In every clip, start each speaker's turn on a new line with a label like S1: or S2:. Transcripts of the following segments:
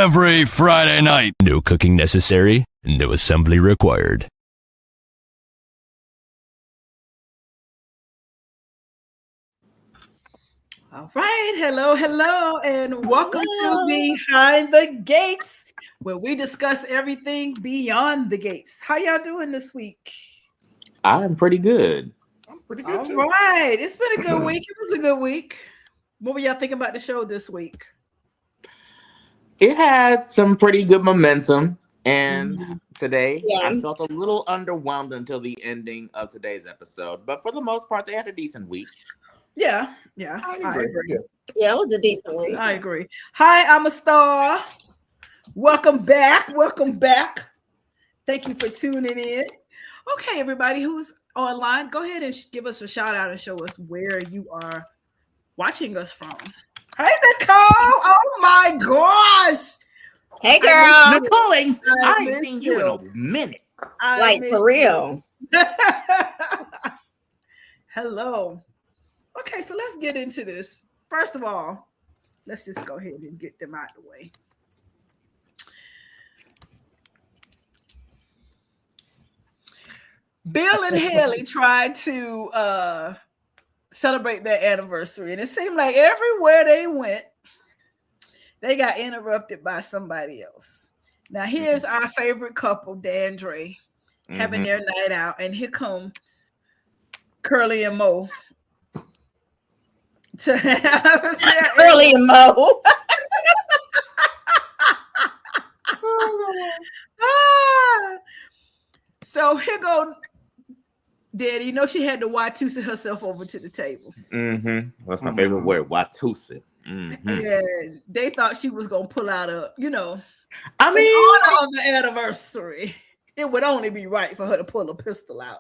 S1: every Friday night.
S2: No cooking necessary, no assembly required.
S3: All right, hello, and welcome to Behind the Gates, where we discuss everything beyond the gates. How y'all doing this week?
S4: I'm pretty good.
S5: I'm pretty good
S3: All
S5: too.
S3: right, it's been a good week. It was a good week. What were y'all thinking about the show this week?
S4: It had some pretty good momentum, and today I felt a little underwhelmed until the ending of today's episode. But for the most part, they had a decent week.
S3: Yeah, I agree.
S6: Yeah, it was a decent week.
S3: I agree. Hi, I'm a star. Welcome back. Thank you for tuning in. Okay, everybody who's online, go ahead and give us a shout out and show us where you are watching us from. Hey, Nicole. Oh my gosh.
S6: Hey, girl.
S4: Nicole, I ain't seen you in a minute.
S6: Like, for real.
S3: Hello. Okay, so let's get into this. First of all, let's just go ahead and get them out of the way. Bill and Haley tried to celebrate their anniversary, and it seemed like everywhere they went, they got interrupted by somebody else. Now, here's our favorite couple, Dan Dre, having their night out, and here come Curly and Mo to have
S6: Curly and Mo.
S3: So here go Daddy. You know she had to Watusi herself over to the table.
S4: That's my favorite word, Watusi.
S3: And they thought she was gonna pull out a, in honor of the anniversary. It would only be right for her to pull a pistol out,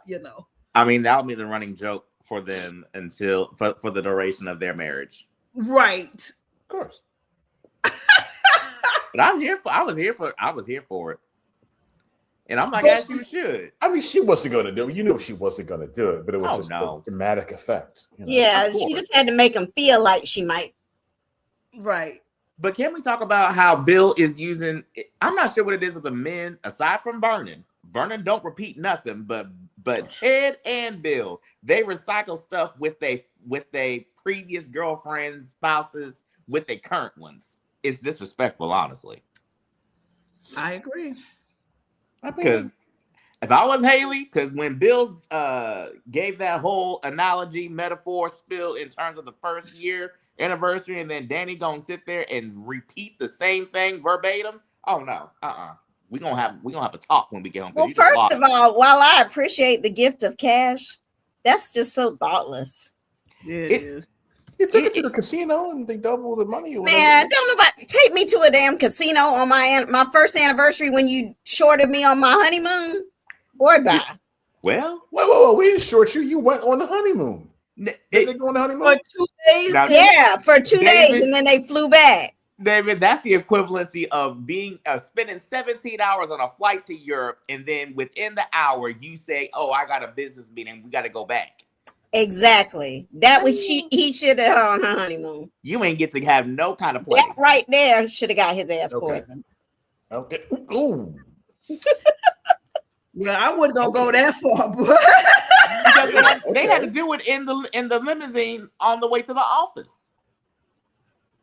S4: I mean, that'll be the running joke for them until for the duration of their marriage.
S3: Right.
S5: Of course.
S4: But I was here for it. And I'm like, as you should.
S5: I mean, she wasn't going to do it. You knew she wasn't going to do it, but it was the dramatic effect.
S6: Yeah, she just had to make him feel like she might.
S3: Right.
S4: But can we talk about how Bill is using? I'm not sure what it is with the men, aside from Vernon. Vernon don't repeat nothing, but Ted and Bill, they recycle stuff with they previous girlfriends, spouses, with their current ones. It's disrespectful, honestly.
S3: I agree.
S4: Because if I was Haley, because when Bill gave that whole analogy, metaphor, spill in terms of the first year anniversary, and then Danny gonna sit there and repeat the same thing verbatim. Oh no, we gonna have to talk when we get home.
S6: Well, first of all, while I appreciate the gift of cash, that's just so thoughtless.
S3: Yeah, it is.
S5: You took it to the casino and they doubled the money.
S6: Man, don't nobody take me to a damn casino on my first anniversary when you shorted me on my honeymoon. Boy, bye.
S4: Well,
S5: whoa, we didn't short you. You went on the honeymoon. Did they go on the honeymoon?
S3: For 2 days?
S6: Yeah, for 2 days, and then they flew back.
S4: David, that's the equivalency of being spending 17 hours on a flight to Europe, and then within the hour, you say, "Oh, I got a business meeting. We got to go back."
S6: Exactly. That was he should have on her honeymoon.
S4: You ain't get to have no kind of play.
S6: That right there should have got his ass poisoned.
S5: Okay. Ooh.
S3: Well, I wasn't gonna go that far, but
S4: they had to do it in the limousine on the way to the office.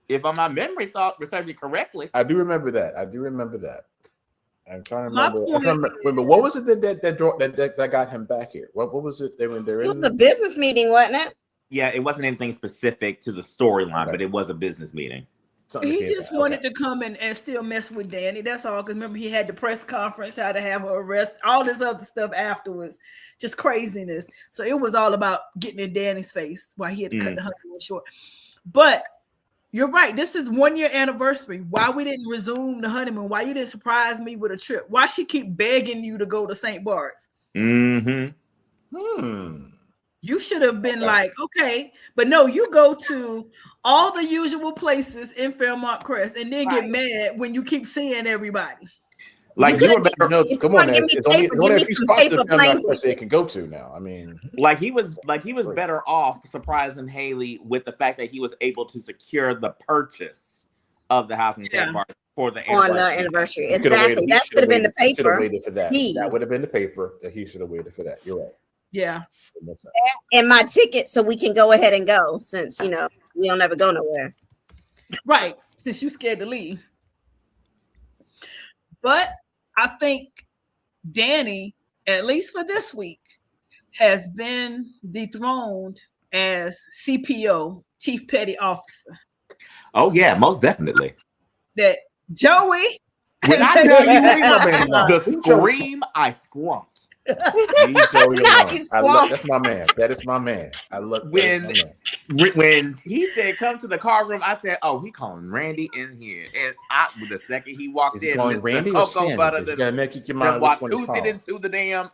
S4: If my memory serves me correctly,
S5: I do remember that. I'm trying to remember. What was it that got him back here? What was it? It
S6: was a business meeting, wasn't it?
S4: Yeah, it wasn't anything specific to the storyline, but it was a business meeting.
S3: He just wanted to come and still mess with Danny. That's all. Because remember, he had the press conference, how to have her arrest, all this other stuff afterwards. Just craziness. So it was all about getting in Danny's face while he had to cut the honeymoon short. But you're right. This is 1 year anniversary. Why we didn't resume the honeymoon? Why you didn't surprise me with a trip? Why she keep begging you to go to St. Bart's? You should have been like, okay, but no, you go to all the usual places in Fairmont Crest and then get mad when you keep seeing everybody.
S4: Like you were better.
S5: No, come on, it's only a few spots in Fairmont Crest they can go to now. I mean,
S4: like he was better off surprising Haley with the fact that he was able to secure the purchase of the house in St. Bart's for the
S6: on the
S4: anniversary.
S6: anniversary.
S5: He coulda waited.
S6: Exactly.
S5: He
S6: That
S5: shoulda
S6: should have been the
S5: waited. He shoulda
S6: paper.
S5: waited for that.
S6: He-
S5: That would have been the paper that he should have waited for that. You're right.
S3: Yeah.
S5: It makes sense.
S6: And my ticket, so we can go ahead and go, since we don't ever go nowhere.
S3: Right. Since you scared to leave. But I think Danny, at least for this week, has been dethroned as CPO, Chief Petty Officer.
S4: Oh yeah, most definitely.
S3: That Joey.
S4: When I tell you
S5: the
S4: the scream, I squumped.
S5: Leave Joey
S6: Not
S5: alone.
S6: you
S5: I love,
S6: squawk.
S5: that's my man. That is my man. I love
S4: When-
S5: that's my man.
S4: When he said come to the car room, I said, "Oh, he calling Randy in here." And the second he walked
S5: Is he
S4: in,
S5: calling
S4: Mr.
S5: Randy or
S4: Cocoa
S5: Sammy?
S4: Butter,
S5: Because you
S4: the
S5: gotta make your mind which one is
S4: Watusi
S5: called.
S4: into the damn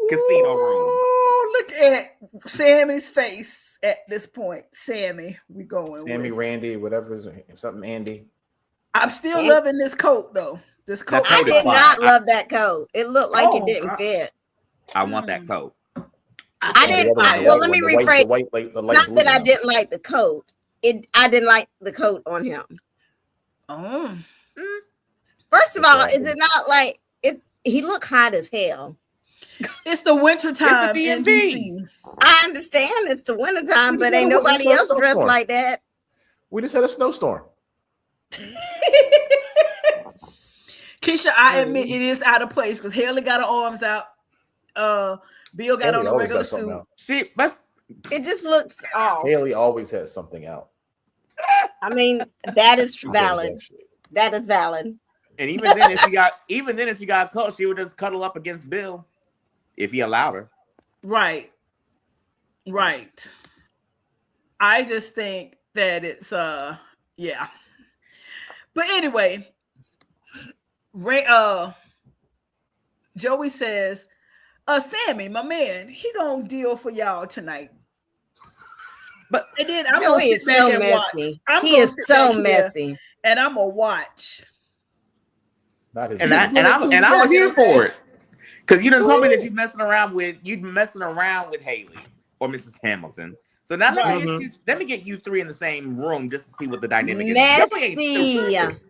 S4: casino room.
S3: Ooh, look at Sammy's face at this point. Sammy, we going.
S5: Sammy,
S3: with.
S5: Randy, whatever is something Andy.
S3: I'm still
S6: Sam-
S3: loving this coat though. This coat.
S6: I
S4: coat is
S6: did
S4: fine.
S6: not love that coat. It looked like
S3: Oh,
S6: it didn't
S3: gosh.
S6: fit.
S4: I want that coat.
S6: I didn't. Well, let me rephrase.
S5: The light
S6: Not
S5: blue
S6: that I
S5: one.
S6: didn't like the coat. I didn't like the coat on him.
S3: Oh.
S6: First of all,
S5: Exactly.
S6: is it not like it? He looked hot as hell.
S3: It's the winter time
S4: the
S3: in
S4: DMV.
S3: DC.
S6: I understand it's the wintertime,
S5: We
S6: but
S5: just
S6: ain't
S5: had a- we
S6: nobody
S5: just had a
S6: else dressed
S5: snowstorm.
S6: like that.
S5: We just had a snowstorm.
S3: Keisha, I admit it is out of place because Haley got her arms out. Bill got
S5: Haley
S3: on a
S5: always
S3: regular
S5: got something
S3: suit.
S5: out.
S4: Shit, but
S6: It just looks off.
S5: Haley always has something out.
S6: I mean, that is
S5: She does,
S6: valid.
S5: actually.
S6: That is valid.
S4: and even then, if she got close, she would just cuddle up against Bill if he allowed her.
S3: Right. Right. I just think that it's yeah. But anyway, Joey says, Sammy, my man, he gonna deal for y'all tonight.
S4: But
S3: and then I'm
S6: Joey
S3: gonna
S6: is
S3: sit back
S6: so
S3: and
S6: messy.
S3: watch.
S6: He is so messy.
S3: And I'm gonna watch.
S5: Not his
S4: and
S5: business.
S4: I was here for it because you done told me that you've been messing around with Haley or Mrs. Hamilton. So now let me get you three in the same room just to see what the dynamic is. Joey ain't stupid.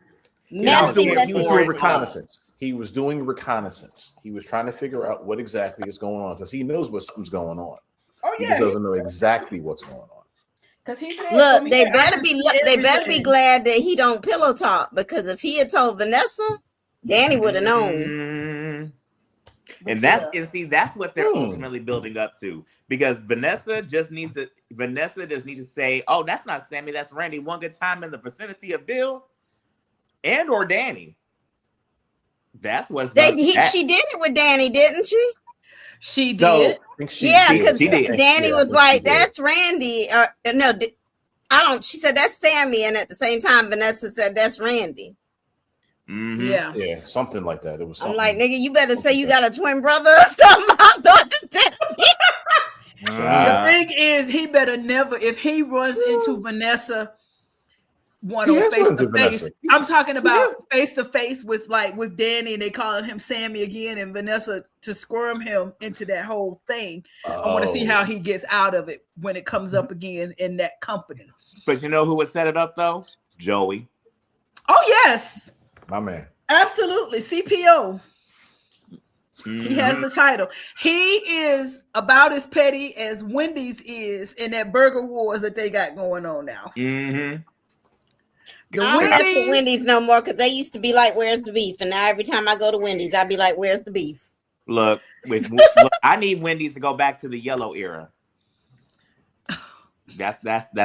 S6: Messy.
S5: He was doing reconnaissance. He was doing reconnaissance. He was trying to figure out what exactly is going on because he knows what something's going on.
S3: Oh
S5: He
S3: yeah.
S5: just doesn't know exactly what's going on.
S3: Because he said,
S6: Look, they better be glad that he don't pillow talk, because if he had told Vanessa, Danny would have known.
S4: And that's what they're ultimately building up to, because Vanessa just needs to say, "Oh, that's not Sammy, that's Randy." One good time in the vicinity of Bill and or Danny. That's what's
S6: She did it with Danny, didn't she?
S3: She did.
S6: Yeah, because
S4: She did.
S6: Danny was
S5: she
S6: like,
S5: did.
S6: "That's Randy." No, I don't. She said that's Sammy, and at the same time, Vanessa said that's Randy.
S4: Mhm.
S3: Yeah.
S5: Yeah, something like that. It was
S6: I'm
S5: something.
S6: like, nigga, you better say you got a twin brother or something. I thought that.
S3: The thing is, he better never, if he runs into Vanessa one
S5: He
S3: on
S5: has
S3: face
S5: run into
S3: to face.
S5: Vanessa.
S3: I'm talking about face to face with Danny, and they calling him Sammy again, and Vanessa to squirm him into that whole thing. I want to see how he gets out of it when it comes up again in that company.
S4: But you know who would set it up though? Joey.
S3: Oh yes,
S5: my man.
S3: absolutely. CPO. He has the title. He is about as petty as Wendy's is in that burger wars that they got going on now.
S4: Mm-hmm.
S3: The
S6: I don't mess with
S3: Wendy's,
S6: Wendy's no more, because they used to be like, "Where's the beef?" And now every time I go to Wendy's, I be like, "Where's the beef?"
S4: Look, I need Wendy's to go back to the yellow era. That's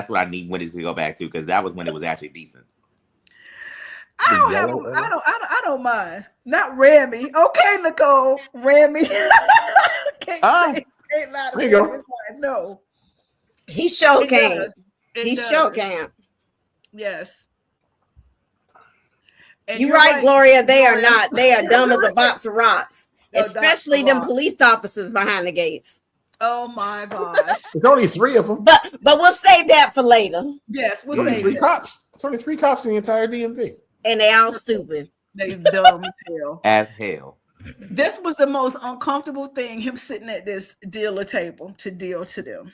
S4: what I need Wendy's to go back to, because that was when it was actually decent.
S3: I don't mind. Not Remy. Okay, Nicole. Remy. Can't lie to
S5: There you go.
S3: his wife. No.
S6: He sure
S3: It
S6: can't.
S3: does. It
S6: He
S3: does.
S6: sure can't.
S3: Yes. And
S6: You're
S3: you're
S6: right, Gloria. They are
S3: Gloria.
S6: not. They are dumb as a box of rocks.
S3: No,
S6: Especially
S3: that's
S6: them
S3: wrong.
S6: police officers behind the gates.
S3: Oh my gosh.
S5: There's only 3 of them.
S6: But we'll save that for later.
S3: Yes, we'll
S5: Only
S3: say
S5: 3
S3: that.
S5: cops. It's only 3 cops in the entire DMV.
S6: And they all stupid.
S3: They dumb as hell.
S4: As hell.
S3: This was the most uncomfortable thing, him sitting at this dealer table to deal to them.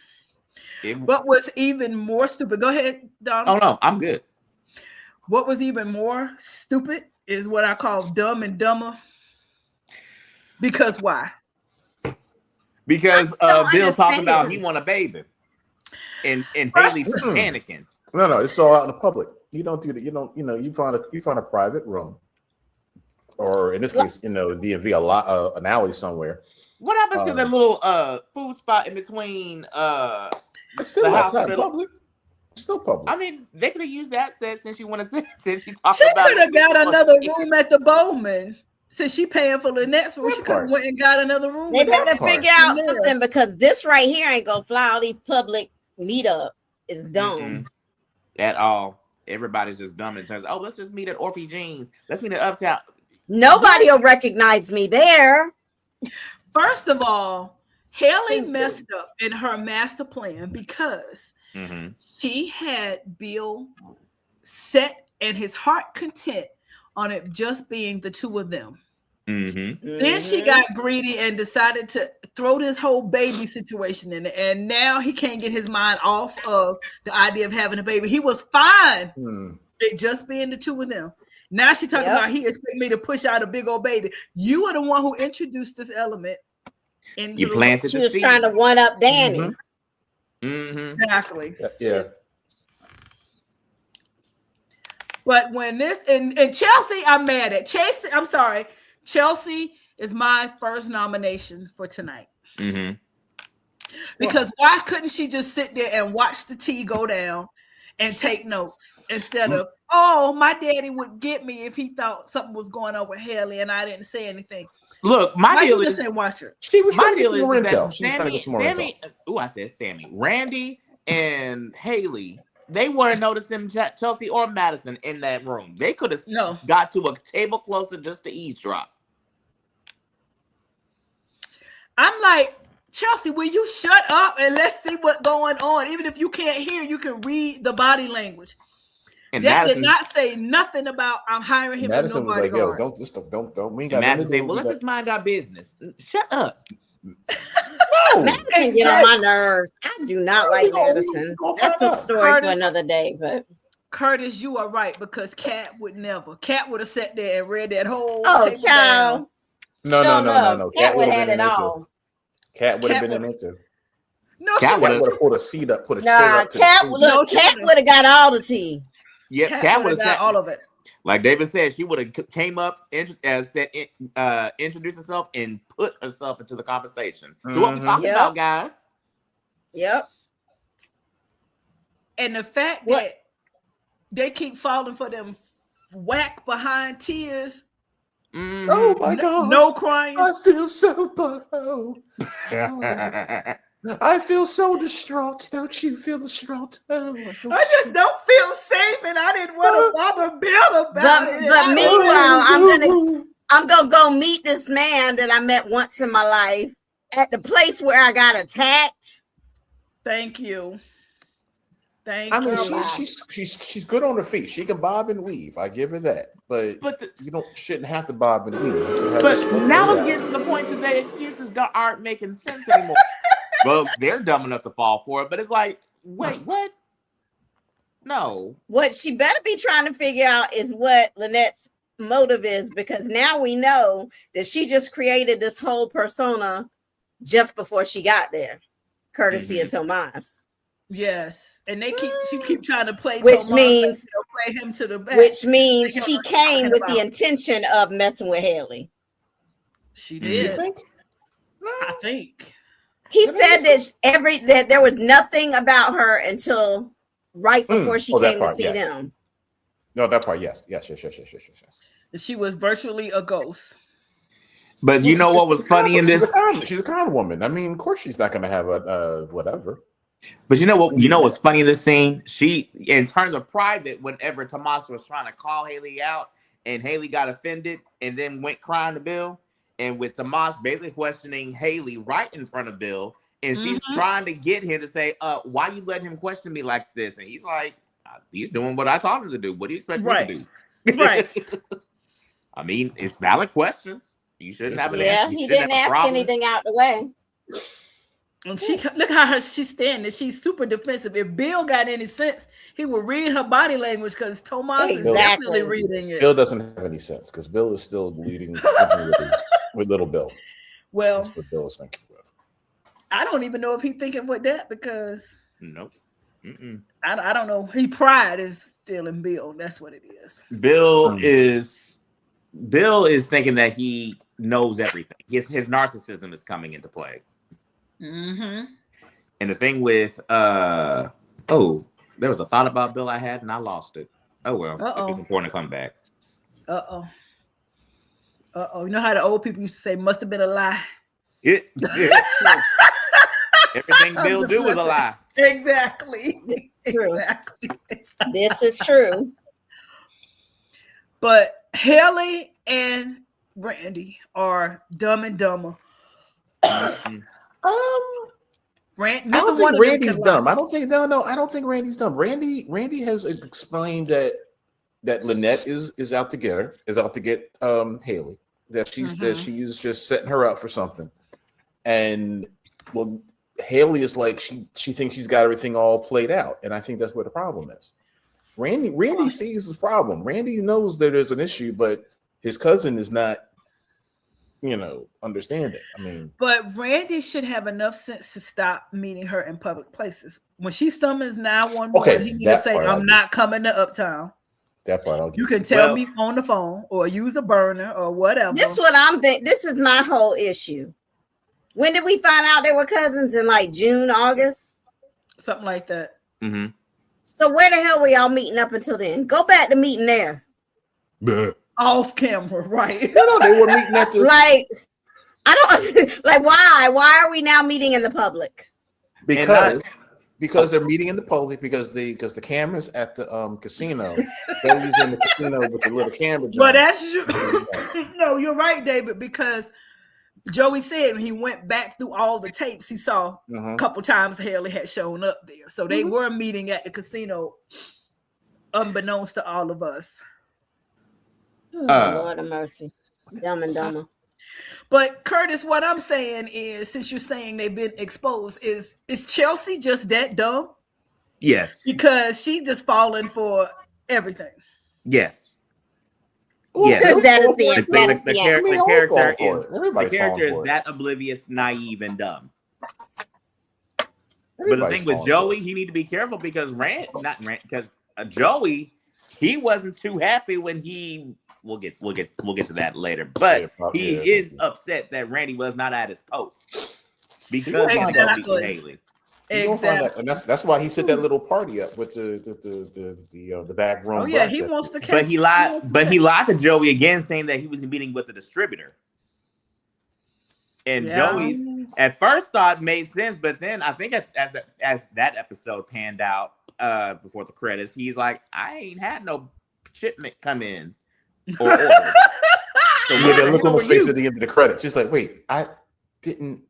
S3: But what's even more stupid, go ahead, Donald.
S4: Oh no, I'm good.
S3: What was even more stupid is what I call Dumb and Dumber. Because why?
S4: Because
S6: don't
S4: Bill's talking about
S6: understand.
S4: he want a baby, and
S3: First-
S4: Haley's panicking.
S5: No, it's all out in the public. You don't do that. You find a private room, or in this case, DMV, an alley somewhere.
S4: What happened to the little food spot in between?
S5: It's still
S4: The house
S5: outside
S4: middle-
S5: public. It's still public.
S4: I mean, they could have used that set since you want to since she talked
S3: She
S4: about.
S3: could have got another room at the Bowman. Since she paying for Lynette's room,
S5: That
S3: she could have
S5: part.
S3: went and got another room.
S6: They
S3: with
S6: better
S3: that
S5: part.
S6: figure out
S3: Yeah.
S6: something because this right here ain't gonna fly. All these public meetup is dumb.
S4: Mm-mm. At all. Everybody's just dumb in terms of, let's just meet at Orphe Jeans. Let's meet at Uptown.
S6: Nobody will recognize me there.
S3: First of all, Haley messed up in her master plan because
S4: Mm-hmm.
S3: she had Bill set and his heart content on it just being the two of them.
S4: Mm-hmm.
S3: Then she
S6: Mhm.
S3: got greedy and decided to throw this whole baby situation in it. And now he can't get his mind off of the idea of having a baby. He was fine it just being the two of them. Now she talking
S6: Yep.
S3: about he expect me to push out a big old baby. You are the one who introduced this element. Into
S4: You
S3: the-
S4: planted
S6: She
S4: the
S6: was
S4: seed.
S6: trying to one up Danny.
S5: Mhm.
S4: Mm-hmm.
S3: Exactly.
S5: Yeah.
S3: But when this and Chelsea, I'm mad at Chelsea. I'm sorry. Chelsea is my first nomination for tonight.
S4: Mm-hmm.
S3: Because why couldn't she just sit there and watch the tea go down and take notes instead of, oh, my daddy would get me if he thought something was going on with Haley and I didn't say anything.
S4: Look, my
S3: Why
S4: deal
S3: you
S4: is
S3: just ain't watch her?
S5: She was
S4: my
S5: trying to get
S4: deal
S5: some
S4: is
S5: more
S4: that
S5: intel. She was trying to get some more intel.
S4: I said Sammy, Randy, and Haley. They weren't noticing Chelsea or Madison in that room. They could have
S3: No.
S4: got to a table closer just to eavesdrop.
S3: I'm like, Chelsea, will you shut up and let's see what's going on? Even if you can't hear, you can read the body language.
S4: And
S3: That
S4: Madison,
S3: did not say nothing about I'm hiring him
S5: Madison
S3: as
S5: was
S3: no
S5: like, "Yo,
S3: bodyguard.
S5: don't. We ain't
S4: and
S5: got nothing
S4: Madison
S5: to
S4: said,
S5: do
S4: well,
S5: with
S4: let's just mind our business. Shut up.
S5: No.
S6: Madison get on my nerves. I do not like Madison.
S5: Go
S6: That's a
S5: find out.
S6: story for
S3: Curtis.
S6: another day. But
S3: Curtis, you are right because Kat would never. Kat would have sat there and read that whole.
S6: oh,
S3: table
S6: child,
S5: No.
S6: Cat would
S5: would've
S6: have
S5: been
S6: had it
S5: in
S6: all.
S5: Cat would have
S3: Cat
S5: been in
S3: would've-
S5: it too.
S3: No,
S4: Kat
S3: she
S4: would've-
S3: was.
S5: Would have pulled a seat up, put a chair
S6: Nah,
S5: up. to the
S6: Cat
S5: seat.
S6: look,
S3: No, she
S6: Cat
S3: would've.
S6: would have got all the tea.
S4: Yep,
S3: Kat
S4: Cat
S3: would
S4: would
S3: have
S4: have
S3: got
S4: sat.
S3: all of it.
S4: Like David said, she would have came up, introduced herself, and put herself into the conversation. So what we
S5: Mhm.
S4: talking
S6: Yep.
S4: about, guys?
S6: Yep.
S3: And the fact
S6: What?
S3: that they keep falling for them whack behind tears,
S4: Mhm.
S5: Oh my God!
S3: no crying.
S5: I feel so I feel so distraught. Don't you feel distraught? Oh,
S3: I just don't feel safe, and I didn't want to bother Bill about it.
S6: But
S3: I
S6: meanwhile, I'm gonna go meet this man that I met once in my life at the place where I got attacked.
S3: Thank you. Thank
S5: I mean,
S3: you.
S5: she's good on her feet. She can bob and weave. I give her that. But
S4: But
S5: shouldn't have to bob and weave. You should have
S4: But
S5: to-
S4: now it's getting to the point today excuses aren't making sense anymore. Well, they're dumb enough to fall for it, but it's like, wait, what? No.
S6: What she better be trying to figure out is what Lynette's motive is, because now we know that she just created this whole persona just before she got there, courtesy of Tomas.
S3: Yes, and she keep trying to play,
S6: Which
S3: Tomas,
S6: means-
S3: play him to the back.
S6: Which means
S3: Like
S6: she
S3: what we're
S6: came
S3: talking
S6: with the
S3: about.
S6: intention of messing with Haley.
S3: She
S5: You
S3: did.
S5: think?
S3: I think.
S6: He said that there was nothing about her until right before she
S5: Oh, that
S6: came
S5: part,
S6: to see
S5: yeah.
S6: them.
S5: No, that part. Yes.
S3: She was virtually a ghost.
S4: But you know what was funny in this?
S5: She's a con woman. I mean, of course, she's not going to have a whatever.
S4: But you know what? You know what's funny in this scene? She, in terms of private, whenever Tomas was trying to call Haley out, and Haley got offended, and then went crying to Bill, and with Tomas basically questioning Haley right in front of Bill, and she's trying to get him to say, "Why you letting him question me like this?" And he's like, "He's doing what I taught him to do. What do you expect me to do?"
S3: Right.
S4: I mean, it's valid questions. You shouldn't have an
S6: Yeah,
S4: answer. You
S6: he
S4: shouldn't
S6: didn't
S4: have a
S6: ask
S4: problem.
S6: anything out the way.
S3: And she look how she's standing. She's super defensive. If Bill got any sense, he would read her body language because Tomas is definitely reading it.
S5: Bill doesn't have any sense because Bill is still leading with little Bill.
S3: Well,
S5: that's what Bill is thinking with.
S3: I don't even know if he's thinking with that because
S4: nope.
S3: I don't know. Pride is still in Bill. That's what it is.
S4: Bill is thinking that he knows everything. His narcissism is coming into play.
S3: Mm-hmm.
S4: And the thing with there was a thought about Bill I had and I lost it. Oh well, it's important to come back.
S3: You know how the old people used to say must have been a lie.
S4: Everything Bill do was a lie.
S3: Exactly.
S6: Exactly. This is true.
S3: But Haley and Randy are Dumb and Dumber.
S5: I don't think Randy's dumb. I don't think Randy's dumb. Randy has explained that Lynette is out to get her, is out to get Haley. That she's just setting her up for something. And well, Haley is like she thinks she's got everything all played out, and I think that's where the problem is. Randy sees the problem. Randy knows that there's an issue, but his cousin is not, understanding. I mean,
S3: but Randy should have enough sense to stop meeting her in public places. When she summons 911, he needs to say, "I'm not coming to Uptown."
S5: That part
S3: you can tell me on the phone or use a burner or whatever.
S6: This is what I'm thinking. This is my whole issue. When did we find out they were cousins? In like June, August?
S3: Something like that.
S4: Mm-hmm.
S6: So where the hell were y'all meeting up until then? Go back to meeting there.
S3: Off camera, right?
S5: No, they were meeting at the
S6: like, I don't like why? Why are we now meeting in the public?
S5: Because they're meeting in the public because the cameras at the casino. They're using the casino with the little camera.
S3: But that's no, you're right, David, because Joey said when he went back through all the tapes, he saw a couple times Haley had shown up there. So they were meeting at the casino, unbeknownst to all of us.
S6: Lord of mercy. Dumb and Dumber.
S3: But Curtis, what I'm saying is, since you're saying they've been exposed, is Chelsea just that dumb?
S4: Yes.
S3: Because she's just falling for everything.
S4: Yes.
S6: Yeah,
S4: the character is that oblivious, naive, and dumb. But the thing with Joey, he need to be careful because Joey, he wasn't too happy when we'll get to that later. But he is upset that Randy was not at his post because he beat Haley.
S3: Exactly,
S5: and that's why he set that little party up with the back room.
S3: Oh yeah, he wants to catch.
S4: But he lied. He lied to Joey again, saying that he was meeting with the distributor. And Joey at first thought made sense, but then I think as that episode panned out before the credits, he's like, I ain't had no shipment come in. Or order.
S5: So yeah, look on his face at the end of the credits. Just like, wait, I didn't.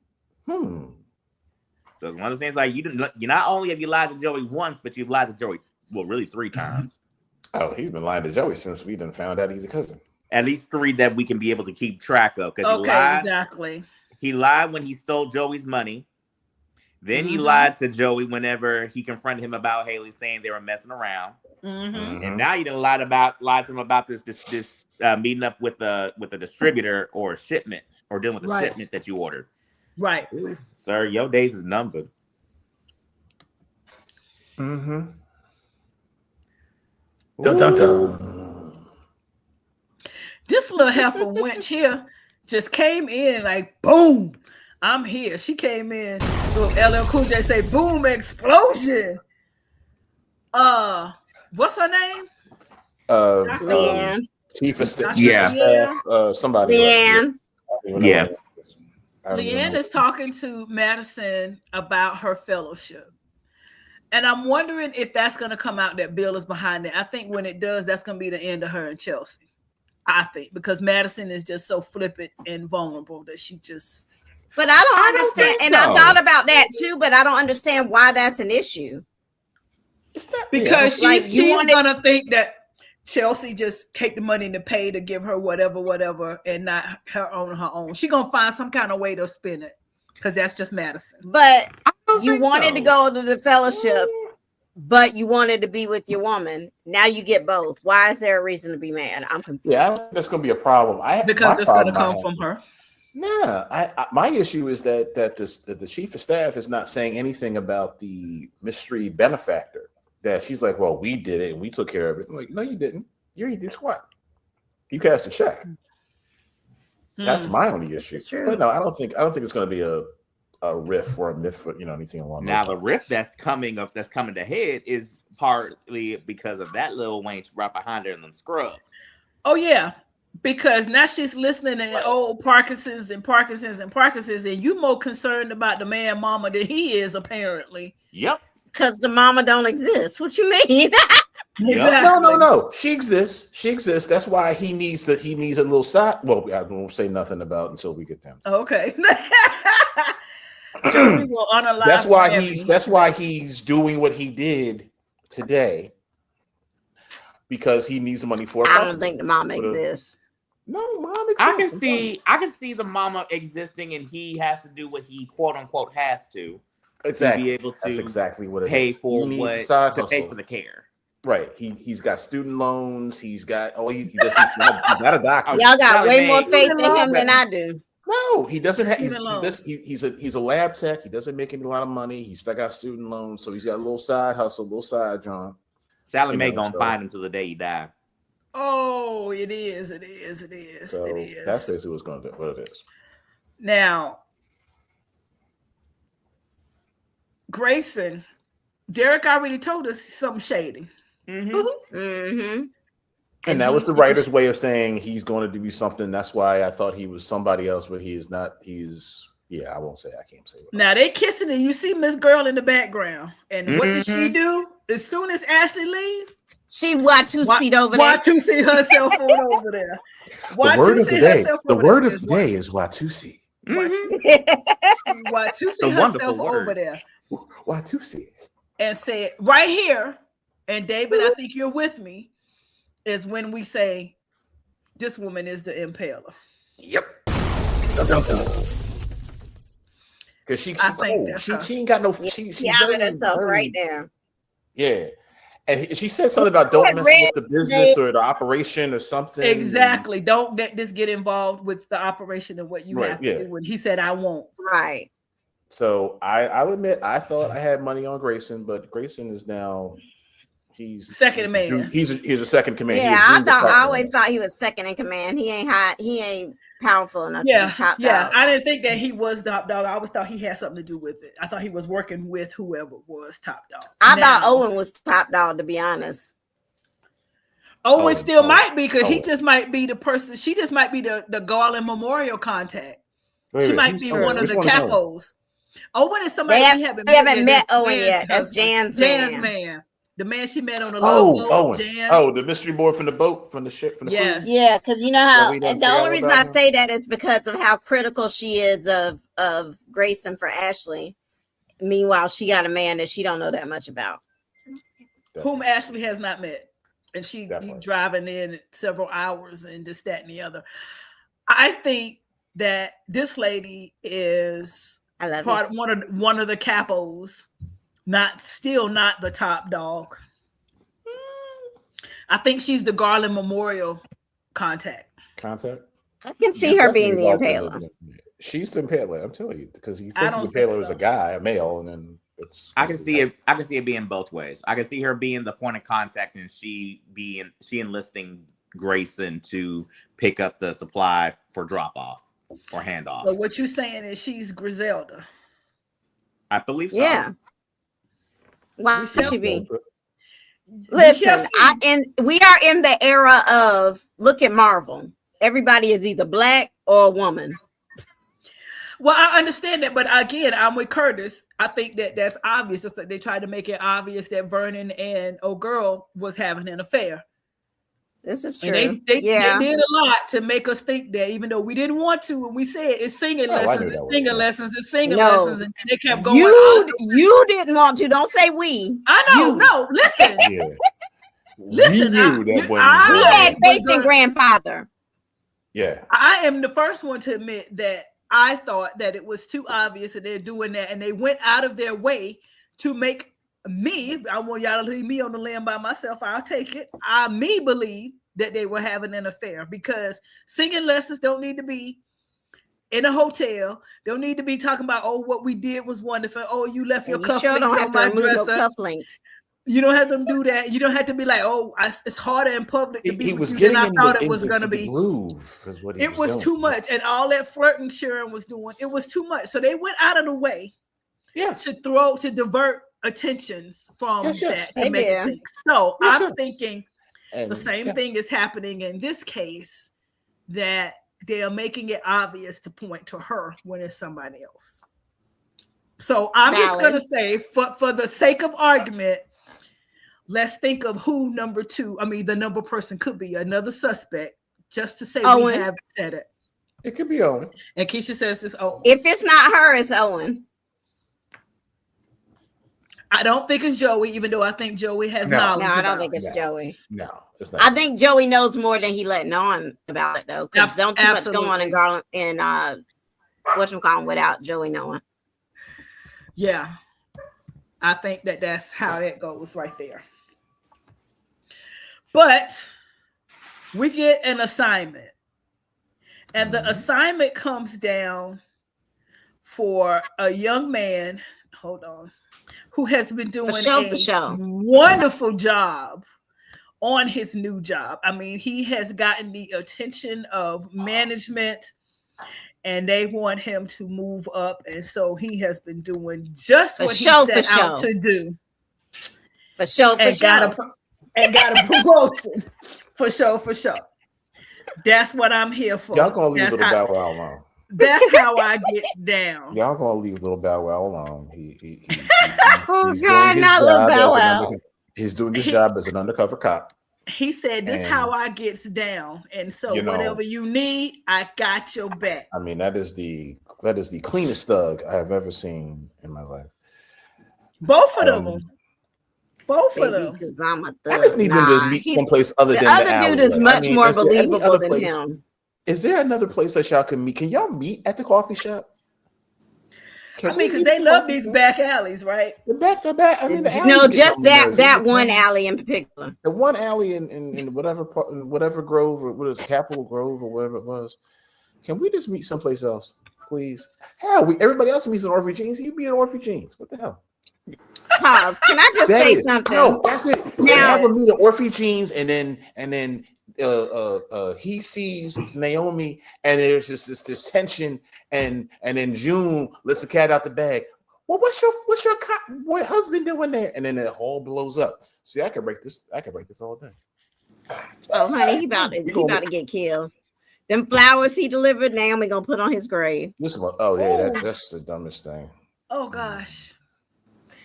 S4: So it's one of those things like you not only have you lied to Joey once, but you've lied to Joey, well, really 3 times.
S5: Oh, he's been lying to Joey since we done found out he's a cousin.
S4: At least 3 that we can be able to keep track of.
S3: Exactly.
S4: He lied when he stole Joey's money. Then he lied to Joey whenever he confronted him about Haley, saying they were messing around. And now you done lied to him about this meeting up with the distributor or shipment or dealing with the shipment that you ordered.
S3: Right.
S4: Sir, your days is numbered.
S5: Dun, dun, dun.
S3: This little heifer wench here just came in like, boom, I'm here. She came in, LL Cool J say, boom, explosion. What's her name?
S6: Leanne.
S5: Chief of Staff. Somebody.
S6: Leanne.
S4: Yeah.
S3: Leanne is talking to Madison about her fellowship. And I'm wondering if that's going to come out that Bill is behind it. I think when it does, that's going to be the end of her and Chelsea. I think because Madison is just so flippant and vulnerable that she just.
S6: But I don't understand. And I thought about that too, but I don't understand why that's an issue.
S3: Because she's going to think that Chelsea just take the money to pay to give her whatever, and not her on her own. She's going to find some kind of way to spin it. because that's just Madison.
S6: But
S4: I don't
S6: you
S4: think
S6: wanted
S4: so.
S6: to go to the fellowship, but you wanted to be with your woman. Now you get both. Why is there a reason to be mad? I'm confused.
S5: Yeah, I don't think that's going to be a problem.
S3: Because
S5: my
S3: it's going to
S5: problem I
S3: come from her.
S5: Nah, my issue is that the chief of staff is not saying anything about the mystery benefactor. That she's like, well, we did it and we took care of it. I'm like, no, you didn't. You reduced what? You cashed a check. That's my only issue. But no, I don't think it's going to be a riff or a myth for anything along.
S4: Now
S5: those
S4: the riff that's coming to head is partly because of that Lil Wayne right behind her in them scrubs.
S3: Oh yeah, because now she's listening to old Parkinson's, and you more concerned about the man mama than he is apparently.
S4: Yep.
S6: Because the mama don't exist. What you mean?
S3: Exactly.
S5: No. She exists. That's why he needs a little side. Well, I won't say nothing about until we get them.
S3: Okay. So we will unalive
S5: That's why he's doing what he did today, because he needs money for.
S6: I don't think the mama exists.
S5: No, mom exists.
S4: I can see the mama existing, and he has to do what he quote unquote has to.
S5: Exactly.
S4: To be able to
S5: That's exactly what it
S4: pay
S5: is.
S4: for
S5: He
S4: what
S5: needs a side
S4: to pay
S5: hustle.
S4: for the care.
S5: Right. He's got student loans. He's got he's not a doctor.
S6: Y'all got
S4: Sallie
S6: way
S4: Mae.
S6: more faith in him than I do.
S5: No, he doesn't have.
S3: Student loans.
S5: He's a lab tech. He doesn't make a lot of money. He's still got student loans, so he's got a little side hustle, little side John.
S4: Sallie Mae gonna find him till the day he die.
S3: Oh, it is.
S5: So
S3: It is.
S5: that's basically what's going to do. What it is.
S3: Now, Grayson, Derek already told us something shady.
S6: Mm-hmm.
S5: And that was the writer's way of saying he's going to do something. That's why I thought he was somebody else, but he is not. I won't say. I can't say.
S3: Now they kissing and you see Miss Girl in the background. And what did she do? As soon as Ashley leave,
S6: She Watusi over there.
S3: Watusi herself on over there.
S5: The word of the day. The word of the day is Watusi.
S3: Watusi herself over there.
S5: Watusi.
S3: And said right here, and David, I think you're with me, is when we say this woman is the impaler.
S5: Yep. Because she ain't got no. She's
S6: outed herself right there.
S5: Yeah, and she said something about don't mess with the business or the operation or something.
S3: Exactly. Don't let this get involved with the operation of what you have to do. And he said, "I won't."
S6: Right.
S5: So I'll admit I thought I had money on Grayson, but Grayson is now he's
S3: second in command.
S5: He's a second command.
S6: Yeah, I always thought he was second in command. He ain't hot. He ain't powerful enough to be top dog.
S3: I didn't think that he was top dog. I always thought he had something to do with it. I thought he was working with whoever was top dog.
S6: I thought Owen was top dog, to be honest.
S3: Owen still might be, because he just might be the person. She just might be the Garland Memorial contact. She might be one of the capos. Owen is somebody we haven't met
S6: Owen yet. That's Jan's
S3: man. The man she met on the
S5: boat.
S3: Owen.
S5: Jan. The mystery boy from the boat, from the ship, from the cruise.
S6: Yeah, because you know how the only reason I say that is because of how critical she is of Grayson for Ashley. Meanwhile, she got a man that she don't know that much about.
S3: Whom Ashley has not met. And she driving in several hours and this, that, and the other. I think that this lady is one of the capos. Not the top dog. I think she's the Garland Memorial contact.
S6: I can see her being the impaler.
S5: She's the impaler. I'm telling you, because you think the impaler is a guy, a male, and then
S4: I can see it being both ways. I can see her being the point of contact, and she enlisting Grayson to pick up the supply for drop off or handoff.
S3: So what you're saying is she's Griselda.
S4: I believe so.
S6: Yeah. Why should she be? Listen, we are in the era of look at Marvel. Everybody is either black or a woman.
S3: Well, I understand that, but again, I'm with Curtis. I think that's obvious. It's like they tried to make it obvious that Vernon and old girl was having an affair.
S6: This is true.
S3: And they did a lot to make us think that, even though we didn't want to, and we said it's singing lessons, it's singing lessons, and they kept going.
S6: You didn't want to. Don't say we.
S3: I know. No, listen. Listen.
S6: We had faith in grandfather.
S5: Yeah.
S3: I am the first one to admit that I thought that it was too obvious that they're doing that, and they went out of their way to make me. I want y'all to leave me on the land by myself. I'll take it. I believe that they were having an affair, because singing lessons don't need to be in a hotel. Don't need to be talking about, oh, what we did was wonderful. Oh, you left your cufflinks on my dresser. You don't have to do that. You don't have to be like, oh, it's harder in public to be with you than I thought it was going to be. It was too much. And all that flirting Sharon was doing, it was too much. So they went out of the way to divert attentions from that to make it think. So I'm thinking the same thing is happening in this case, that they are making it obvious to point to her when it's somebody else. So I'm just going to say, for the sake of argument, let's think of who the number person could be, another suspect, just to say Owen. We have said it.
S5: It could be Owen.
S3: And Keisha says it's Owen.
S6: If it's not her, it's Owen.
S3: I don't think it's Joey, even though I think Joey has knowledge.
S6: No, I don't think it's Joey.
S5: No, it's not.
S6: I think Joey knows more than he letting on about it, though. Because don't too much go on in Garland and whatchamacallit without Joey knowing.
S3: Yeah. I think that's how it goes right there. But we get an assignment, and the assignment comes down for a young man, who has been doing a wonderful job on his new job. I mean, he has gotten the attention of management, and they want him to move up, and so he has been doing just what he set out to do. And got a promotion for sure. That's what I'm here for.
S5: Y'all gonna leave Little Bow Wow alone.
S3: That's how I get down.
S5: Y'all gonna leave Little Bow Wow alone. He's
S6: not Little Bow Wow.
S5: He's doing his job as an undercover cop.
S3: He said, "This is how I gets down, and so whatever you need, I got your back."
S5: I mean, that is the cleanest thug I have ever seen in my life.
S3: Both of them. Both of them.
S6: Because I'm a thug.
S5: I just need him to meet someplace other than the
S6: other dude is much more believable than him.
S5: Is there another place that y'all can meet? Can y'all meet at the coffee shop?
S3: Because they love these back alleys, right?
S5: The back. I mean,
S6: just that one alley in particular.
S5: The one alley in whatever grove, or what is Capitol Grove or whatever it was. Can we just meet someplace else, please? Hell, everybody else meets in Orphy Jeans. You meet in Orphy Jeans. What the hell?
S6: Pause. Can I just say something?
S5: No, that's it. Now have them meet at Orphy Jeans, and then he sees Naomi, and there's just this tension, and then June lets the cat out the bag. Well, what's your husband doing there? And then it all blows up. See, I can break this all day.
S6: Oh, honey, he about to get killed. Them flowers he delivered, Naomi gonna put on his grave.
S5: That's the dumbest thing.
S3: Oh gosh.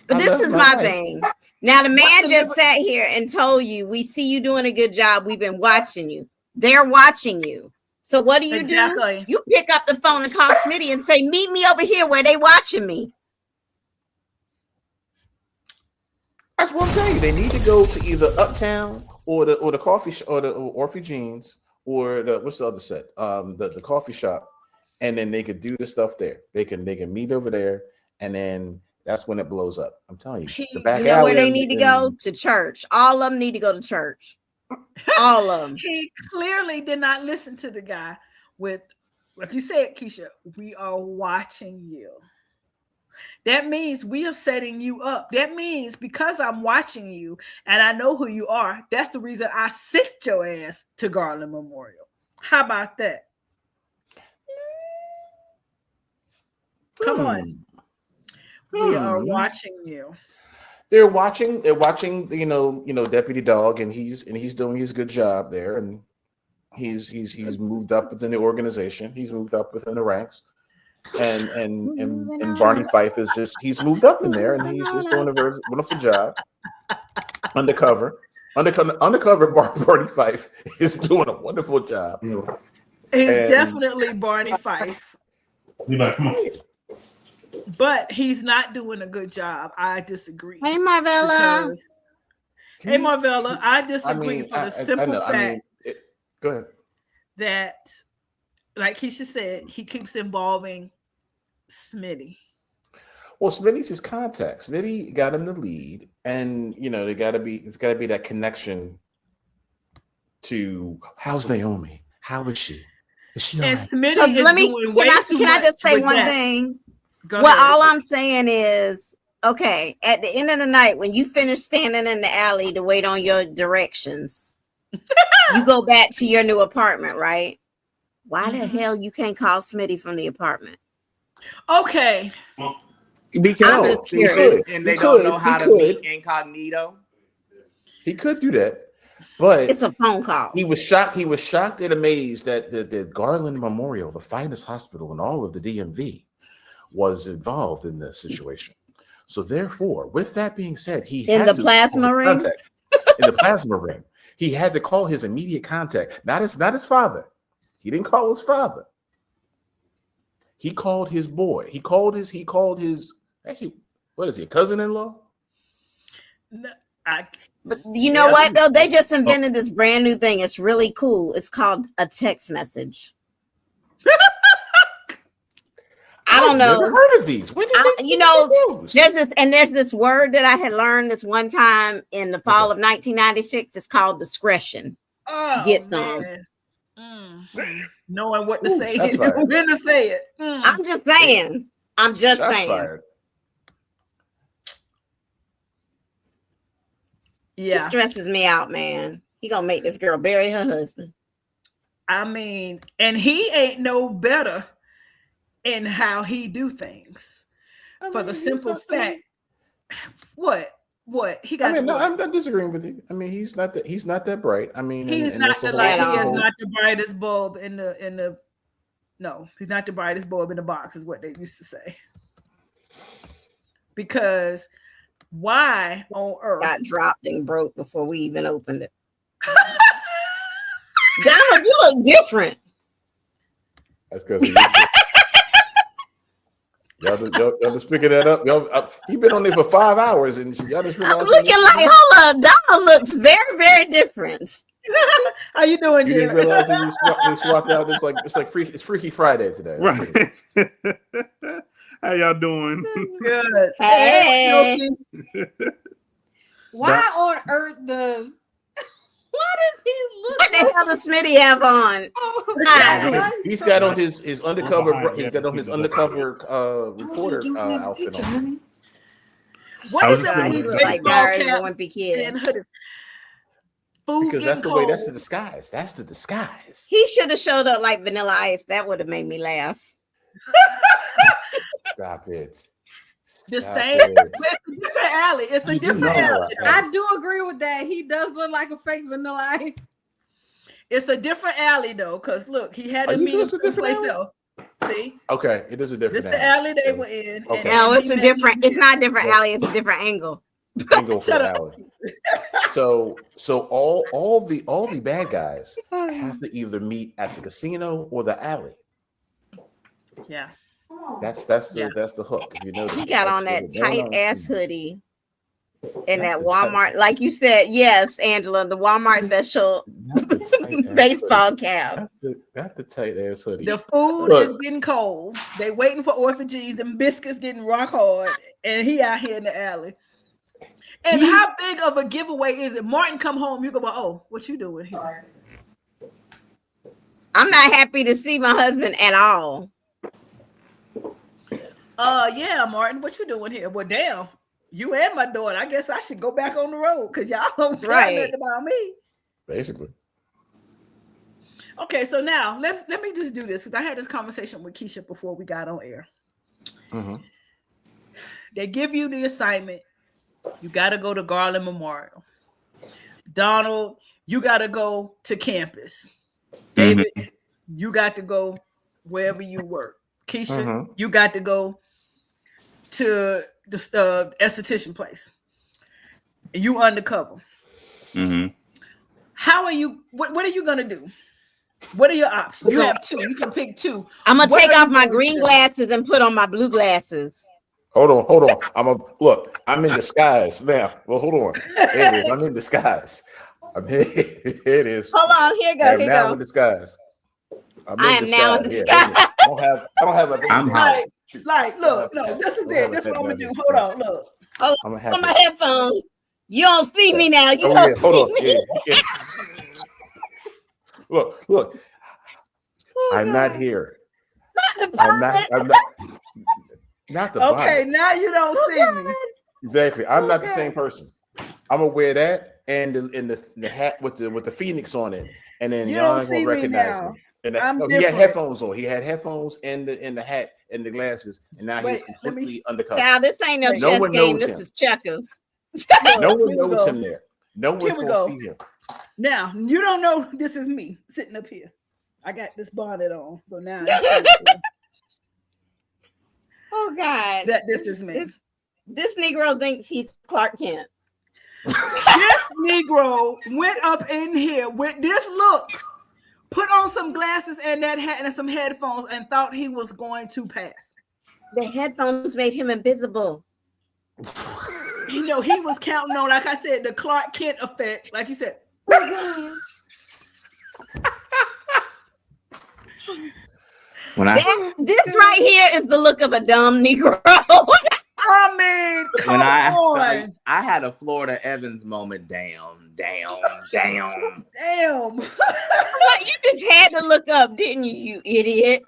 S6: But this is my thing. Now, the man just sat here and told you, we see you doing a good job. We've been watching you. They're watching you. So what do? You pick up the phone and call Smitty and say, meet me over here where they watching me.
S5: That's what I'm telling you. They need to go to either Uptown or the coffee or the Orphy Jeans or what's the other set? The coffee shop, and then they could do the stuff there. They can meet over there, and then that's when it blows up. I'm telling you.
S6: The back alley where they need to go? To church. All of them need to go to church. All of them.
S3: He clearly did not listen to the guy with, like you said, Keisha, we are watching you. That means we are setting you up. That means because I'm watching you and I know who you are, that's the reason I sent your ass to Garland Memorial. How about that? Come on. We are watching you.
S5: They're watching, you know, Deputy Dog, and he's doing his good job there, and he's moved up within the organization. He's moved up within the ranks, and Barney Fife he's moved up in there, and he's just doing a very wonderful job. Undercover Barney Fife is doing a wonderful job.
S3: He's definitely Barney Fife.
S1: Come on.
S3: But he's not doing a good job. I disagree.
S6: Hey, Marvella.
S3: Hey, Marvella. I disagree for the simple fact
S5: go ahead.
S3: that like Keisha said, he keeps involving Smitty.
S5: Well, Smitty's his contact. Smitty got him the lead, and it's got to be that connection to how's Naomi? How is she? Is she all
S3: And
S5: right?
S3: Smitty
S6: So
S3: is doing way too
S6: can I
S3: much
S6: just say
S3: with
S6: one
S3: that.
S6: thing?
S3: Go
S6: Well,
S3: ahead.
S6: all I'm saying is, okay, at the end of the night, when you finish standing in the alley to wait on your directions, you go back to your new apartment, right? Why the hell you can't call Smitty from the apartment?
S3: Okay.
S4: Because
S6: I'm
S4: it's
S6: just curious.
S4: secret and they
S5: He
S4: don't
S5: could.
S4: know how
S5: He
S4: to meet
S5: could.
S4: incognito.
S5: He could do that, but
S6: It's a phone call.
S5: he was shocked. He was shocked and amazed that the Garland Memorial, the finest hospital in all of the DMV, was involved in this situation. So therefore, with that being said, he
S6: In
S5: had
S6: the
S5: to
S6: plasma
S5: call his
S6: ring?
S5: contact. In the plasma ring, he had to call his immediate contact, not his father. He didn't call his father. He called his boy. He called his actually, what is he, a cousin-in-law?
S3: No,
S6: But you know
S5: Yeah.
S6: what, though? They just invented this brand new thing. It's really cool. It's called a text message. I don't
S5: I've never
S6: know.
S5: heard of these. When did they
S6: You
S5: get
S6: know,
S5: those?
S6: there's this word that I had learned this one time in the fall of 1996. It's called discretion.
S3: oh,
S6: Get some.
S3: man. Knowing what to
S5: Ooh,
S3: say,
S5: shots fired.
S3: when to say it.
S6: I'm just saying. I'm just
S5: Shots
S6: saying.
S5: fired.
S6: It
S3: Yeah.
S6: stresses me out, man. He gonna make this girl bury her husband.
S3: I mean, and he ain't no better in how he do things. For the simple fact, what he got?
S5: I mean, no,
S3: what?
S5: I'm not disagreeing with you. I mean, he's not that bright. I mean,
S3: He's
S5: and
S3: not
S5: that's the
S3: the
S5: whole
S3: like
S6: at
S3: he is
S6: all.
S3: not the brightest bulb in the no, he's not the brightest bulb in the box, is what they used to say. Because why on earth?
S6: Got dropped and broke before we even opened it. Donald, you look different.
S5: That's because y'all just picking that up. He been on there for 5 hours, and y'all just
S6: I'm
S5: realized
S6: looking like, hold up, Donald looks very, very different.
S3: How you doing,
S5: you didn't
S3: Jerry?
S5: realize that they swapped out. It's Freaky Friday today.
S1: Right. How y'all doing?
S3: Good.
S6: Hey.
S7: Why on earth does why does he look
S6: What the hell does Smitty have on?
S7: like
S5: He's got on his undercover. He's got on his undercover reporter outfit on.
S3: What
S1: I
S3: is
S1: was
S3: it
S6: God,
S3: with
S6: he
S3: these
S6: looks like
S3: baseball
S6: Diary of a
S3: caps
S6: Wimpy Kid.
S3: and hoodies? Food
S5: Because that's
S3: getting
S5: the way.
S3: cold.
S5: That's the disguise. That's the disguise.
S6: He should have showed up like Vanilla Ice. That would have made me laugh.
S5: Stop it.
S3: The
S5: Stop
S3: same.
S5: it.
S3: It's a different alley. It's a
S1: You do
S3: different
S5: know
S3: alley.
S5: that.
S7: I do agree with that. He does look like a fake Vanilla Ice.
S3: It's a different alley though, because look, he had
S5: Are
S3: to
S5: you
S3: be
S5: sure it's a different
S3: someplace
S5: alley?
S3: else. See,
S5: Okay, it is a different.
S3: this the alley they were in.
S5: Okay.
S6: No, it's
S3: he
S6: a
S3: met
S6: different.
S3: him
S6: It's not a different
S5: Yes.
S6: alley. It's a different angle.
S5: Angle for
S3: Shut
S5: the
S3: up.
S5: alley. So all the bad guys have to either meet at the casino or the alley.
S3: Yeah.
S5: That's
S3: Yeah.
S5: the hook. If you know,
S6: He got on that tight ass hoodie and that
S5: Not the tight-
S6: Walmart, like you said, yes, Angela, the Walmart special baseball cap.
S5: Not the tight ass hoodie.
S3: The food
S5: Look.
S3: is getting cold. They waiting for orphages. Them biscuits getting rock hard, and he out here in the alley. And how big of a giveaway is it? Martin come home, you go, oh, what you doing here?
S6: I'm not happy to see my husband at all.
S3: Yeah, Martin, what you doing here? Well, damn, you and my daughter. I guess I should go back on the road because y'all don't care
S6: Right.
S3: nothing about me.
S5: Basically.
S3: Okay, so now let me just do this because I had this conversation with Keisha before we got on air.
S5: Mhm.
S3: They give you the assignment. You got to go to Garland Memorial. Donald, you got to go to campus. David, you got to go wherever you work. Keisha,
S5: Mhm.
S3: you got to go to the esthetician place. And you undercover.
S1: Mm-hmm.
S3: How are you? What are you gonna do? What are your options? You have two. You can pick two.
S6: I'm gonna
S3: What
S6: take
S3: are
S6: off
S3: you
S6: my
S3: gonna
S6: green
S3: do?
S6: glasses and put on my blue glasses.
S5: Hold on. I'm in disguise now. Well, hold on. There it is. I'm in disguise. I'm here. It is.
S6: Hold on, here
S5: I am
S6: go, here
S5: now
S6: go.
S5: in disguise.
S6: I am now in
S5: Yeah,
S6: disguise.
S5: I don't have a.
S4: I'm hot.
S3: Like, look, no, this is it. This is what I'm gonna do. Hold on, look.
S6: Oh,
S5: I'm gonna
S6: on
S5: have
S6: my headphones. You don't see me now. You
S5: Oh,
S6: don't
S5: yeah, hold on.
S6: see me.
S5: Yeah. Look.
S6: Oh,
S5: I'm not
S6: God.
S5: here.
S6: Not the
S5: I'm not. Not the
S3: Okay,
S5: bonnet.
S3: now you don't see me.
S5: Exactly. I'm not the
S6: Okay.
S5: same person. I'm gonna wear that and the hat with the phoenix on it, and then
S3: You
S5: y'all
S3: don't
S5: ain't
S3: see
S5: gonna
S3: me
S5: recognize
S3: now.
S5: me. And
S3: I'm
S5: he had
S3: different.
S5: headphones on. He had headphones and the hat and the glasses, and now
S3: Wait,
S5: he's
S3: let me-
S5: completely undercover.
S6: Cal, this ain't no
S3: No
S6: chess
S5: one
S6: game.
S5: knows
S6: This
S5: him.
S6: is checkers.
S5: No
S3: Here
S5: one
S3: we
S5: knows
S3: go.
S5: him there. No one's
S3: Here we
S5: gonna
S3: go.
S5: see him.
S3: Now you don't know this is me sitting up here. I got this bonnet on, so now you can't see
S6: Oh God.
S3: that this is me.
S6: This Negro thinks he's Clark Kent.
S3: This Negro went up in here with this look, put on some glasses and that hat and some headphones, and thought he was going to pass.
S6: The headphones made him invisible.
S3: You know, he was counting on, like I said, the Clark Kent effect, like you said.
S4: When I
S6: This right here is the look of a dumb Negro.
S3: I mean, come
S4: when I
S3: on.
S4: I had a Florida Evans moment. Damn.
S3: Damn.
S6: Like, you just had to look up, didn't you, you idiot?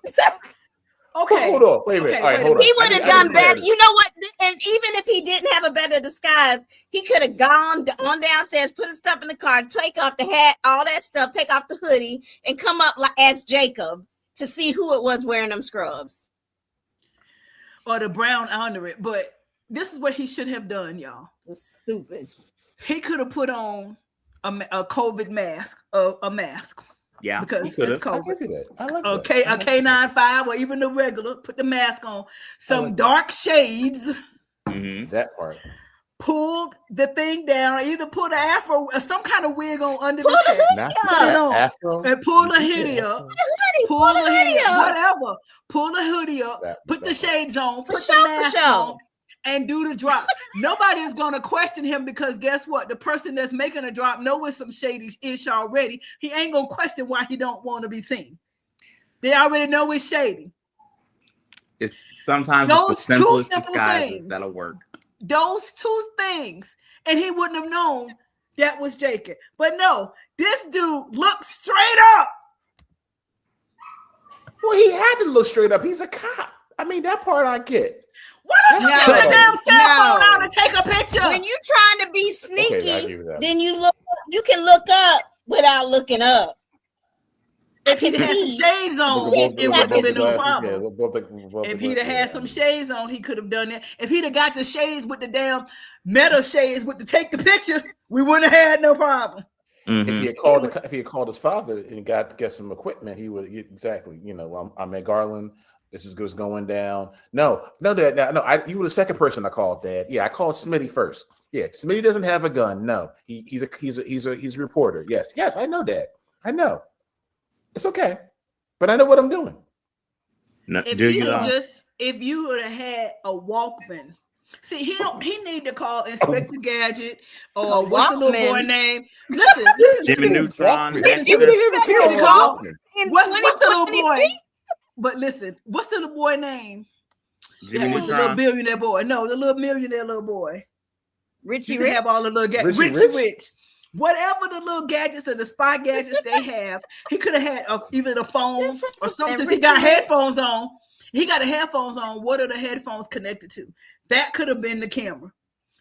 S3: Okay.
S5: Hold on. Wait a minute.
S3: Okay,
S5: All right,
S3: wait a
S5: hold on.
S6: He would
S5: I
S6: have
S5: need
S6: done better.
S5: clarity.
S6: You know what? And even if he didn't have a better disguise, he could have gone on downstairs, put his stuff in the car, take off the hat, all that stuff, take off the hoodie, and come up like as Jacob to see who it was wearing them scrubs.
S3: Or the brown under it. But this is what he should have done, y'all.
S6: It was stupid.
S3: He could have put on a COVID mask, a mask.
S4: Yeah,
S3: Because
S4: he could've.
S3: it's
S5: I
S3: COVID.
S5: give you that. I like
S3: Okay,
S5: that.
S3: a K95 or even the regular, put the mask on. Some
S5: like that.
S3: dark shades,
S4: Mhm.
S5: That part.
S3: pulled the thing down, either put an afro or some kind of wig on under
S6: Pull
S3: the
S6: the
S3: hat.
S5: Not
S3: Put it on.
S5: Afro.
S3: And pull the
S5: Yeah,
S3: hoodie up.
S5: Afro.
S3: Pull the hoodie up.
S6: up.
S3: Whatever. Pull the hoodie up.
S5: That-
S3: Put the
S5: that-
S3: shades on.
S6: For
S3: Put
S6: sure,
S3: the
S6: for
S3: mask
S6: sure.
S3: on. And do the drop. Nobody is going to question him because guess what? The person that's making a drop know it's some shady ish already. He ain't going to question why he don't want to be seen. They already know it's shady.
S4: It's sometimes
S3: Those
S4: it's the
S3: two
S4: simplest
S3: simple
S4: disguises
S3: things.
S4: that'll work.
S3: Those two things. And he wouldn't have known that was Jacob. But no, this dude looked straight up.
S5: Well, he had to look straight up. He's a cop. I mean, that part I get.
S3: Why don't you
S6: No.
S3: take the damn cell phone
S6: No.
S3: out and take a picture?
S6: When you trying to be
S5: Okay, I
S6: sneaky,
S5: give you that.
S6: then you can look up without looking up.
S3: if he'd had some
S6: see.
S3: shades on,
S6: Both-
S3: it wouldn't have been no
S5: Yeah,
S3: problem.
S5: both
S3: If
S5: the
S3: he'd have had
S5: glasses,
S3: some
S5: yeah.
S3: shades on, he could have done it. If he'd have got the shades with the damn metal shades with the take the picture, we wouldn't have had no problem.
S4: Mhm.
S5: If he had called his father and got to get some equipment, he would exactly. You know, I'm at Garland. This is what's going down. No, Dad. No, you were the second person I called, Dad. Yeah, I called Smitty first. Yeah, Smitty doesn't have a gun. No, he's a reporter. Yes, I know that. I know. It's okay, but I know what I'm doing.
S4: No,
S3: If
S4: do
S3: you
S4: you
S3: would
S4: know?
S3: just, if you would have had a Walkman, see, he need to call Inspector Gadget or
S6: A
S3: what's the little boy
S6: Walkman?
S3: name? Listen,
S4: Jimmy Neutron.
S5: Walkman.
S4: Dexter.
S6: You just said
S3: Walkman.
S6: it all in
S3: What's the little
S6: 2020.
S3: boy? But listen, what's the little boy name?
S4: Jimmy
S3: What's the little
S4: Neutron.
S3: billionaire boy? No, the little millionaire little boy.
S6: Richie
S3: Used to
S6: Rich.
S3: have all the little gadgets.
S5: Richie
S3: Richie Rich. Whatever the little gadgets and the spy gadgets they have, he could have had either the phone or something.
S6: And
S3: Since he got
S6: Richie Rich-
S3: headphones on, he got the headphones on. What are the headphones connected to? That could have been the camera.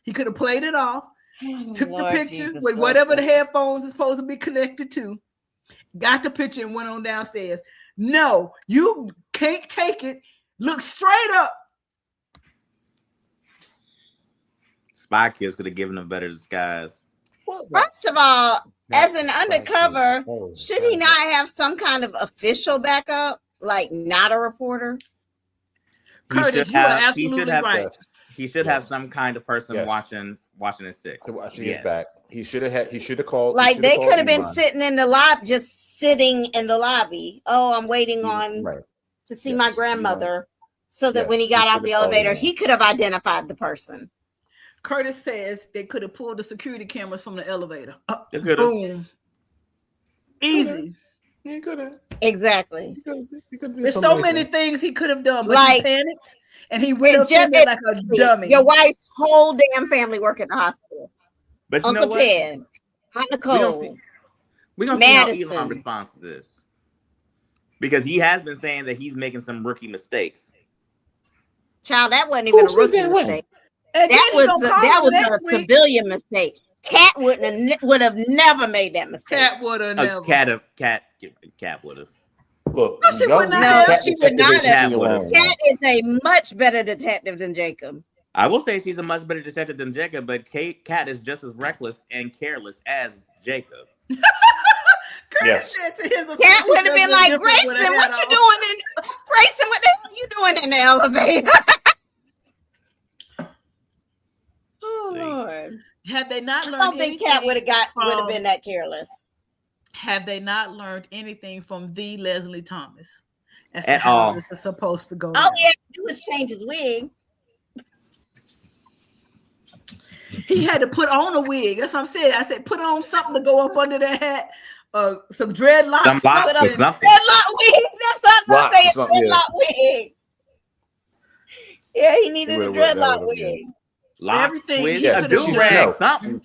S3: He could have played it off, took the
S6: Lord
S3: picture
S6: Jesus,
S3: with
S6: Lord
S3: whatever the
S6: Jesus.
S3: headphones is supposed to be connected to, got the picture and went on downstairs. No, you can't take it. Look straight up.
S4: Spy Kids could have given him better disguise.
S6: First of all, as an undercover,
S5: Oh,
S6: should he not have some kind of official backup, like not a reporter?
S4: He
S3: Curtis,
S4: should
S3: you are
S4: have- he
S3: absolutely
S4: should have-
S3: right.
S5: Yes.
S4: He should have
S5: Yes.
S4: some kind of person
S5: Yes.
S4: watching his six.
S5: To watch his
S4: Yes.
S5: back. He should have called.
S6: Like they could have been
S5: Elon.
S6: sitting in the lobby, just sitting in the lobby. Oh, I'm waiting on
S5: Right.
S6: to see
S5: Yes,
S6: my
S5: Elon.
S6: grandmother, so that
S5: Yes,
S6: when he
S5: he
S6: got off
S5: should've
S6: the
S5: called
S6: elevator,
S5: Elon.
S6: he could have identified the person.
S3: Curtis says they could have pulled the security cameras from the elevator.
S4: They could've.
S3: Boom. Easy.
S5: He could have.
S6: Exactly.
S3: There's so many things he could have done, but
S6: Like-
S3: he panicked and he went up
S6: just-
S3: in there like a dummy.
S6: Your wife's whole damn family work at the hospital.
S4: But you
S6: Uncle
S4: know what?
S6: Ted, Aunt Nicole.
S4: We're gonna see how
S6: Madison.
S4: Elon responds to this. Because he has been saying that he's making some rookie mistakes.
S6: Child, that wasn't even
S5: Who
S6: a
S5: said
S6: rookie
S5: that wasn't?
S6: mistake.
S3: And then
S6: That
S3: he
S6: was
S3: gonna call him next
S6: a
S3: week.
S6: civilian mistake. Cat would have never made that mistake.
S3: Cat would have
S4: A
S3: never.
S4: cat would have.
S5: Look,
S3: No, she would not
S6: No,
S3: have.
S6: she would not
S4: have.
S6: Cat is a much better detective than Jacob.
S4: I will say she's a much better detective than Jacob, but Cat is just as reckless and careless as Jacob.
S5: Yes.
S3: Said to his
S6: Cat would have been like,
S3: different
S6: Grayson,
S3: with a
S6: what
S3: hat
S6: you
S3: on.
S6: doing in Grayson, what the hell you doing in the elevator? Oh
S4: See.
S6: Lord.
S3: Have they not
S6: I
S3: learned
S6: don't think Cat would
S3: anything
S6: have
S3: from-
S6: been that careless.
S3: Have they not learned anything from the Leslie Thomas as to
S4: At
S3: how
S4: all.
S3: this is supposed to go?
S6: All
S3: down?
S6: he had to do was change his wig.
S3: He had to put on a wig. That's what I'm saying. I said, put on something to go up under that hat. Some dreadlocks.
S4: Some locks or
S3: something.
S4: something.
S6: Dreadlock wig. That's what I'm
S5: Locks or
S6: saying.
S5: something, yeah.
S6: Dreadlock wig. Yeah, he needed
S5: He
S6: a
S5: would've worked
S6: dreadlock
S5: out,
S6: wig.
S4: Locks,
S3: Everything
S4: twists,
S3: he
S5: Yes,
S4: a
S3: could have
S5: she's-
S4: do-rag,
S5: no.
S4: something.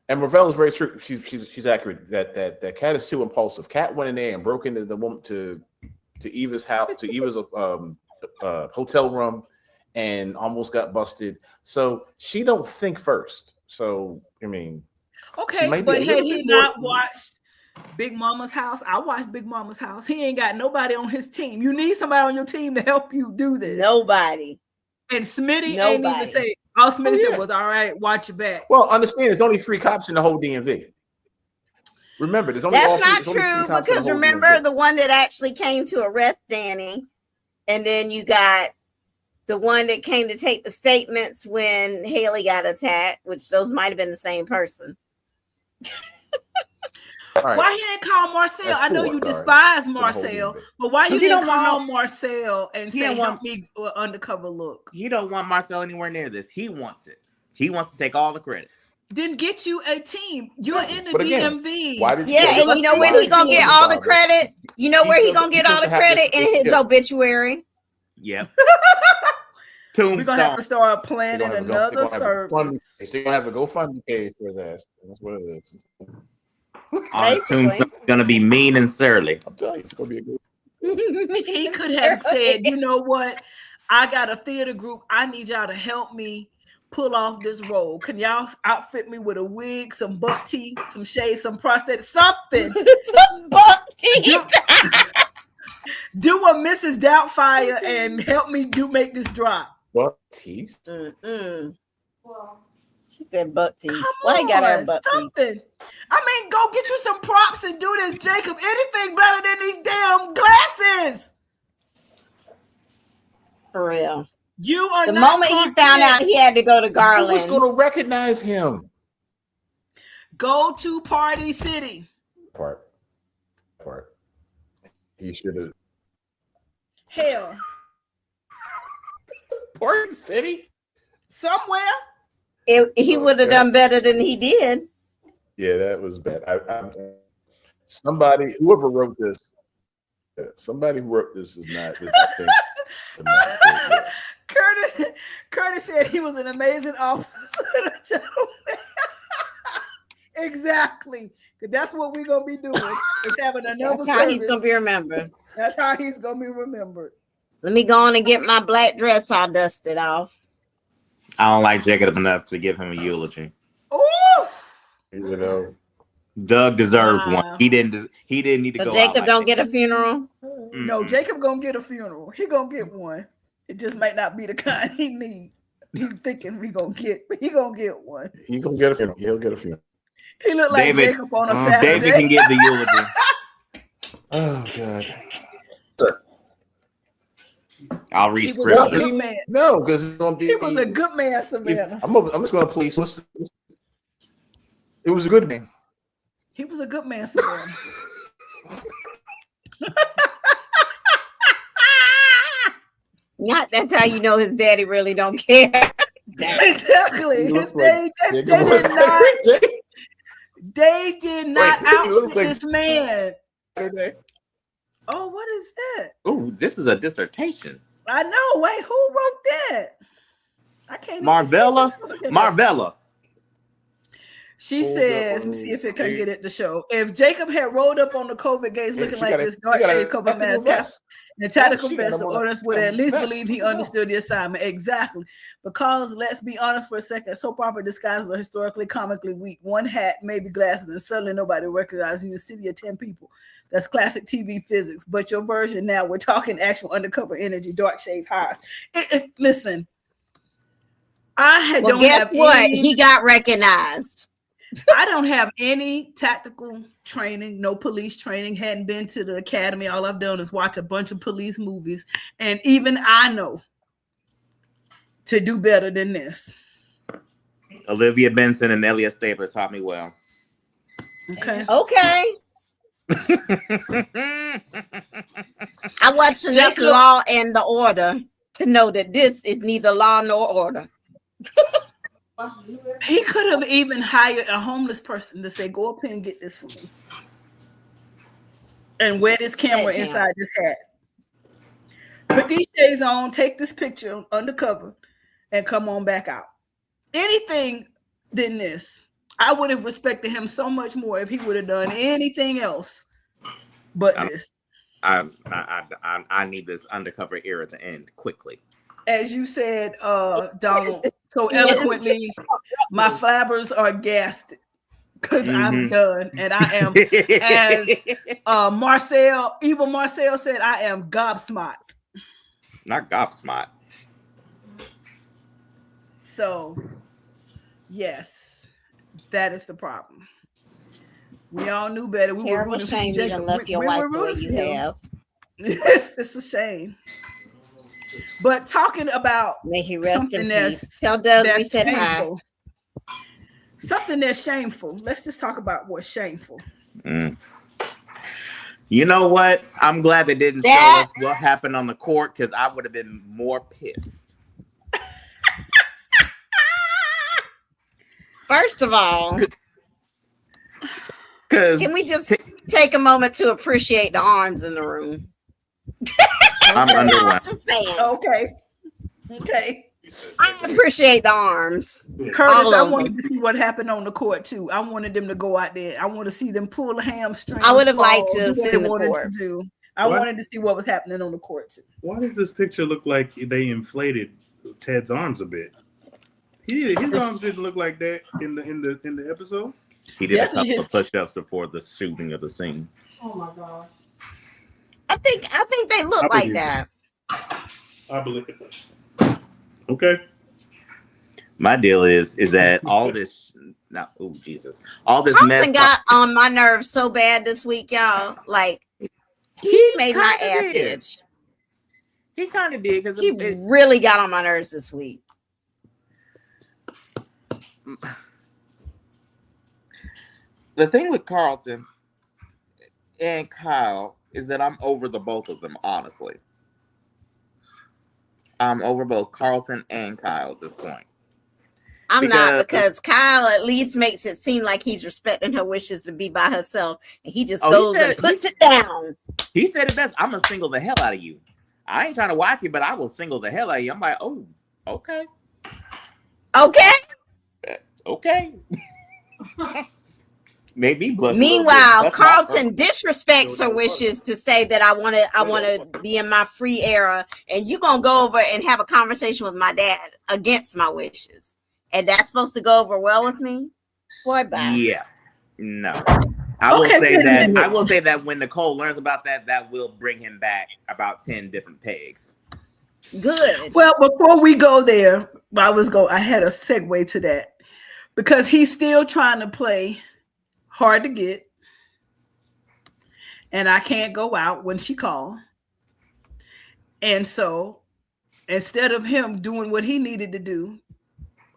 S5: And Ravel is very true. She's accurate. That Cat is too impulsive. Cat went in there and broke into the woman to Eva's house, to Eva's hotel room, and almost got busted. So she don't think first. So I mean,
S3: Okay,
S5: She might be
S3: but
S5: a
S3: had
S5: little
S3: he
S5: bit more-
S3: not watched Big Mama's house? I watched Big Mama's house. He ain't got nobody on his team. You need somebody on your team to help you do this.
S6: Nobody.
S3: And Smitty ain't even
S6: Nobody.
S3: say, all Smitty
S5: Oh,
S3: said
S5: yeah.
S3: was, all right, watch your back.
S5: well, understand there's only 3 cops in the whole DMV. Remember, there's only all
S6: That's
S5: three-
S6: not
S5: there's only 3
S6: true
S5: cops in the
S6: because
S5: whole
S6: remember
S5: DMV.
S6: the one that actually came to arrest Danny, and then you got the one that came to take the statements when Haley got attacked, which those might have been the same person.
S5: All right.
S3: Why he didn't call Marcel?
S5: That's
S3: I know
S5: 4,
S3: you
S5: sorry.
S3: despise
S5: It's a whole
S3: Marcel,
S5: DMV.
S3: but why you
S4: Because he
S3: didn't
S4: don't want
S3: call
S4: no-
S3: Marcel and
S4: He
S3: say,
S4: don't
S3: help
S4: want-
S3: me with undercover look?
S4: He don't want Marcel anywhere near this. He wants it. He wants to take all the credit.
S3: Didn't get you a team. You're in the
S5: But again,
S3: DMV.
S5: Why did
S6: Yeah, and you know where he gonna get all the credit? You know where he gonna get all the credit in his obituary?
S4: Yep.
S3: We're gonna have to
S4: Tombstone.
S3: start planning another service.
S5: They're gonna have a GoFundMe page for his ass. That's what it is.
S4: On Tombstone gonna be mean and surly.
S5: I'm telling you, it's gonna be a good.
S3: He could have said, you know what? I got a theater group. I need y'all to help me pull off this role. Can y'all outfit me with a wig, some butt teeth, some shades, some prosthetic, something?
S6: Some buck teeth.
S3: Do a Mrs. Doubtfire and help me make this drop.
S5: What teeth?
S6: Mm-mm. She said buck teeth.
S3: Come
S6: Why you gotta have
S3: on,
S6: buck teeth?
S3: something. I mean, go get you some props and do this, Jacob. Anything better than these damn glasses.
S6: For real.
S3: You are
S6: The
S3: not
S6: moment he
S3: Clark
S6: found
S3: Kent.
S6: out he had to go to
S5: Who was
S6: Garland.
S5: gonna recognize him?
S3: Go to Party City.
S5: Part. He should have.
S3: Hell,
S5: Party City?
S3: somewhere.
S6: He would have done better than he did.
S5: Yeah, that was bad. Somebody, whoever wrote this, somebody who wrote this is not.
S3: Curtis said he was an amazing officer and a gentleman. Exactly. 'Cause that's what we're gonna be doing. Is having another
S6: That's how he's
S3: service.
S6: gonna be remembered.
S3: That's how he's gonna be remembered.
S6: Let me go on and get my black dress all dusted off.
S4: I don't like Jacob enough to give him a eulogy.
S3: Oof.
S5: You know,
S4: Doug deserved
S3: Wow.
S4: one. He didn't need to
S6: So
S4: go.
S6: Jacob
S4: out
S6: don't
S4: like
S6: get a
S4: that.
S6: funeral.
S3: No,
S4: Mm-mm.
S3: Jacob gonna get a funeral. He gonna get one. It just might not be the kind he need. He thinking we gonna get, but he gonna get one.
S5: he gonna get a funeral. He'll get a funeral.
S3: He look like
S4: David-
S3: Jacob on a Saturday.
S4: David can get the eulogy.
S5: Oh God.
S4: I'll read
S3: He was
S4: scripture.
S3: a good man.
S5: No, because it's gonna be.
S3: He was a good man, Savannah.
S5: I'm just gonna please. It was a good name.
S3: He was a good man, Savannah.
S6: Not that's how you know his daddy really don't care.
S3: Exactly.
S5: He looks
S3: They
S5: Jacob
S3: did
S5: was-
S3: not. They did not
S5: Wait, he looks
S3: outfit
S5: like-
S3: this man.
S5: Saturday.
S3: Oh, what is that?
S4: Ooh, this is a dissertation.
S3: I know. Wait, who wrote that? I can't. even
S4: Marvella.
S3: see it.
S4: Marvella.
S3: She
S5: Hold
S3: says,
S5: up,
S3: let me see if it can
S5: okay.
S3: get it to show. If Jacob had rolled up on the COVID gaze looking
S5: she
S3: like
S5: got a-
S3: this
S5: she
S3: dark
S5: got a
S3: shade cover
S5: tactical
S3: mask,
S5: vest.
S3: and tactical
S5: she got
S3: vest,
S5: him
S3: the
S5: on a-
S3: audience would
S5: a
S3: at least
S5: vest.
S3: believe he
S5: Yeah.
S3: understood the assignment. Exactly. Because let's be honest for a second, soap opera disguises are historically comically weak. One hat, maybe glasses, and suddenly nobody recognizes you. A city of 10 people. That's classic TV physics. But your version now, we're talking actual undercover energy, dark shades high. Listen,
S6: Well,
S3: don't
S6: guess
S3: have
S6: what?
S3: any.
S6: He got recognized.
S3: I don't have any tactical training, no police training, hadn't been to the academy. All I've done is watch a bunch of police movies. And even I know to do better than this.
S4: Olivia Benson and Elliot Stabler taught me well.
S3: Okay.
S6: Okay. I watched enough
S3: Jacob-
S6: Law and the Order to know that this is neither law nor order.
S3: He could have even hired a homeless person to say, go up here and get this for me. And wear this camera inside this hat. Put these shades on, take this picture undercover, and come on back out. Anything than this. I would have respected him so much more if he would have done anything else but this.
S4: I need this undercover era to end quickly.
S3: As you said, Donald, so eloquently, my flabbers are gassed because I'm done, and I am, as Marcel, evil Marcel said, I am gobsmacked.
S4: Not gobsmacked.
S3: So, yes, that is the problem. We all knew better. We
S6: Terrible shame you done left your wife the way you have.
S3: It's a shame. But talking about
S6: May he rest
S3: something
S6: in peace.
S3: that's
S6: Tell Doug we
S3: that's
S6: said hi.
S3: shameful. Something that's shameful. Let's just talk about what's shameful.
S4: You know what? I'm glad they didn't tell us what happened on the court because I would have been more pissed.
S6: First of all, can we just take a moment to appreciate the arms in the room?
S4: I'm underwhelmed.
S6: Just saying.
S3: Okay.
S6: I appreciate the arms.
S3: Curtis,
S6: All
S3: I
S6: of
S3: wanted
S6: them.
S3: to see what happened on the court too. I wanted them to go out there. I want to see them pull a hamstring.
S6: I would have liked
S3: fall,
S6: to have
S3: do what
S6: seen
S3: they
S6: the
S3: wanted
S6: court.
S3: to do. I
S1: What?
S3: wanted to see what was happening on the court too.
S1: Why does this picture look like they inflated Ted's arms a bit? His arms didn't look like that in the episode.
S4: He did a
S3: Definitely
S4: couple of
S3: his-
S4: push-ups before the shooting of the scene.
S7: Oh my gosh.
S6: I think they look
S1: I
S6: like
S1: believe
S6: that.
S1: I believe it. Okay.
S4: My deal is that all this all this mess.
S6: Carlton got on my nerves so bad this week, y'all. Like he made my
S4: kinda
S6: ass
S4: did.
S6: itch.
S4: He kind of did because
S6: He really got on my nerves this week.
S4: The thing with Carlton and Kyle is that I'm over the both of them, honestly. I'm over both Carlton and Kyle at this point.
S6: I'm not, because Kyle at least makes it seem like he's respecting her wishes to be by herself, and he just goes and puts it down.
S4: He said it best. I'm gonna single the hell out of you. I ain't trying to wife you, but I will single the hell out of you. I'm like, oh, okay.
S6: Okay.
S4: Maybe blush.
S6: Meanwhile, Carlton disrespects her wishes to say that I want to be in my free era, and you gonna go over and have a conversation with my dad against my wishes, and that's supposed to go over well with me? Boy, bye.
S4: Yeah, no. I will say that when Nicole learns about that, that will bring him back about 10 different pegs.
S6: Good.
S3: Well, before we go there, I had a segue to that because he's still trying to play hard to get, and I can't go out when she calls. And so instead of him doing what he needed to do,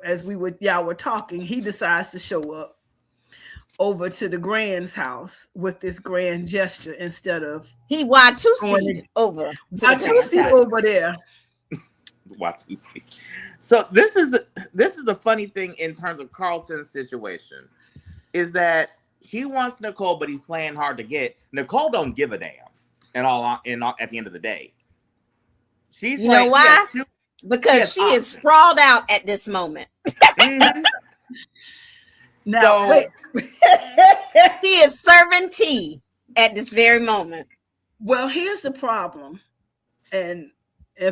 S3: as y'all were talking, he decides to show up over to the Grand's house with this grand gesture instead of
S6: he Y2C'd over
S3: Y2C over there.
S4: Y2C. So this is the funny thing in terms of Carlton's situation is that he wants Nicole, but he's playing hard to get. Nicole don't give a damn. At the end of the day, she's
S6: You know
S4: like,
S6: why?
S4: yes,
S6: Because she is sprawled out at this moment.
S4: mhm.
S3: Now,
S4: So-
S3: wait.
S6: She is serving tea at this very moment.
S3: Well, here's the problem. And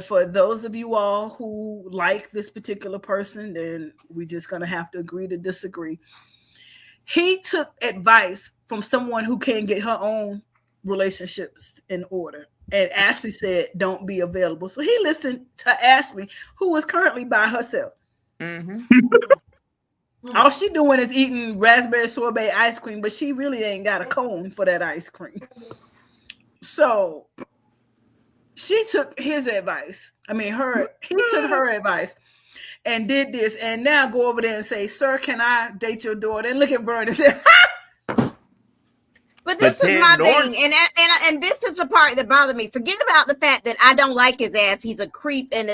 S3: for those of you all who like this particular person, then we're just going to have to agree to disagree. He took advice from someone who can't get her own relationships in order. And Ashley said, don't be available. So he listened to Ashley, who is currently by herself.
S4: Mhm.
S3: All she doing is eating raspberry sorbet ice cream, but she really ain't got a cone for that ice cream. So she took his advice. He took her advice and did this, and now go over there and say, "Sir, can I date your daughter?" And look at Vern and say,
S6: But this
S4: But
S6: is
S4: Ted
S6: my
S4: Norton-
S6: thing, and this is the part that bothered me. Forget about the fact that I don't like his ass. He's a creep, and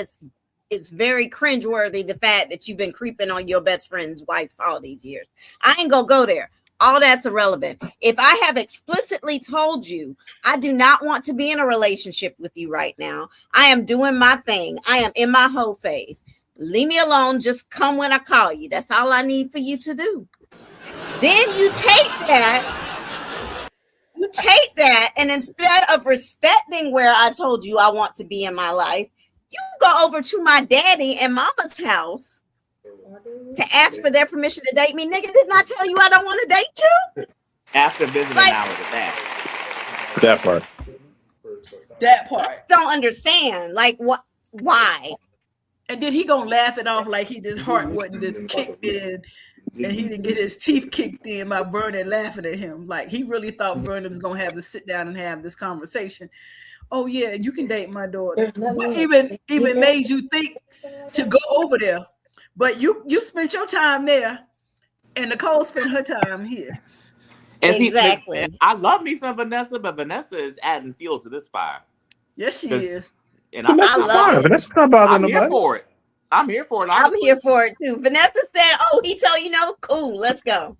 S6: it's very cringeworthy the fact that you've been creeping on your best friend's wife all these years. I ain't gonna go there. All that's irrelevant. If I have explicitly told you I do not want to be in a relationship with you right now, I am doing my thing. I am in my whole phase. Leave me alone. Just come when I call you. That's all I need for you to do. Then you take that. You take that, and instead of respecting where I told you I want to be in my life, you go over to my daddy and mama's house to ask for their permission to date me. Nigga, didn't I tell you I don't want to date you?
S4: After visiting
S6: Like-
S4: hours at that.
S5: That part.
S3: that part.
S6: Don't understand. Like, what? Why?
S3: And then he gonna laugh it off like his heart wasn't just kicked in and he didn't get his teeth kicked in by Vernon laughing at him. Like he really thought Vernon was gonna have to sit down and have this conversation. Oh yeah, you can date my daughter. What even made you think to go over there? But you spent your time there, and Nicole spent her time here.
S4: And see,
S6: Exactly.
S4: and I love me some Vanessa, but Vanessa is adding fuel to this fire.
S3: Yes, she
S4: Does-
S3: is.
S4: And
S5: Vanessa's
S6: I love
S5: fine.
S6: it.
S5: Vanessa's not bothering
S4: I'm here
S5: nobody.
S4: for it. I'm here for it.
S6: I'm
S4: honestly.
S6: here for it too. Vanessa said, "Oh, he told you no, cool. Let's go."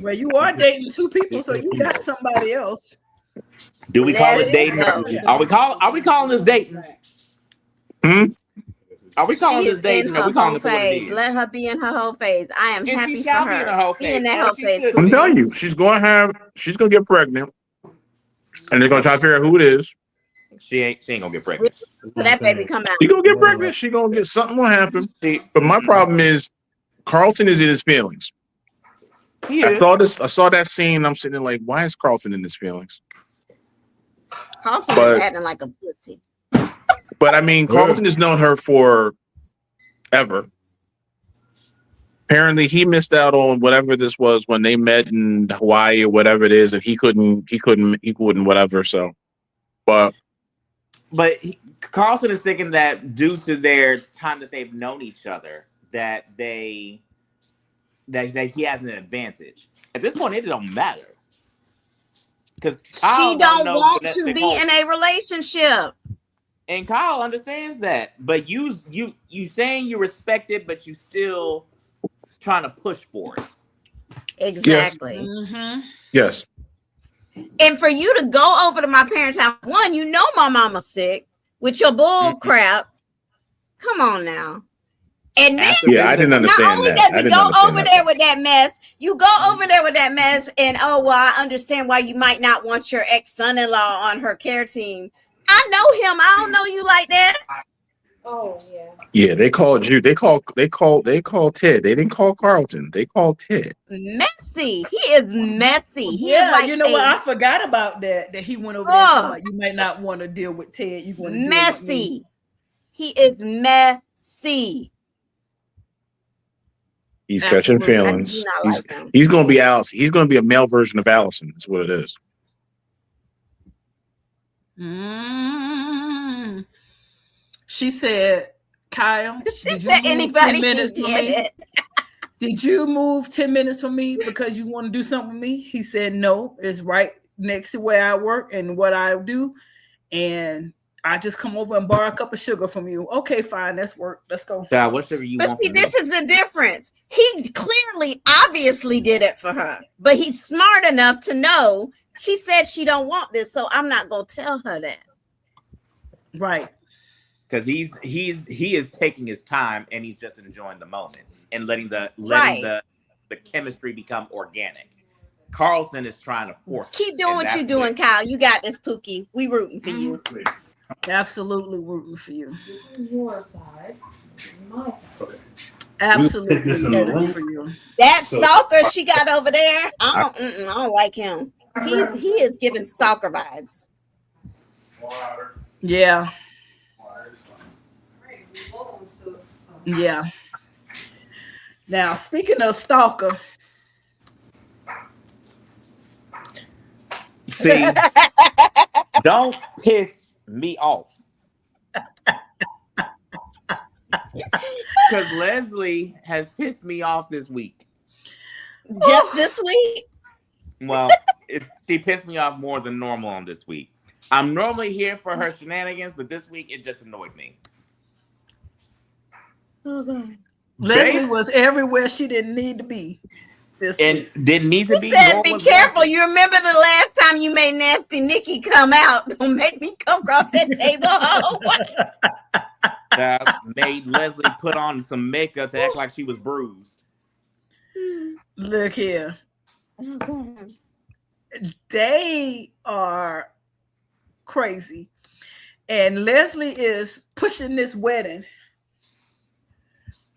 S3: Well, you are dating two people, so you got somebody else.
S4: Do we call
S6: Let's
S4: it dating?
S6: go.
S4: Are we calling this dating?
S5: Hmm?
S4: Are we calling
S6: She
S4: this
S6: is
S4: dating?
S6: in
S4: Or
S6: her
S4: we calling
S6: whole
S4: it for what it
S6: phase.
S4: is?
S6: Let her be in her whole phase. I am
S4: And
S6: happy
S4: she
S6: for
S4: shall be in her
S6: her.
S4: whole
S6: Be in
S4: phase.
S6: that
S4: Or
S6: whole
S4: she
S6: phase.
S4: should
S5: I'm
S4: be.
S5: telling you, she's gonna get pregnant, and they're gonna try to figure out who it is.
S4: She ain't gonna get pregnant.
S6: So that baby come out.
S5: She gonna get pregnant. She gonna get something. Will happen.
S4: She,
S5: But my problem is, Carlton is in his feelings.
S4: he
S5: I
S4: is.
S5: saw that scene. I'm sitting there like, why is Carlton in his feelings?
S6: Carlson
S5: But-
S6: is acting like a pussy.
S5: But I mean, Carlton has known her for ever. Apparently, he missed out on whatever this was when they met in Hawaii or whatever it is, and he couldn't, whatever. So, but
S4: Carlson is thinking that due to their time that they've known each other, that he has an advantage. At this point, it don't matter. Because
S6: She don't want to be in a relationship.
S4: And Kyle understands that. But you saying you respect it, but you still trying to push for it.
S6: Exactly.
S3: Mm-hmm.
S5: yes,
S6: And for you to go over to my parents' house, one, you know my mama's sick with your bull crap. Come on now. And then
S5: yeah, I didn't
S6: not
S5: understand
S6: only
S5: that.
S6: does
S5: I
S6: it
S5: didn't
S6: go
S5: understand
S6: over
S5: that.
S6: there with that mess, you go over there with that mess, and oh well, I understand why you might not want your ex-son-in-law on her care team. I know him. I don't know you like that.
S7: Oh yeah.
S5: Yeah, they called you. They called Ted. They didn't call Carlton. They called Ted.
S6: Messy. He is messy. He
S3: Yeah,
S6: is like
S3: you know what?
S6: a
S3: I forgot about that. That he went over there.
S6: Oh.
S3: Talking about, you might not want to deal with Ted. You want to deal with me.
S6: messy. He is messy.
S5: He's catching
S3: Absolutely.
S6: I
S5: feelings.
S6: do not like him.
S5: He's going to be Allison. He's going to be a male version of Allison. That's what it is.
S3: Mm. She said, "Kyle,
S6: She
S3: did you
S6: said
S3: move
S6: anybody
S3: 10 minutes
S6: can
S3: for
S6: get
S3: me?
S6: it.
S3: Did you move 10 minutes for me because you want to do something with me?" He said, "No, it's right next to where I work and what I do, and I just come over and borrow a cup of sugar from you. Okay, fine, that's work. Let's go.
S4: Child, what sugar you
S6: But
S4: want
S6: see,
S4: from me?
S6: this is the difference. He clearly, obviously did it for her, but he's smart enough to know she said she don't want this, so I'm not gonna tell her that.
S3: Right.
S4: Because he is taking his time and he's just enjoying the moment and letting the chemistry become organic. Carlson is trying to force.
S6: Keep doing what you're doing, Kyle. You got this, Pookie. We rooting for you.
S3: Absolutely rooting for you.
S7: Your side, my side.
S3: Absolutely
S1: This in the
S3: rooting
S1: room?
S3: for you.
S6: That stalker she got over there, I don't like him. He is giving stalker vibes.
S3: Yeah. Yeah. Now, speaking of stalker,
S4: See, don't piss me off. Because Leslie has pissed me off this week.
S6: Just this week.
S4: Well, she pissed me off more than normal on this week. I'm normally here for her shenanigans, but this week it just annoyed me.
S3: Leslie was everywhere she didn't need to be this
S4: And
S3: week.
S4: didn't need to
S6: He
S4: be.
S6: said,
S4: nor
S6: "Be
S4: was
S6: careful."
S4: Leslie.
S6: You remember the last time you made Nasty Nikki come out? Don't make me come across that table. Oh, what?
S4: That made Leslie put on some makeup to act like she was bruised.
S3: Look here. They are crazy. And Leslie is pushing this wedding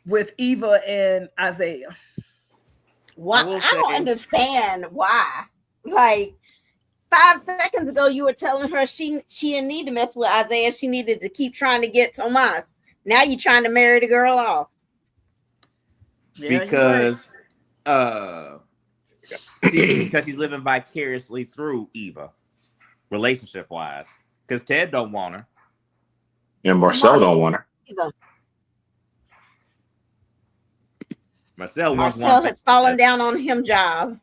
S3: with Eva and Isaiah.
S6: Why?
S4: I will
S6: I don't
S4: say-
S6: understand why. Like 5 seconds ago, you were telling her she didn't need to mess with Isaiah. She needed to keep trying to get Tomas. Now you're trying to marry the girl off.
S3: Yeah, you're right.
S4: Because he's living vicariously through Eva, relationship wise. Because Ted don't want her.
S5: And Marcel don't want her.
S4: Marcel wants
S6: Marcel
S4: one.
S6: has fallen down on him job.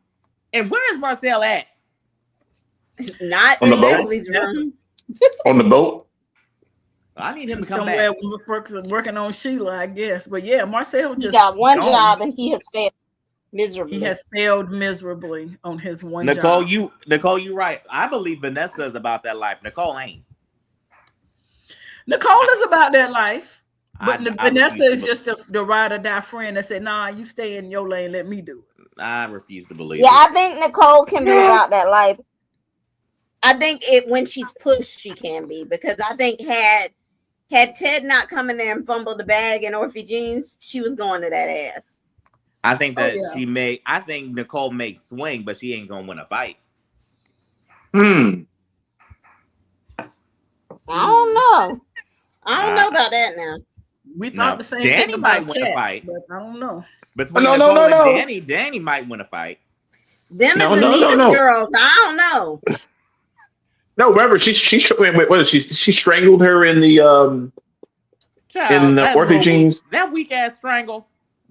S4: And where is Marcel at?
S6: Not
S5: On
S6: in
S5: the boat?
S6: Leslie's room.
S5: On the boat.
S4: I need him to come
S3: Somewhere
S4: back.
S3: working on Sheila, I guess. But yeah, Marcel
S6: He
S3: just
S6: got one
S3: gone.
S6: job and he has failed miserably.
S3: He has failed miserably on his one
S4: Nicole,
S3: job.
S4: you right. I believe Vanessa is about that life. Nicole ain't.
S3: Nicole is about that life. But
S4: I
S3: Vanessa
S4: refuse
S3: is
S4: to
S3: just the ride or die friend that said, "Nah, you stay in your lane, let me do it."
S4: I refuse to believe
S6: Yeah,
S4: it.
S6: I think Nicole can be about that life. I think when she's pushed, she can be, because I think had Ted not come in there and fumbled the bag in Orphe jeans, she was going to that ass.
S4: I think that
S3: Oh, yeah.
S4: I think Nicole may swing, but she ain't gonna win a fight.
S6: I don't know. I don't know about that now.
S3: We thought
S4: No,
S3: the same
S4: Danny
S3: thing
S4: might
S3: about
S4: win a
S3: Kat,
S4: fight.
S3: but I don't know.
S4: Between
S5: No,
S4: Nicole
S5: no.
S4: and Danny might win a fight.
S6: Them
S5: No,
S6: is
S5: no,
S6: Anita's
S5: no.
S6: girls. I don't know.
S5: No, remember what is she strangled her in the
S4: Child, that
S5: Orphe
S4: little
S5: jeans.
S4: that weak ass strangle.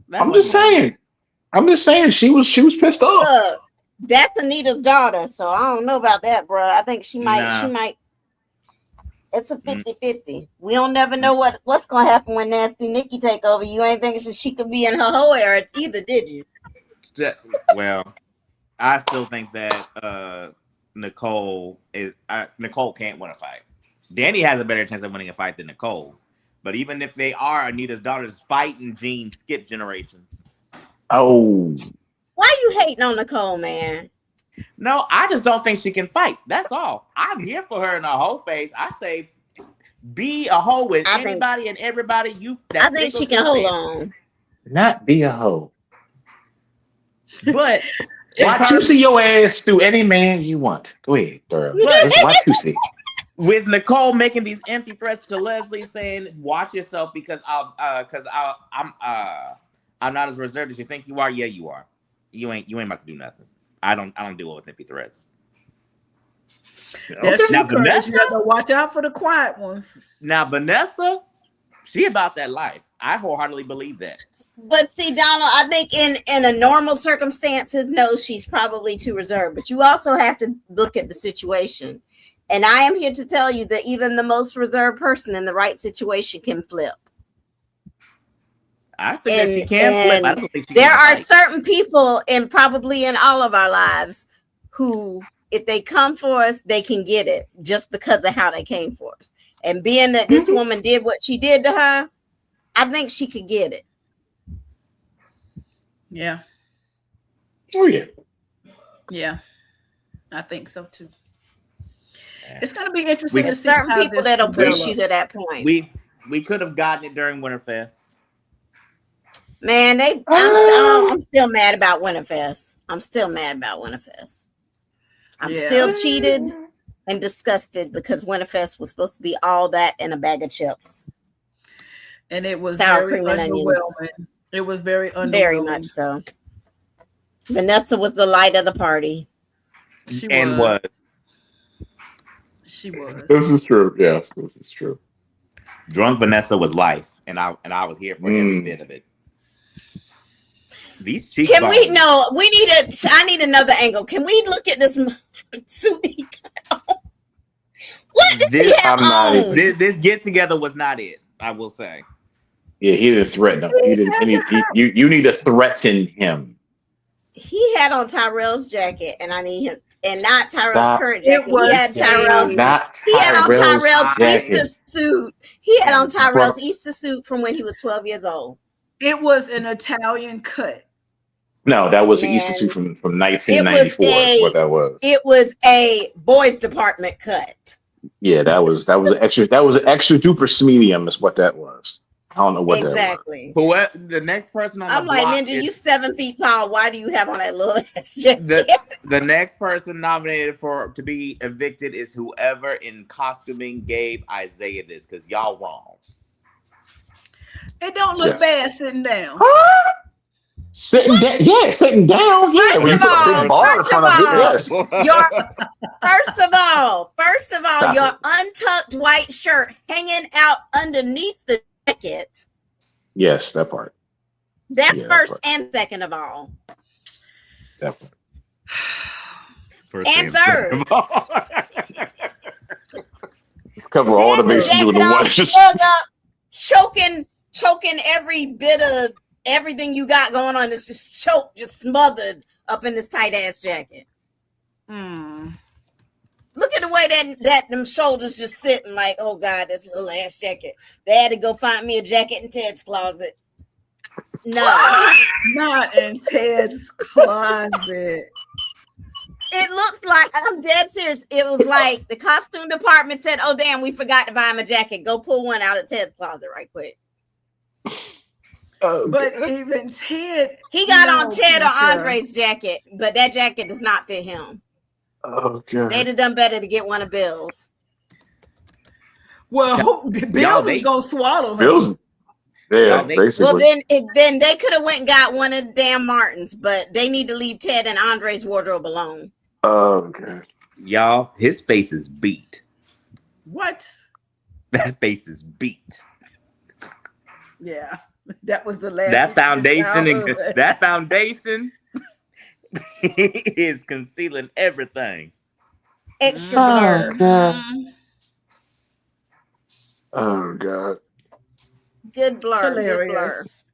S4: That
S5: I'm just
S4: wasn't-
S5: saying she was pissed off.
S6: Look, that's Anita's daughter, so I don't know about that, bro. I think she might.
S4: Nah.
S6: She might. It's a 50-50. We don't never know what's gonna happen when Nasty Nikki take over. You ain't thinking she could be in her whole era either, did you?
S4: Well, I still think that Nicole can't win a fight. Danny has a better chance of winning a fight than Nicole. But even if they are Anita's daughters, fighting genes skip generations.
S5: Oh,
S6: Why you hating on Nicole, man?
S4: No, I just don't think she can fight. That's all. I'm here for her in a whole face. I say, be a hoe with
S6: I think-
S4: anybody and everybody.
S6: I think she can hold on.
S5: not be a hoe.
S4: But
S5: Watch you see your ass through any man you want. Go ahead, girl. Just watch you see.
S4: with Nicole making these empty threats to Leslie, saying, "Watch yourself because I'm not as reserved as you think you are." Yeah, you are. You ain't about to do nothing. I don't deal with empty threats.
S3: That's
S4: Now,
S3: true, Curtis. You
S4: Vanessa?
S3: have to watch out for the quiet ones.
S4: Now, Vanessa, she about that life. I wholeheartedly believe that.
S6: But see, Donald, I think in a normal circumstances, no, she's probably too reserved. But you also have to look at the situation. And I am here to tell you that even the most reserved person in the right situation can flip.
S4: I think that she can flip. I don't think she
S6: there
S4: can
S6: are certain people, and probably in all of our lives, who, if they come for us, they can get it just because of how they came for us. And being that this woman did what she did to her, I think she could get it.
S3: Yeah.
S5: Oh yeah.
S3: Yeah. I think so too. It's going to be interesting to
S6: There's
S3: see
S6: certain
S3: how
S6: people
S3: this
S6: that'll push
S3: develops.
S6: you to that point.
S4: We could have gotten it during Winterfest.
S6: Man, I'm still mad about Winterfest. I'm still still cheated and disgusted because Winterfest was supposed to be all that and a bag of chips.
S3: And it was
S6: Sour
S3: very
S6: cream and onions.
S3: underwhelming. It was very underwhelming.
S6: Very much so. Vanessa was the light of the party.
S3: She
S4: was.
S3: She was.
S5: This is true. Yes, this is true.
S4: Drunk Vanessa was life, and I was here for every bit of it. These cheeks.
S6: Can we? No, we need I need another angle. Can we look at this suit he got on? What did he have on?
S4: This get together was not it. I will say.
S5: Yeah, he didn't threaten him. He didn't. You need to threaten him.
S6: He had on Tyrell's jacket, and I need him, and not Tyrell's current jacket.
S3: He
S6: had Tyrell's.
S5: Not
S6: He had on Tyrell's
S5: jacket.
S6: Easter suit. He had on Tyrell's Easter suit from when he was 12 years old.
S3: It was an Italian cut.
S5: No, that was an Easter suit from 1994. Is what that was.
S6: It was a boys' department cut.
S5: Yeah, that was an extra. That was an extra duper medium. Is what that was. I don't know what
S6: exactly.
S4: That was. The next person on
S6: I'm
S4: the
S6: like,
S4: block
S6: Ninja, you 7 feet tall. Why do you have on that little ass jacket?
S4: The next person nominated to be evicted is whoever in costuming gave Isaiah this, because y'all wrong.
S3: It don't look bad sitting down.
S5: Sitting down, sitting down. Yeah,
S6: First of all, your untucked white shirt hanging out underneath the jacket.
S5: Yes, that part.
S6: That's first and second of all.
S5: That part.
S1: First
S6: and third.
S5: Cover all the bases with the one. Just
S6: choking every bit of everything you got going on. It's just smothered up in this tight ass jacket. Look at the way that them shoulders just sitting like, oh God, this little ass jacket. They had to go find me a jacket in Ted's closet. No,
S3: not in Ted's closet.
S6: It looks like, I'm dead serious. It was like the costume department said, oh damn, we forgot to buy him a jacket. Go pull one out of Ted's closet right quick.
S3: But even Ted,
S6: he got on Ted or Andre's jacket, but that jacket does not fit him.
S5: Oh God!
S6: They'd have done better to get one of Bill's.
S3: Well, Bill's is gonna swallow him.
S5: Bill's, basically.
S6: Well, then they could have went and got one of Dan Martin's, but they need to leave Ted and Andre's wardrobe alone.
S5: Oh God!
S4: Y'all, his face is beat.
S3: What?
S4: That face is beat.
S3: Yeah. That was the last.
S4: That foundation is concealing everything.
S6: Extra blur.
S5: Oh God.
S6: Good blur.
S3: Hilarious.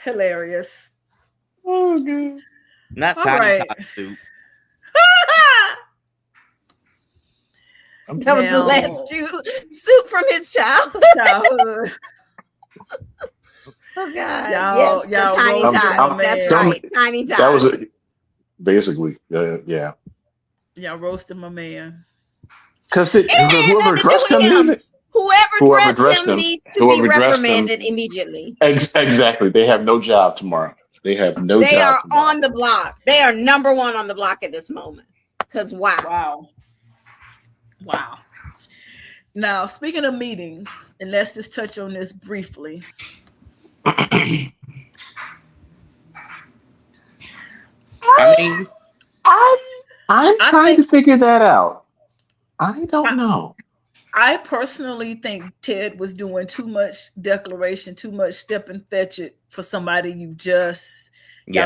S3: Hilarious.
S5: Oh God.
S4: Not Tiny Top suit.
S6: That was the last suit from his childhood. Oh God! Yes, the tiny top. That's right, tiny top.
S5: That was basically, yeah.
S3: Y'all roasted my man.
S5: Because whoever dressed him,
S6: whoever dressed him needs to be reprimanded immediately.
S5: Exactly. They have no job tomorrow. They have no job.
S6: They are
S5: tomorrow.
S6: on the block. They are number one on the block at this moment. Because wow.
S3: Now, speaking of meetings, and let's just touch on this briefly.
S5: I'm trying to figure that out. I don't know.
S3: I personally think Ted was doing too much declaration, too much step and fetch it for somebody y'all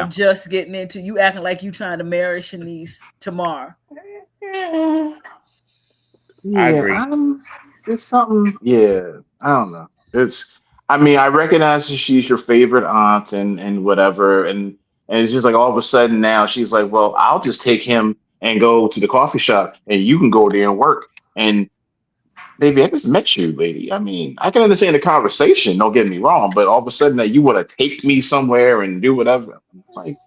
S3: just getting into. You acting like you trying to marry Shanice tomorrow.
S1: I agree.
S5: It's something. Yeah, I don't know. I mean, I recognize that she's your favorite aunt and whatever, and it's just like all of a sudden now she's like, well, I'll just take him and go to the coffee shop, and you can go there and work. And baby, I just met you, lady. I mean, I can understand the conversation. Don't get me wrong, but all of a sudden that you want to take me somewhere and do whatever. It's like,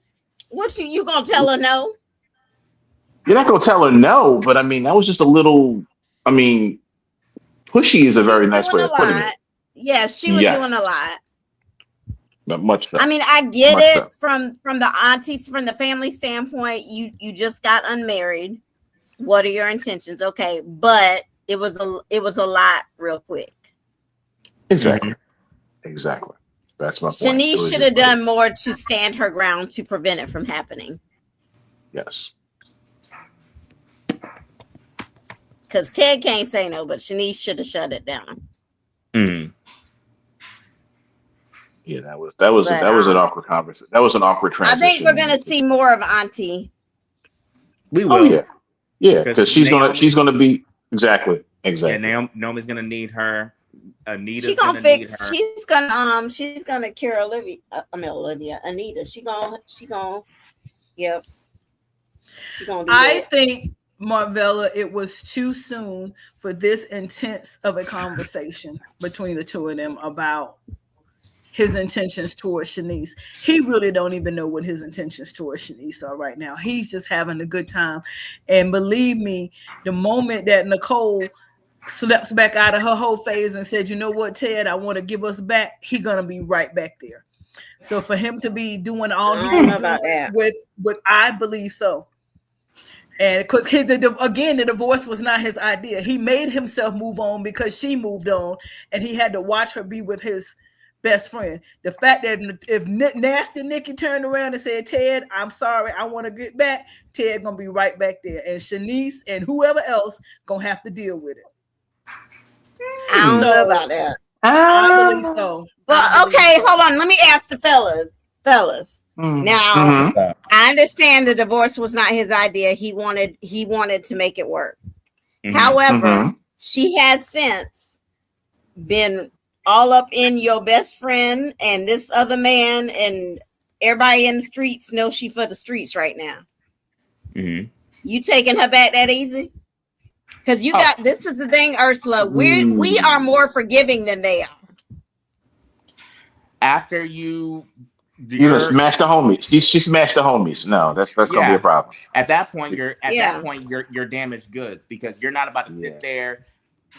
S6: What you gonna tell her no?
S5: you're not gonna tell her no, but I mean, that was just a little. I mean, pushy is a very nice way of putting it.
S6: Yeah, she was doing a lot.
S5: Not much so.
S6: I mean, I get
S5: Much
S6: it
S5: so.
S6: from the aunties, from the family standpoint. You just got unmarried. What are your intentions? Okay, but it was a lot real quick.
S5: Exactly. Exactly. That's my point.
S6: Shanice should have done more to stand her ground to prevent it from happening.
S5: Yes.
S6: Because Ted can't say no, but Shanice should have shut it down.
S4: Mm.
S5: Yeah, that was an awkward conversation. That was an awkward
S6: I
S5: transition.
S6: think we're gonna see more of Auntie.
S4: We will.
S5: Oh yeah, yeah, because she's gonna be exactly.
S4: Yeah, Naomi's gonna need her. Anita's
S6: She's gonna
S4: need
S6: fix.
S4: her.
S6: She's gonna cure Olivia. Anita. She gonna. Yep. She gonna do
S3: I
S6: that.
S3: think, Marvella, it was too soon for this intense of a conversation between the two of them about his intentions towards Shanice. He really don't even know what his intentions towards Shanice are right now. He's just having a good time. And believe me, the moment that Nicole slips back out of her whole phase and said, you know what, Ted, I want to give us back, he gonna be right back there. So for him to be doing all he was doing with I believe so. And because the divorce was not his idea. He made himself move on because she moved on, and he had to watch her be with his best friend. The fact that if Nasty Nikki turned around and said, Ted, I'm sorry, I want to get back, Ted gonna be right back there. And Shanice and whoever else gonna have to deal with it.
S6: I don't know about that.
S3: I believe so.
S6: But okay, hold on. Let me ask the fellas. Now, I understand the divorce was not his idea. He wanted to make it work. However, she has since been all up in your best friend and this other man, and everybody in the streets knows she for the streets right now. You taking her back that easy? Because you got this is the thing, Ursula. We are more forgiving than they are.
S4: After you
S5: smash the homies. She smashed the homies. No, that's gonna be a problem.
S4: At that point, you're damaged goods, because you're not about to sit there,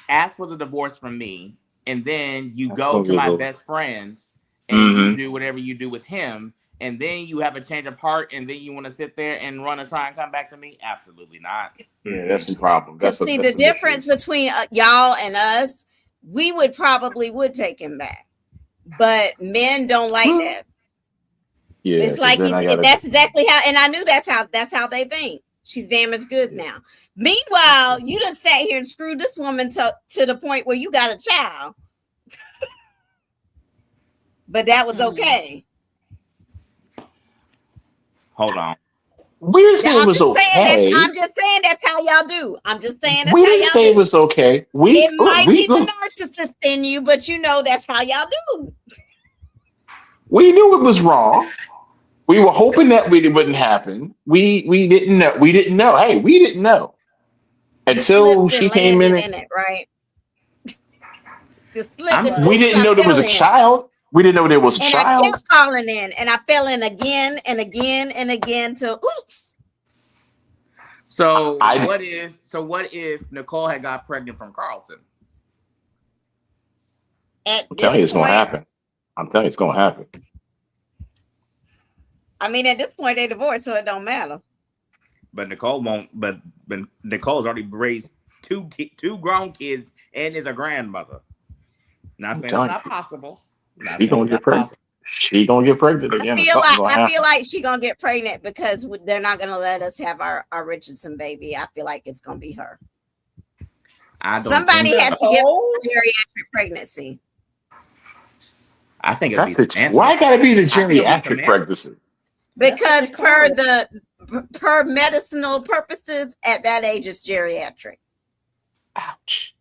S4: ask for the divorce from me, and then you go to my best friend and you do whatever you do with him, and then you have a change of heart, and then you want to sit there and run and try and come back to me? Absolutely not.
S5: Yeah, that's the problem.
S6: See, the difference between y'all and us, we would take him back, but men don't like that.
S5: Yeah,
S6: it's like that's exactly how, and I knew that's how they think. She's damaged goods now. Meanwhile, you done sat here and screwed this woman to the point where you got a child, but that was okay.
S4: Hold on.
S5: We didn't say it was okay.
S6: I'm just saying that's how y'all do. I'm just saying that's
S5: we
S6: how
S5: didn't
S6: y'all
S5: say
S6: do.
S5: It was okay.
S6: It might be the narcissist in you, but you know that's how y'all do.
S5: We knew it was wrong. We were hoping that it wouldn't happen. We didn't know. We didn't know. Hey, we didn't know until she came in
S6: it, right?
S5: We didn't know there was a child. We didn't know there was a child.
S6: I kept falling in, and I fell in again and again and again till oops.
S4: So what if Nicole had got pregnant from Carlton?
S5: I'm telling you, it's gonna happen. I'm telling you, it's gonna happen.
S6: I mean, at this point, they divorced, so it don't matter.
S4: But Nicole won't. But Nicole's already raised two grown kids and is a grandmother. Not saying it's not possible.
S5: She gonna get pregnant. She gonna get pregnant again.
S6: I feel like she gonna get pregnant because they're not gonna let us have our Richardson baby. I feel like it's gonna be her. Somebody has to get geriatric pregnancy.
S4: I think it's
S5: why gotta be the geriatric pregnancy?
S6: Because per medicinal purposes, at that age, it's geriatric.
S5: Ouch.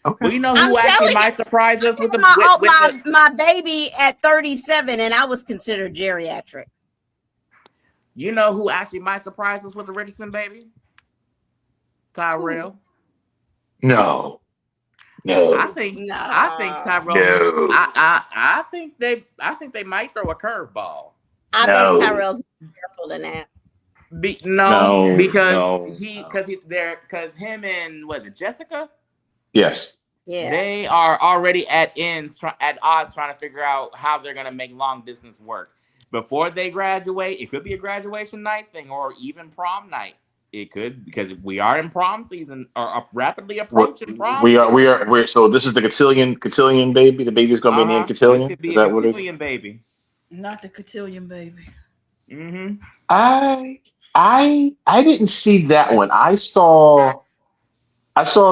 S4: Well,
S5: Okay.
S4: you know
S6: I'm
S4: who actually
S6: telling
S4: might surprise us with the
S6: my baby at 37, and I was considered geriatric.
S4: You know who actually might surprise us with the Richardson baby? Tyrell.
S5: No.
S4: I think
S6: No.
S4: Tyrell.
S5: No.
S4: I think they might throw a curveball.
S6: I
S5: No.
S6: think Tyrell's more careful than that.
S5: No,
S4: Because him and was it Jessica?
S5: Yes.
S6: Yeah.
S4: They are already at odds trying to figure out how they're gonna make long distance work before they graduate. It could be a graduation night thing or even prom night. It could, because we are in prom season or rapidly approaching prom.
S5: We're so this is the cotillion baby. The baby's gonna be named Cotillion.
S4: This could be
S5: Is
S4: a
S5: that what it is?
S4: cotillion baby.
S3: Not the cotillion baby.
S4: Mm-hmm.
S5: I didn't see that one. I saw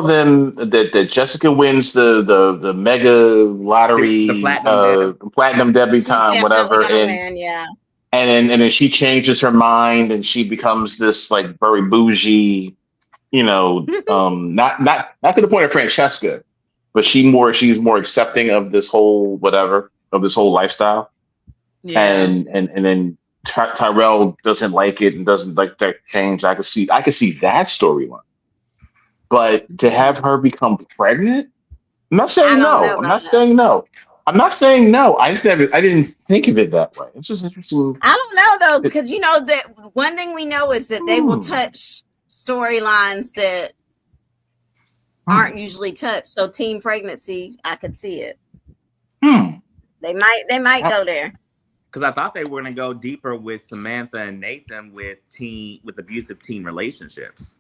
S5: them that Jessica wins the mega lottery,
S4: The
S5: platinum debutante,
S6: She's
S5: whatever,
S6: definitely gonna
S5: and
S6: win, yeah.
S5: and then she changes her mind and she becomes this like very bougie, not to the point of Francesca, but she's more accepting of this whole lifestyle.
S3: Yeah.
S5: And then Tyrell doesn't like it and doesn't like that change. I could see that storyline, but to have her become pregnant, I'm not saying no. I'm not saying no. I didn't think of it that way. It's just interesting.
S6: I don't know though, because that one thing we know is that they will touch storylines that aren't usually touched. So teen pregnancy, I could see it. They might go there.
S4: Because I thought they were going to go deeper with Samantha and Nathan with abusive teen relationships.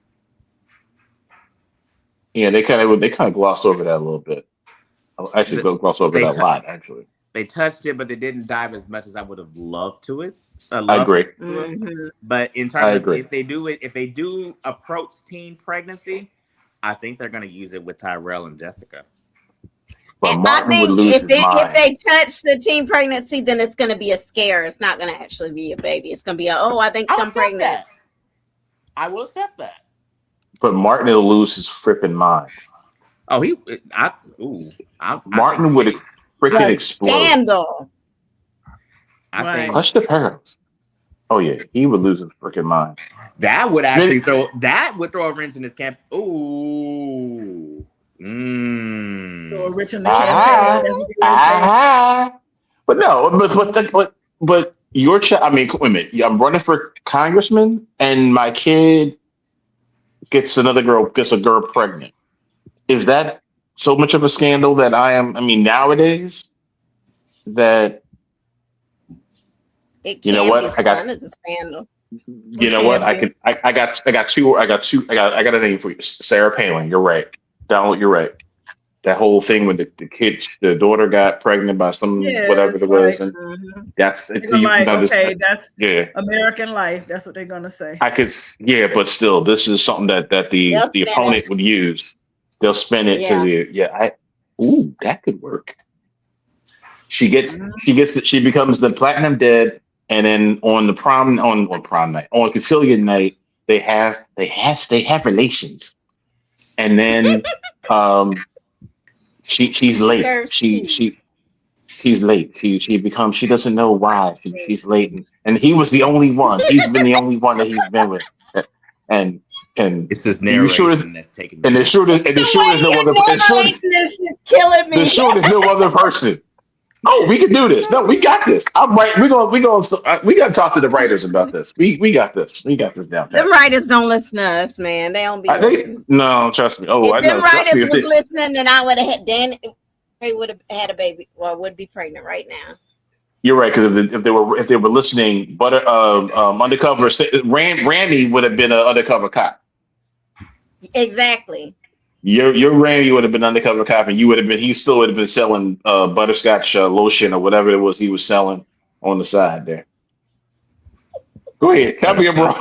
S5: Yeah, they kind of glossed over that a little bit. Actually, glossed over that a lot. Actually,
S4: they touched it, but they didn't dive as much as I would have loved to it.
S5: I agree.
S6: Mm-hmm.
S4: But in terms of if they do approach teen pregnancy, I think they're going to use it with Tyrell and Jessica.
S5: But
S6: I think if they touch the teen pregnancy, then it's going to be a scare. It's not going to actually be a baby. It's going to be I think I'm pregnant.
S4: That. I will accept that.
S5: But Martin will lose his fripping mind.
S4: Oh,
S5: Martin would freaking explode.
S6: Scandal.
S4: I think
S5: Clutch the Pearls. Oh yeah, he would lose his freaking mind.
S4: That would actually throw a wrench in his camp. Ooh.
S3: So rich in the campaign.
S5: But no, but your child. I mean, wait a minute. I'm running for congressman, and my kid gets a girl pregnant. Is that so much of a scandal that I am? I mean, nowadays that
S6: it can't be done as a scandal.
S5: You know what? I got a name for you. Sarah Palin. You're right. Donald, you're right. That whole thing when the daughter got pregnant by whatever it was, and that's it.
S3: That's American life. That's what they're gonna say.
S5: But still, this is something that the opponent would use. They'll spin it to that could work. She becomes the platinum dead, and then on prom night, on cotillion night, they have relations. And then she's late. She's late. She doesn't know why she's late. And he was the only one. He's been the only one that he's been with. And
S4: it's this narration that's taking me.
S5: And there's no other.
S6: This is killing me.
S5: There's no other person. Oh, we can do this. No, we got this. I'm right. We gotta talk to the writers about this. We got this. We got this down.
S6: The writers don't listen to us, man. They don't be.
S5: No, trust me. Oh,
S6: if the writers was listening, then I would have had Danny. They would have had a baby, or would be pregnant right now.
S5: You're right, because if they were listening, undercover Randy would have been an undercover cop.
S6: Exactly.
S5: Your Randy would have been undercover cop, and he still would have been selling butterscotch lotion or whatever it was he was selling on the side there. Go ahead, tell me, bro.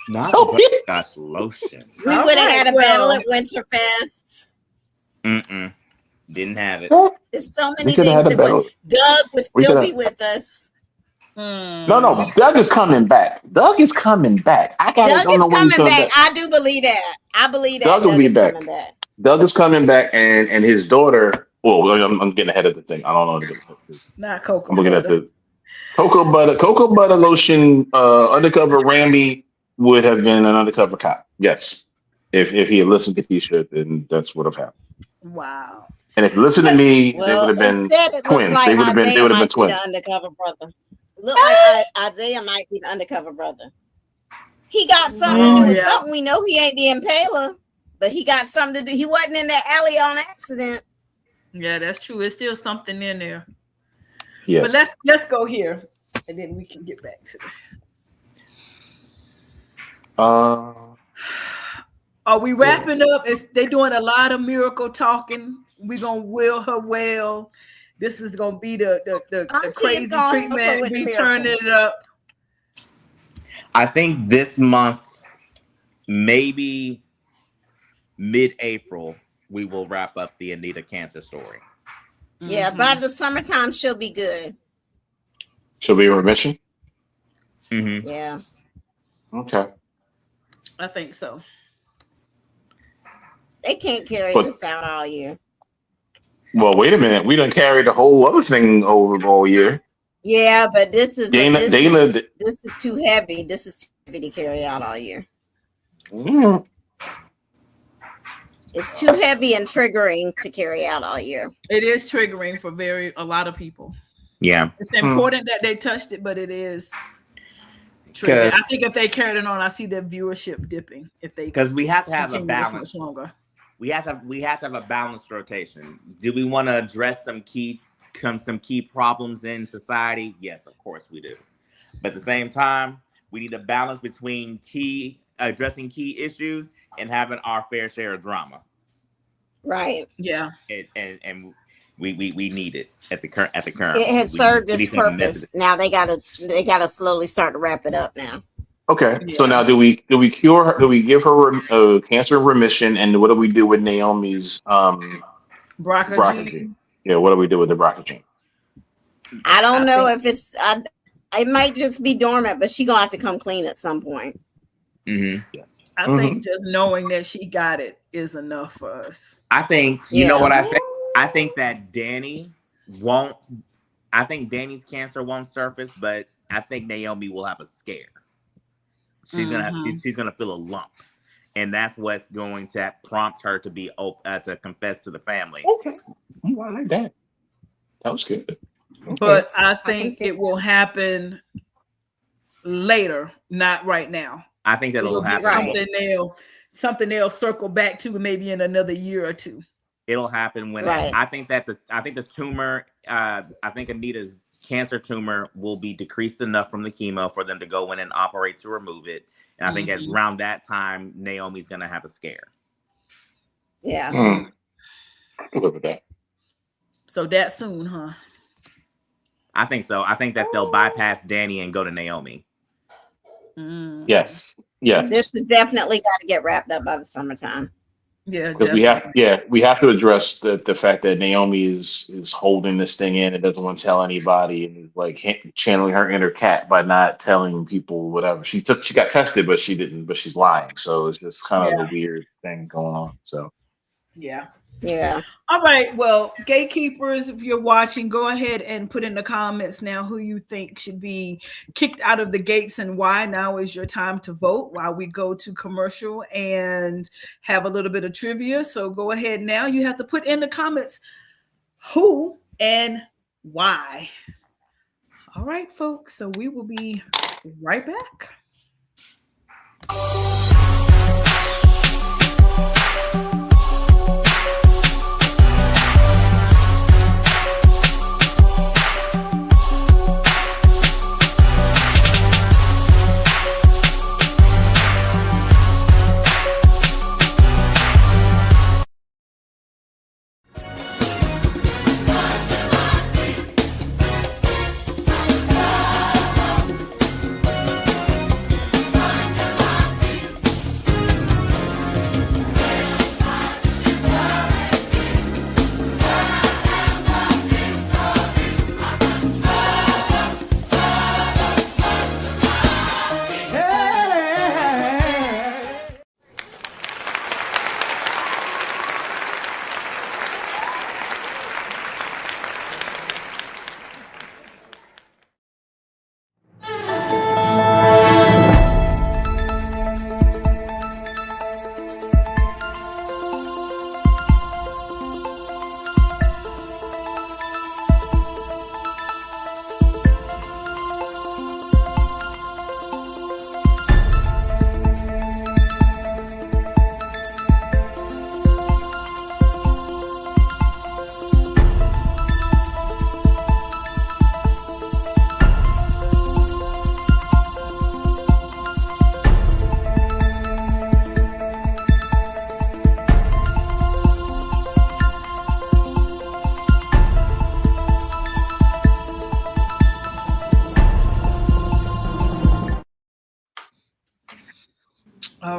S4: Not butterscotch lotion.
S6: We would have had a battle at Winterfest.
S4: Didn't have it.
S6: There's so many things. Doug would still be with us.
S5: No, Doug is coming back. Doug is coming back.
S6: I do believe that. I believe that
S5: Doug will be back. Doug is coming back, and his daughter. Well, I'm getting ahead of the thing. I don't know.
S3: Not Cocoa.
S5: I'm looking at the cocoa butter lotion. Undercover Rammy would have been an undercover cop. Yes, if he had listened to Keisha, then that's what would have happened.
S3: Wow.
S5: And if you listen to me, they would have been
S6: instead it
S5: twins.
S6: looks like
S5: They would have been
S6: Isaiah might be
S5: twins.
S6: the undercover brother. Look like Isaiah might be the undercover brother. He got something to do with something. We know he ain't the impaler, but he got something to do. He wasn't in that alley on accident.
S3: Yeah, that's true. It's still something in there.
S5: Yes.
S3: But let's go here, and then we can get back to it. Are we wrapping up? They doing a lot of miracle talking. We're gonna will her well. This is gonna be the crazy treatment. We turning it up.
S4: I think this month, maybe mid-April, we will wrap up the Anita cancer story.
S6: Yeah, by the summertime, she'll be good.
S5: She'll be in remission?
S4: Mm-hmm.
S6: Yeah.
S5: Okay.
S3: I think so.
S6: They can't carry this out all year.
S5: Well, wait a minute. We done carried the whole other thing over all year.
S6: Yeah, but this is
S5: this
S6: is too heavy. This is too heavy to carry out all year.
S5: Mm.
S6: It's too heavy and triggering to carry out all year.
S3: It is triggering for a lot of people.
S4: Yeah.
S3: It's important that they touched it, but it is triggering. I think if they carried it on, I see their viewership dipping.
S4: Because we have to have a balance.
S3: Much longer.
S4: We have to have a balanced rotation. Do we want to address some key problems in society? Yes, of course we do. But at the same time, we need a balance between addressing key issues and having our fair share of drama.
S6: Right.
S3: Yeah.
S4: And we need it at the current.
S6: It has served its purpose. Now they gotta slowly start to wrap it up now.
S5: Okay. Yeah. So now do we cure her? Do we give her cancer remission? And what do we do with Naomi's BRCA gene? Yeah, what do we do with the BRCA gene?
S6: I don't know if it's it might just be dormant, but she's gonna have to come clean at some point.
S4: Mm-hmm.
S5: Yeah.
S3: I think just knowing that she got it is enough for us.
S4: I think you know what I think. I think that Danny won't. I think Danny's cancer won't surface, but I think Naomi will have a scare. She's gonna she's gonna feel a lump, and that's what's going to prompt her to be to confess to the family.
S5: Okay, I like that. That was good. Okay.
S3: But I think it will happen later, not right now.
S4: I think that'll happen.
S3: Something they'll circle back to maybe in another year or two.
S4: It'll happen when I think the tumor. I think Anita's cancer tumor will be decreased enough from the chemo for them to go in and operate to remove it. And I think at around that time, Naomi's gonna have a scare.
S6: Yeah.
S5: I'll live with that.
S3: So that soon, huh?
S4: I think so. I think that they'll bypass Danny and go to Naomi.
S5: Yes. Yes.
S6: This is definitely got to get wrapped up by the summertime.
S3: Yeah,
S5: we have to address the fact that Naomi is holding this thing in and doesn't want to tell anybody, and like channeling her inner cat by not telling people whatever she got tested, but she didn't, but she's lying. So it's just kind of a weird thing going on. So
S3: yeah.
S6: All
S3: right. Well, gatekeepers, if you're watching, go ahead and put in the comments now who you think should be kicked out of the gates and why. Now is your time to vote while we go to commercial and have a little bit of trivia. So go ahead now. You have to put in the comments who and why. All right, folks. So we will be right back.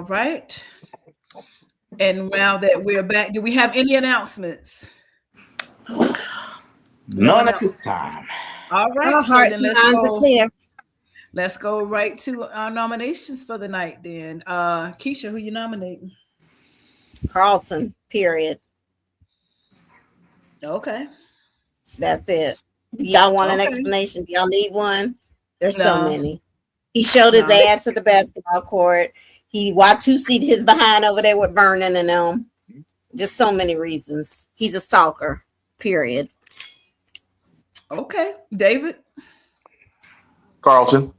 S3: All right. And now that we're back, do we have any announcements?
S4: None at this time.
S3: All right.
S6: Our
S3: So
S6: hearts
S3: then
S6: and minds are clear.
S3: let's go right to our nominations for the night then. Keisha, who you nominating?
S6: Carlton, period.
S3: Okay.
S6: That's it. Do y'all want an
S3: Okay.
S6: explanation? Do y'all need one? There's
S3: No.
S6: so many. He showed his
S3: No.
S6: ass at the basketball court. He Watusi'd his behind over there with Vernon and them. Just so many reasons. He's a stalker, period.
S3: Okay. David?
S8: Carlton.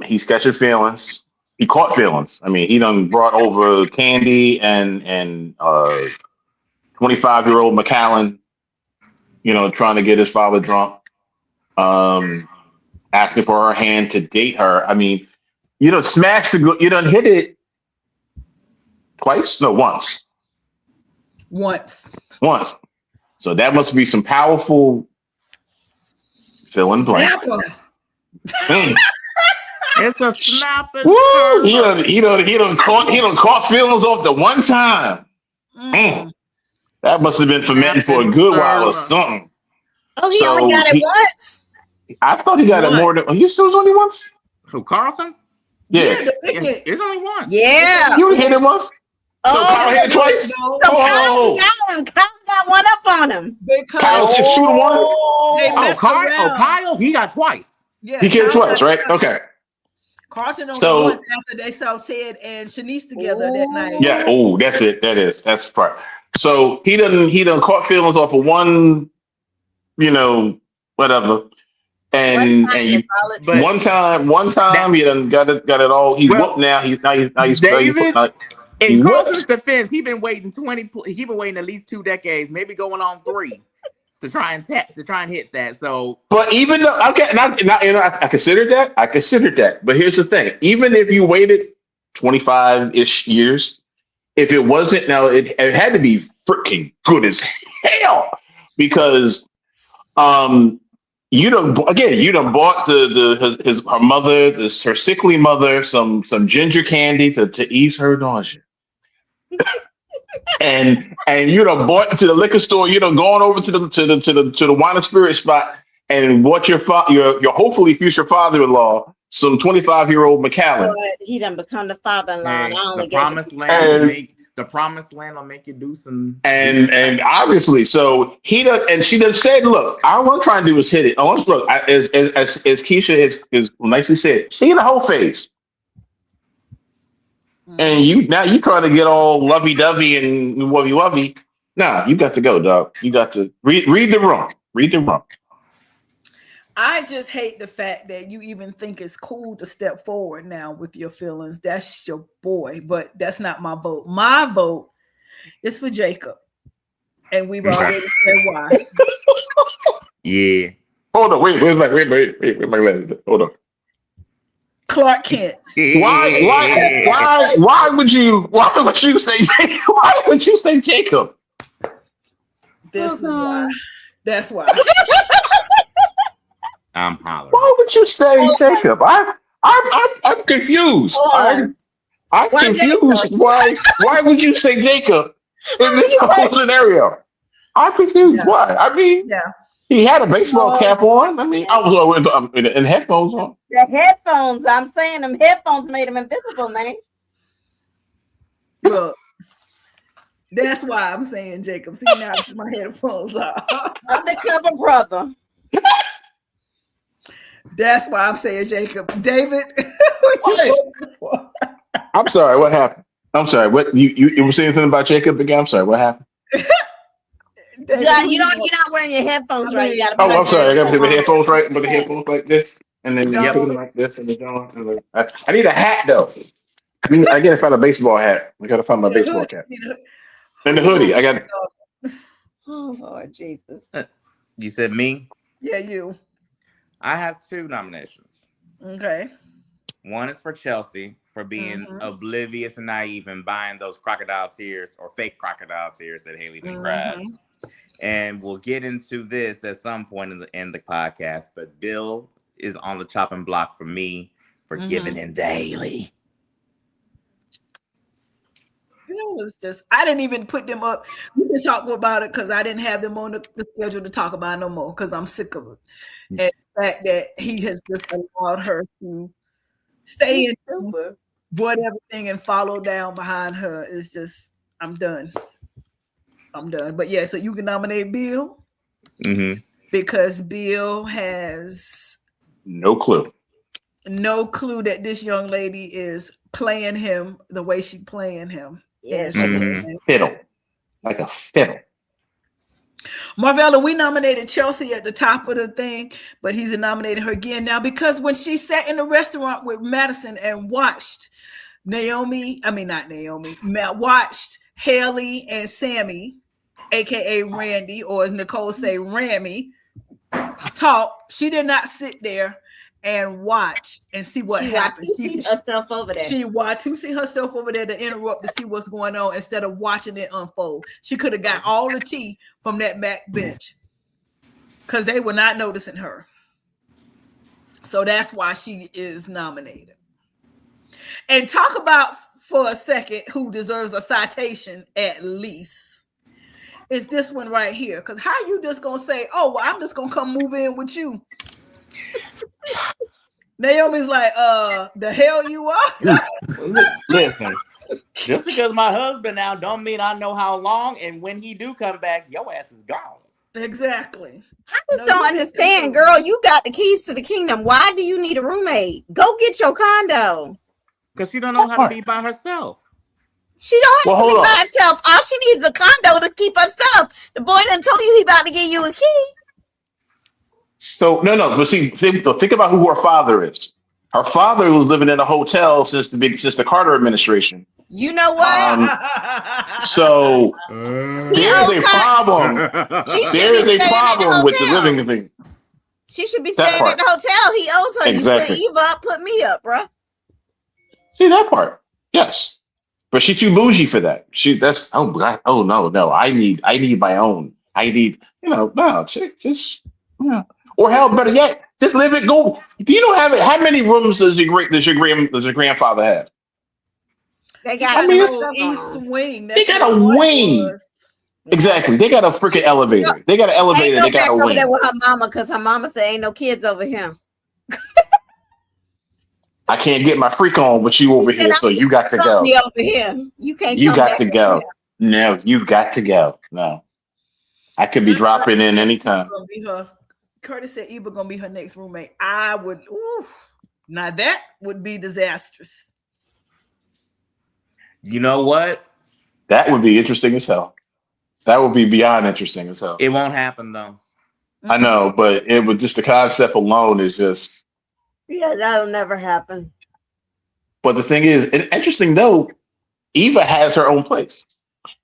S8: He's catching feelings. He caught feelings. I mean, he done brought over Candy and 25-year-old McAllen, trying to get his father drunk, asking for her hand to date her. I mean, you done smashed you done hit it twice? No, once. Once. So that must be some powerful fill in blank. Mm.
S4: It's a snapping.
S8: Woo! He done caught feelings off the one time. Mm. That must have been fermenting for a good while or something.
S6: Oh, he
S8: So
S6: only got it
S8: he-
S6: once.
S8: I thought he got it more than. You sure it was only once?
S4: Who, Carlton?
S8: Yeah.
S3: the picnic.
S4: It's only one.
S6: Yeah.
S8: You hit it once? So Kyle hit it twice?
S3: No.
S6: So
S8: Oh.
S6: Kyle got one up on him.
S3: Because
S8: Kyle should shoot one?
S3: they
S4: Oh,
S3: messed around.
S4: Kyle, he got twice.
S3: Yeah,
S8: He hit it
S3: Kyle
S8: twice,
S3: got-
S8: right? Okay.
S3: Carlton only
S8: So-
S3: once after they saw Ted and Shanice together that night.
S8: Yeah. Oh, that's it. That's the part. So he done caught feelings off of one, whatever. And you
S4: But-
S8: one time he done got it all. He's
S4: Well,
S8: whooped now. He's
S4: David,
S8: He
S4: In
S8: what?
S4: Carlton's defense, he been waiting at least 2 decades, maybe going on 3, to try and hit that. So,
S8: But even though I considered that. But here's the thing: even if you waited 25-ish years, if it wasn't now, it had to be freaking good as hell because you done bought her mother, her sickly mother, some ginger candy to ease her nausea. and you done bought to the liquor store, you done gone over to the wine and spirit spot and bought your hopefully future father-in-law some 25-year-old McAllen.
S6: But he done become the father-in-law.
S4: hey,
S6: And I only
S4: the
S6: gave
S4: promised land will make you do some.
S8: And obviously, so he does, and she done said, "Look, all I'm trying to do is hit it. As Keisha is nicely said, she in the whole phase, and you trying to get all lovey-dovey and wovey-wovey. Nah, you got to go, dog. You got to read the room. Read the room.
S3: I just hate the fact that you even think it's cool to step forward now with your feelings. That's your boy, but that's not my vote. My vote is for Jacob. And we've already said why.
S4: Yeah.
S8: Hold on, wait, hold on.
S3: Clark Kent.
S8: Why would you say Jacob?
S3: This is why. That's why.
S4: I'm hollering.
S8: Why would you say Jacob? I'm confused. I'm
S6: Why
S8: confused.
S6: Jacob?
S8: Why would you say Jacob in this whole scenario? I'm confused.
S3: Yeah.
S8: Why? I mean,
S3: Yeah.
S8: he had a baseball cap on. I mean, I was and headphones on.
S6: the headphones. I'm saying them headphones made him invisible, man.
S3: Look. That's why I'm saying Jacob. See, now my headphones are.
S6: Undercover brother.
S3: That's why I'm saying Jacob. David.
S8: I'm sorry. What happened? I'm sorry. What you were saying something about Jacob again? I'm sorry. What happened?
S3: David,
S6: Yeah, you're not wearing your headphones right. You gotta.
S8: Oh, I'm sorry. I got to put the
S6: headphones.
S8: headphones right, but the headphones like this, and then you
S3: Yep.
S8: put them like this, and then I need a hat though. I gotta find a baseball hat. I gotta find my baseball cap and the hoodie. I got.
S6: Oh Lord Jesus.
S4: You said me?
S3: Yeah, you.
S4: I have 2 nominations.
S3: Okay.
S4: One is for Chelsea for being oblivious and naive and buying those crocodile tears or fake crocodile tears that Haley didn't cry. And we'll get into this at some point in the podcast. But Bill is on the chopping block for me for giving in to Haley.
S3: was just, I didn't even put them up. We can talk about it because I didn't have them on the schedule to talk about no more because I'm sick of it. And the fact that he has just allowed her to stay in whatever thing and follow down behind her is just, I'm done. But yeah, so you can nominate Bill because Bill has
S8: no clue
S3: that this young lady is playing him the way she's playing him.
S6: Yes.
S8: fiddle, like a fiddle.
S3: Marvella, we nominated Chelsea at the top of the thing, but he's nominated her again now because when she sat in the restaurant with Madison and watched watched Haley and Sammy, aka Randy, or as Nicole say, Rammy, talk. She did not sit there and watch and see what happened.
S6: She see herself over there.
S3: She watched to see herself over there to interrupt to see what's going on instead of watching it unfold. She could have got all the tea from that back bench because they were not noticing her. So that's why she is nominated. And talk about for a second who deserves a citation at least. It's this one right here. Because how you just gonna say, oh, well, I'm just gonna come move in with you? Naomi's like, the hell you are?
S4: Listen, just because my husband now don't mean I know how long, and when he do come back, your ass is gone.
S3: Exactly.
S6: I just don't understand, girl. You got the keys to the kingdom. Why do you need a roommate? Go get your condo.
S4: Because she don't know how to be by herself.
S6: She don't have to be by herself. All she needs is a condo to keep her stuff. The boy done told you he about to give you a key.
S8: So no, but see, think about who her father is. Her father was living in a hotel since the Carter administration.
S6: You know what?
S8: So there's a problem. There's a problem with the living thing.
S6: She should be staying at the hotel. He owes her.
S8: Exactly.
S6: You put Eva up, put me up, bro.
S8: See that part? Yes, but she's too bougie for that. No. I need my own. I need just. Or hell, better yet, just live it. Go. Do you know how many rooms does your grandfather have?
S6: They got
S3: East Wing.
S8: They got a wing. Exactly. They got a freaking elevator. They got an elevator. They got a wing.
S6: Over there with her mama because her mama said ain't no kids over here.
S8: I can't get my freak on with you over here, so you got to go.
S6: Me over here. You can't.
S8: You got to go. No, you've got to go. No, I could be dropping in anytime.
S3: Curtis said Eva gonna be her next roommate. I would. Now that would be disastrous.
S4: You know what?
S8: That would be interesting as hell. That would be beyond interesting as hell.
S4: It won't happen though.
S8: I know, but it would just the concept alone is just.
S6: Yeah, that'll never happen.
S8: But the thing is, interesting though, Eva has her own place.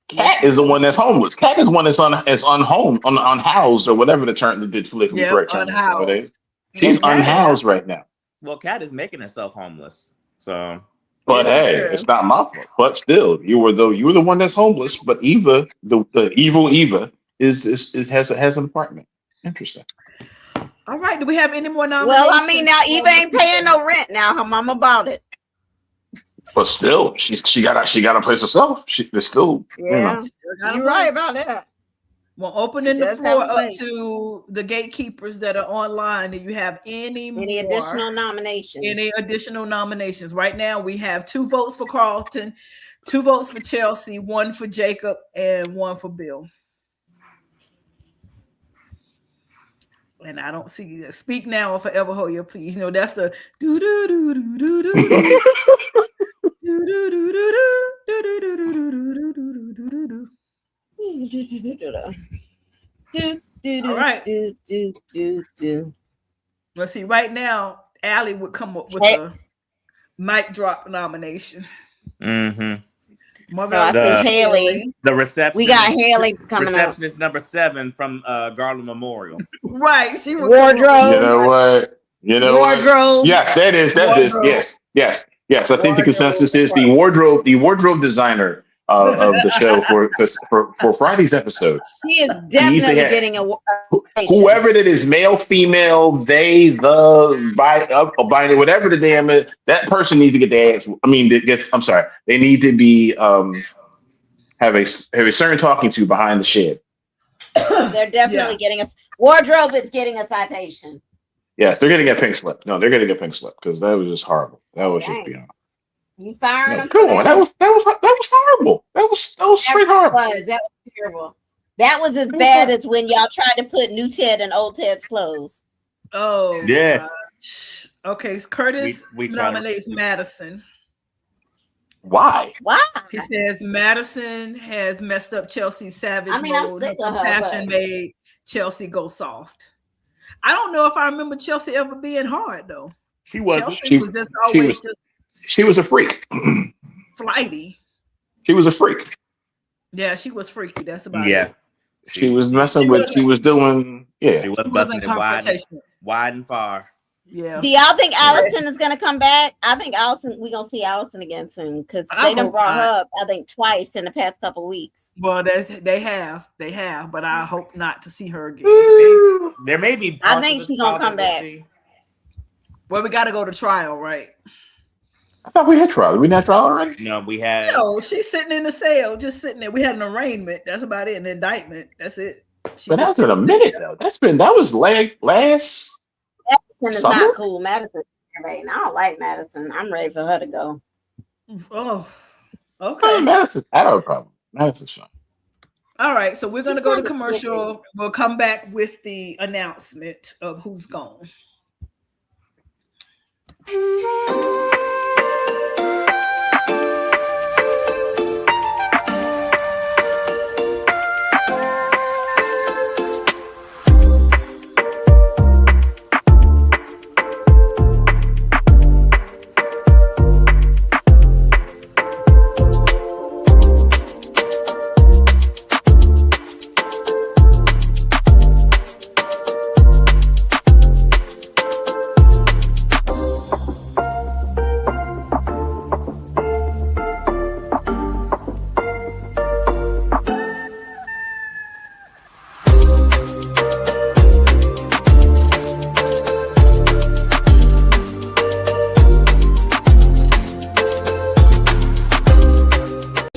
S8: Kat is the one that's homeless. Kat is one that's unhoused or whatever the term the politically correct term.
S3: Unhoused.
S8: She's unhoused right now.
S4: Well, Kat is making herself homeless. So
S8: but hey, it's not my fault. But still, you were the one that's homeless. But Eva, the evil Eva, has an apartment. Interesting.
S3: All right. Do we have any more nominations?
S6: Well, I mean, now Eva ain't paying no rent. Now her mama bought it.
S8: But still, she got a place herself. There's still,
S6: yeah, you're right about that.
S3: Well, opening the floor up to the gatekeepers that are online. Do you have any
S6: additional nominations?
S3: Any additional nominations? Right now, we have 2 votes for Carlton, 2 votes for Chelsea, 1 for Jacob, and 1 for Bill. And I don't see speak now or forever hold your please. You know, that's the do do do do do do do. All right. Let's see. Right now, Allie would come up with a mic drop nomination.
S4: Mm-hmm.
S6: So I see Haley.
S4: The reception.
S6: We got Haley coming up.
S4: Receptionist number 7 from Garland Memorial.
S3: Right. She was
S6: wardrobe.
S8: You know what?
S6: Wardrobe.
S8: What? Yes, that is. Yes. I think the consensus is the wardrobe designer of the show for Friday's episode.
S6: She is definitely getting a
S8: whoever it is, male, female, they, the, binary, whatever the damn is, that person needs to get their ass. They need to be have a certain talking to behind the shed.
S6: They're definitely getting us. Wardrobe is getting a citation.
S8: Yes, they're getting a pink slip. No, they're getting a pink slip because that was just horrible. That was just
S6: Dang.
S8: beyond.
S6: You firing
S8: No,
S6: them?
S8: come on, that was horrible. That was straight horrible.
S6: That was terrible. That was as bad as when y'all tried to put new Ted in old Ted's clothes.
S3: Oh,
S4: Yeah.
S3: gosh. Okay, Curtis
S4: We try to-
S3: nominates Madison.
S8: Why?
S6: Why?
S3: He says Madison has messed up Chelsea's savage
S6: I mean, I'm
S3: mode. Her
S6: sick of her,
S3: compassion
S6: but-
S3: made Chelsea go soft. I don't know if I remember Chelsea ever being hard though.
S4: She wasn't.
S3: Chelsea was just
S8: she
S3: always
S8: was-
S3: just
S8: She was a freak.
S3: flighty.
S8: She was a freak.
S3: Yeah, she was freaky. That's about
S4: Yeah.
S3: it.
S8: She was messing
S3: She
S8: with.
S3: was-
S8: She was doing. Yeah.
S4: She was
S3: She
S4: busting
S3: wasn't
S4: it wide,
S3: confrontational.
S4: wide and far.
S3: Yeah.
S6: Do y'all think Allison is gonna come back? I think we're gonna see Allison again soon because
S3: I
S6: they done
S3: hope
S6: brought
S3: not.
S6: her up, I think, twice in the past couple weeks.
S3: Well, they have, but I hope not to see her again.
S4: There may be.
S6: I
S4: parts
S6: think
S4: of the
S6: she's gonna
S4: trial
S6: come
S4: that we'll
S6: back.
S4: see.
S3: Well, we got to go to trial, right?
S8: I thought we had trial. Did we not trial already?
S4: No, we had.
S3: No, she's sitting in the cell, just sitting there. We had an arraignment. That's about it. An indictment. That's it. She
S8: But
S3: just
S8: that's been a minute though. That was last.
S6: Madison is
S8: Summer?
S6: not cool. Madison, right? I don't like Madison. I'm ready for her to go.
S3: Oh,
S8: Oh,
S3: okay.
S8: Madison. I don't have a problem. Madison's fine.
S3: All right. So we're going to
S6: She's
S3: go to
S6: not a
S3: commercial. We'll come back with the announcement of who's gone.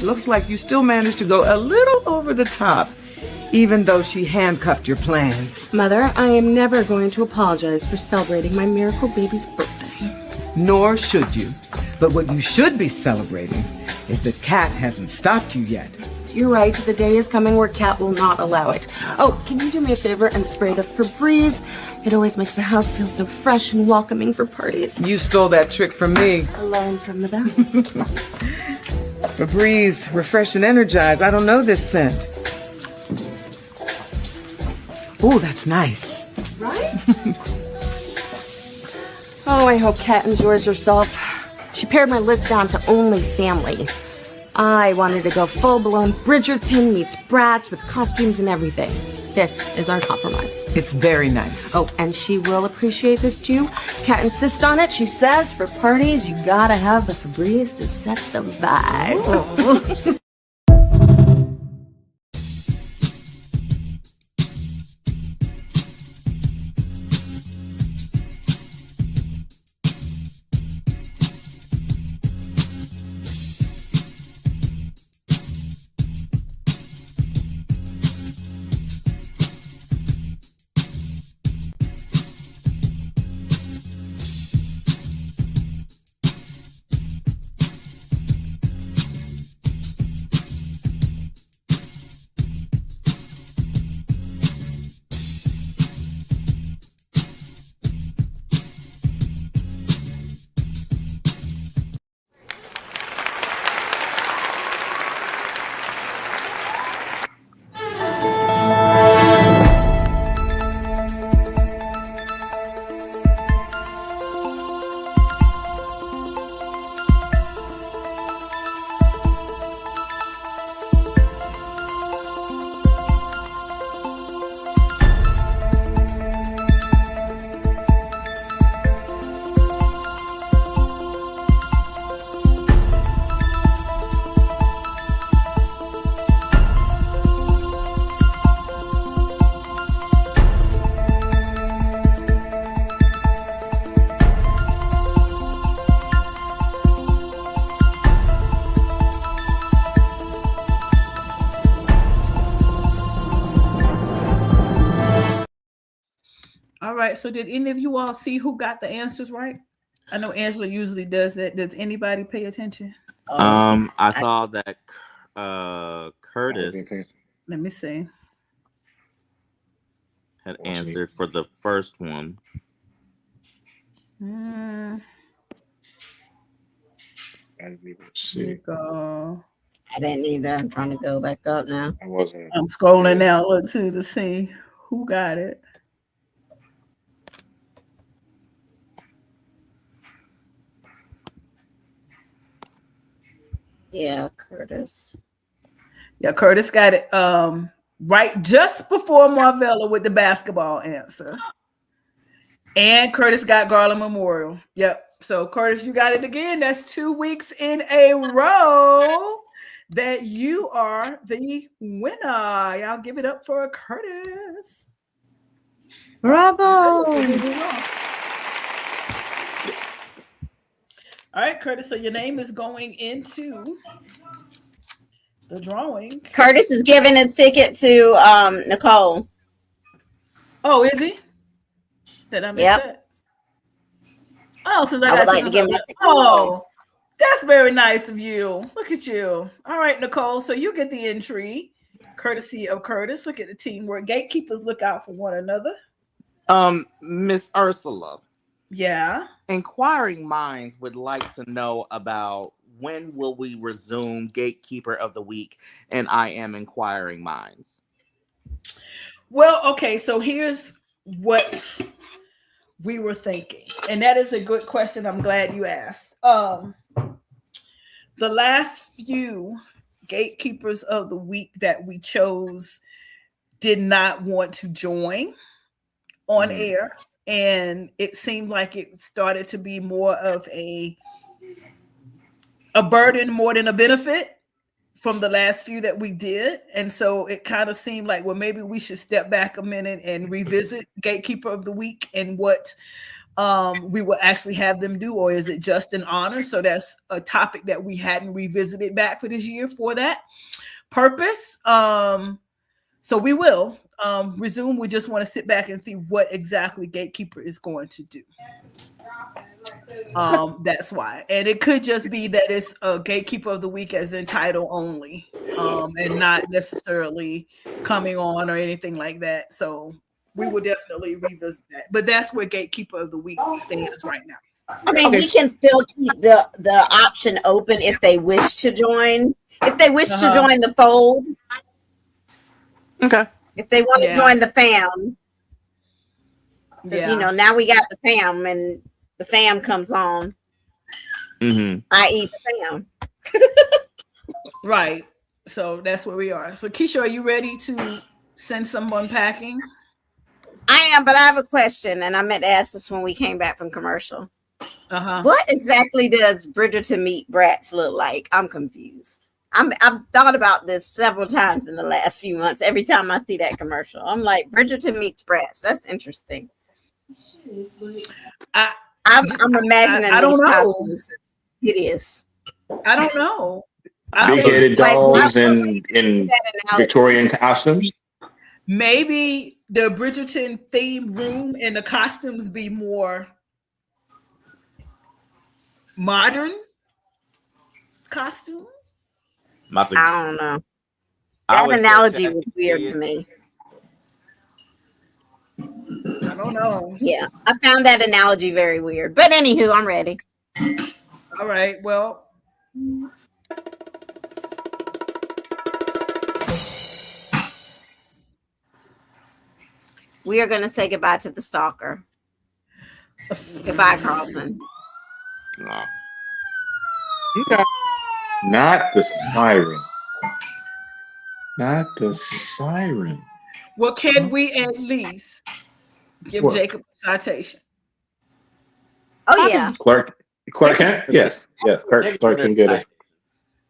S9: Looks like you still managed to go a little over the top, even though she handcuffed your plans.
S10: Mother, I am never going to apologize for celebrating my miracle baby's birthday.
S9: Nor should you. But what you should be celebrating is that Kat hasn't stopped you yet.
S10: You're right, the day is coming where Kat will not allow it. Oh, can you do me a favor and spray the Febreze? It always makes the house feel so fresh and welcoming for parties.
S9: You stole that trick from me.
S10: I learned from the best.
S9: Febreze, refresh and energize. I don't know this scent. Ooh, that's nice.
S10: Right? Oh, I hope Kat enjoys herself. She pared my list down to only family. I wanted to go full-blown Bridgerton meets Bratz with costumes and everything. This is our compromise.
S9: It's very nice.
S10: Oh, and she will appreciate this too. Kat insists on it. She says for parties, you gotta have the Febreze to set the vibe.
S3: All right. So did any of you all see who got the answers right? I know Angela usually does that. Does anybody pay attention?
S4: I saw that Curtis
S3: Let me see.
S4: had answered for the first one.
S3: Here
S8: See,
S3: you go.
S6: I didn't either. I'm trying to go back up now.
S8: I wasn't.
S3: I'm scrolling now too to see who got it.
S6: Yeah, Curtis.
S3: Yeah, Curtis got it right just before Marvella with the basketball answer. And Curtis got Garland Memorial. Yep. So Curtis, you got it again. That's 2 weeks in a row that you are the winner. Y'all give it up for Curtis.
S6: Bravo.
S3: All right, Curtis. So your name is going into the drawing.
S6: Curtis is giving his ticket to Nicole.
S3: Oh, is he? Did I miss that? Oh, since I
S6: would
S3: got
S6: like to give my ticket.
S3: Oh, that's very nice of you. Look at you. All right, Nicole. So you get the entry, courtesy of Curtis. Look at the teamwork. Gatekeepers look out for one another.
S4: Miss Ursula.
S3: Yeah.
S4: Inquiring minds would like to know about when will we resume Gatekeeper of the Week, and I am inquiring minds.
S3: Well, okay. So here's what we were thinking, and that is a good question. I'm glad you asked. The last few Gatekeepers of the Week that we chose did not want to join on air, and it seemed like it started to be more of a burden more than a benefit from the last few that we did. And so it kind of seemed like, well, maybe we should step back a minute and revisit Gatekeeper of the Week and what we will actually have them do, or is it just an honor? So that's a topic that we hadn't revisited back for this year for that purpose. So we will resume. We just want to sit back and see what exactly Gatekeeper is going to do. That's why. And it could just be that it's a Gatekeeper of the Week as in title only, and not necessarily coming on or anything like that. So we will definitely revisit that. But that's where Gatekeeper of the Week stands right now.
S6: I mean, we can still keep the option open if they wish to join. If they wish to join the fold.
S4: Okay.
S6: If they want to join the fam. Because, you know, now we got the fam and the fam comes on. I.e. the fam.
S3: Right. So that's where we are. So Keisha, are you ready to send someone packing?
S6: I am, but I have a question, and I meant to ask this when we came back from commercial. What exactly does Bridgerton meet Bratz look like? I'm confused. I've thought about this several times in the last few months. Every time I see that commercial, I'm like, Bridgerton meets Bratz. That's interesting. I'm imagining
S3: I don't
S6: these
S3: know.
S6: costumes. It is.
S3: I don't know.
S8: Big-headed dolls in Victorian costumes.
S3: Maybe the Bridgerton theme room and the costumes be more modern costume.
S6: I don't know. That analogy was weird to me.
S3: I don't know.
S6: Yeah, I found that analogy very weird. But anywho, I'm ready.
S3: All right. Well,
S6: we are going to say goodbye to the stalker. Goodbye, Carlson.
S8: Okay. Not the siren. Not the siren.
S3: well, can we at least give
S8: What?
S3: Jacob a citation?
S6: Oh, yeah.
S8: Clark Kent? Yes. Yeah. Clark can get it.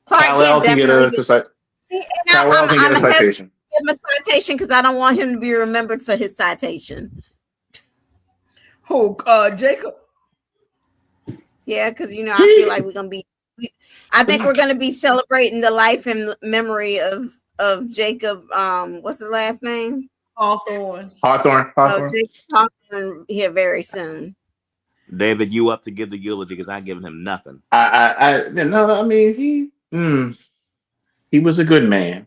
S6: Clark
S8: Kal-El can get a citation. Kal-El can get a citation.
S6: Give him a citation because I don't want him to be remembered for his citation.
S3: Who? Jacob?
S6: Yeah, because, you know, I feel like we're going to be, I think we're going to be celebrating the life and memory of Jacob. What's the last name?
S3: Hawthorne.
S8: Hawthorne.
S6: Jacob Hawthorne coming here very soon.
S4: David, you up to give the eulogy because I ain't giving him nothing.
S8: I mean, he was a good man.